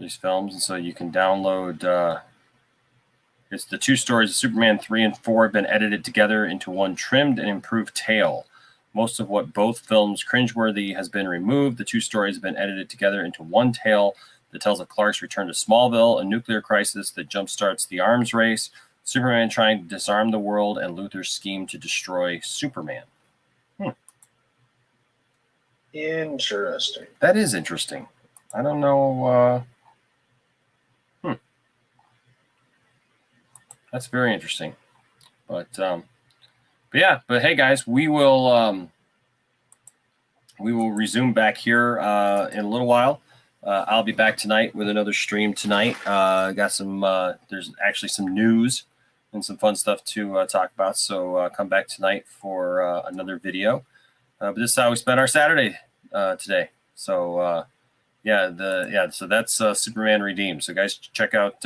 these films. And so you can download it's the two stories of Superman 3 and 4 have been edited together into one trimmed and improved tale. Most of what both films cringeworthy has been removed. The two stories have been edited together into one tale that tells of Clark's return to Smallville, a nuclear crisis that jumpstarts the arms race, Superman trying to disarm the world, and Luthor's scheme to destroy Superman. Interesting. That is interesting. I don't know. That's very interesting. But hey, guys, we will resume back here in a little while. I'll be back tonight with another stream tonight. Got some. There's actually some news and some fun stuff to talk about. So come back tonight for another video. But this is how we spent our Saturday today. So so that's Superman Redeemed. So guys, check out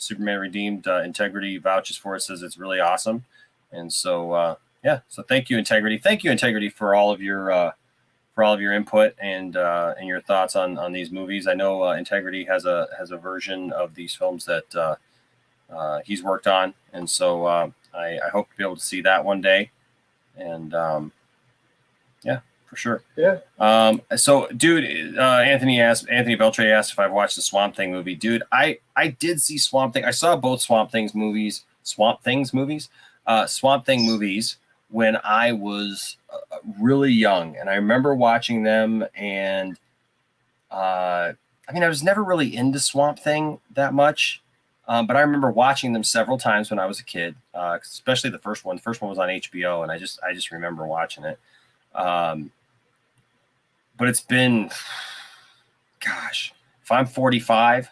Superman Redeemed. Integrity vouches for it, says it's really awesome. And so Yeah. So thank you, Integrity. Thank you, Integrity, for all of your input and your thoughts on these movies. I know Integrity has a version of these films that he's worked on, and so I hope to be able to see that one day. And yeah, for sure. Yeah. So, dude, Anthony Beltre asked if I've watched the Swamp Thing movie. Dude, I did see Swamp Thing. I saw both Swamp Thing movies when I was really young, and I remember watching them. And I mean, I was never really into Swamp Thing that much, but I remember watching them several times when I was a kid, especially the first one. The first one was on HBO, and I just remember watching it. But it's been, gosh, if I'm 45,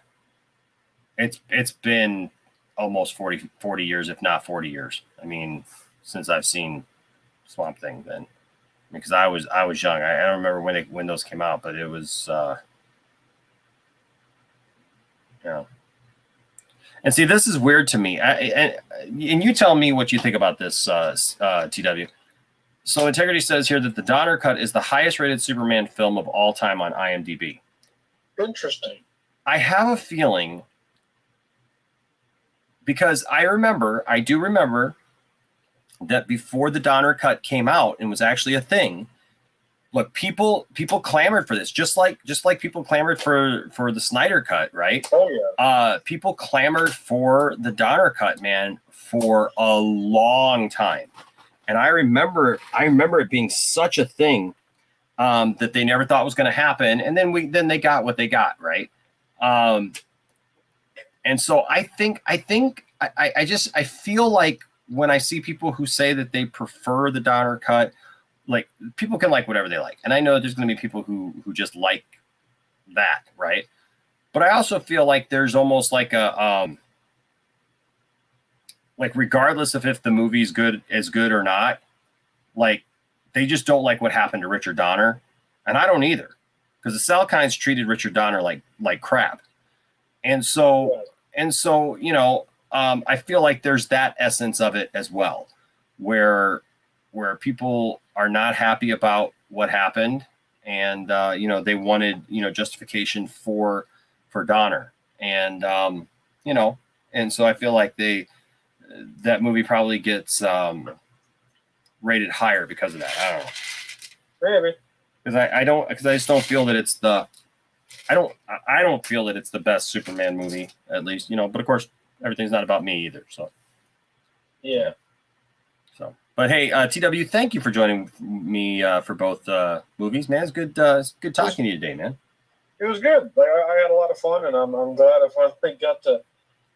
it's been almost 40 years, if not 40 years. I mean, since I've seen Swamp Thing then, because I was young. I don't remember when those came out, but it was, yeah. And see, this is weird to me. And you tell me what you think about this, TW. So Integrity says here that the Donner Cut is the highest rated Superman film of all time on IMDb. Interesting. I have a feeling, because I do remember that before the Donner Cut came out and was actually a thing, look, people clamored for this, just like people clamored for the Snyder Cut, right? Oh yeah. People clamored for the Donner Cut, man, for a long time. And I remember it being such a thing that they never thought was going to happen, and then they got what they got, right? And so I feel like when I see people who say that they prefer the Donner Cut, like, people can like whatever they like, and I know there's going to be people who just like that, right? But I also feel like there's almost like a like, regardless of if the movie's good or not, like, they just don't like what happened to Richard Donner. And I don't either, because the Salkinds treated Richard Donner like crap. And so, you know, I feel like there's that essence of it as well, where people are not happy about what happened. And, you know, they wanted, you know, justification for Donner. And, you know, and so I feel like that movie probably gets rated higher because of that. I don't know. Maybe. Because I just don't feel that it's I don't feel that it's the best Superman movie, at least, you know, but of course everything's not about me either. So yeah. So, but hey, TW, thank you for joining me for both movies, man. It's good talking to you today, man. It was good. I had a lot of fun, and I'm glad I finally got to,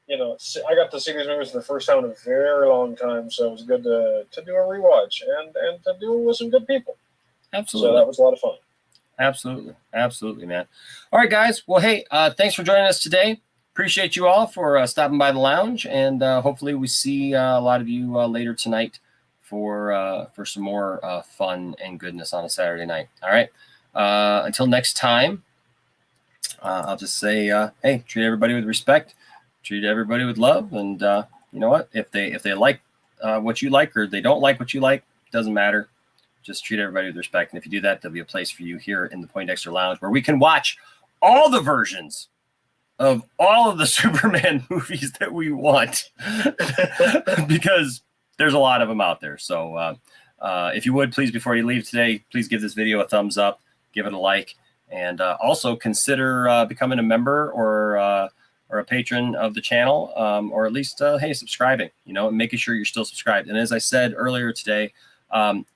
you know, I got to see these movies for the first time in a very long time, so it was good to do a rewatch and to do it with some good people. Absolutely. So that was a lot of fun. Absolutely, man. All right, guys. Well, hey, thanks for joining us today. Appreciate you all for stopping by the lounge, and hopefully we see a lot of you later tonight for some more fun and goodness on a Saturday night. All right. Until next time, I'll just say, hey, treat everybody with respect. Treat everybody with love, and you know what? If they like what you like, or they don't like what you like, doesn't matter. Just treat everybody with respect, and if you do that, there'll be a place for you here in the Poindexter Lounge where we can watch all the versions of all of the Superman movies that we want, because there's a lot of them out there. So if you would, please, before you leave today, please give this video a thumbs up, give it a like, and also consider becoming a member or a patron of the channel, or at least, hey, subscribing, you know, and making sure you're still subscribed. And as I said earlier today,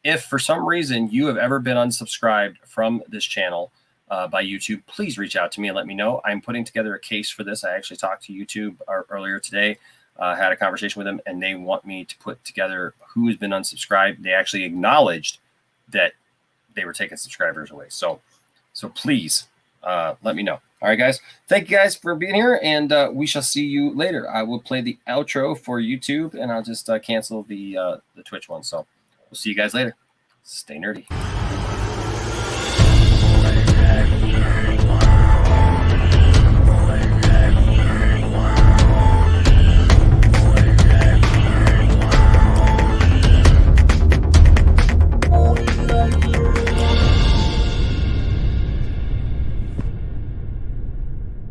if for some reason you have ever been unsubscribed from this channel by YouTube, please reach out to me and let me know. I'm putting together a case for this. I actually talked to YouTube earlier today, had a conversation with them, and they want me to put together who has been unsubscribed. They actually acknowledged that they were taking subscribers away. So please let me know. All right, guys. Thank you guys for being here, and we shall see you later. I will play the outro for YouTube, and I'll just cancel the Twitch one. So we'll see you guys later. Stay nerdy.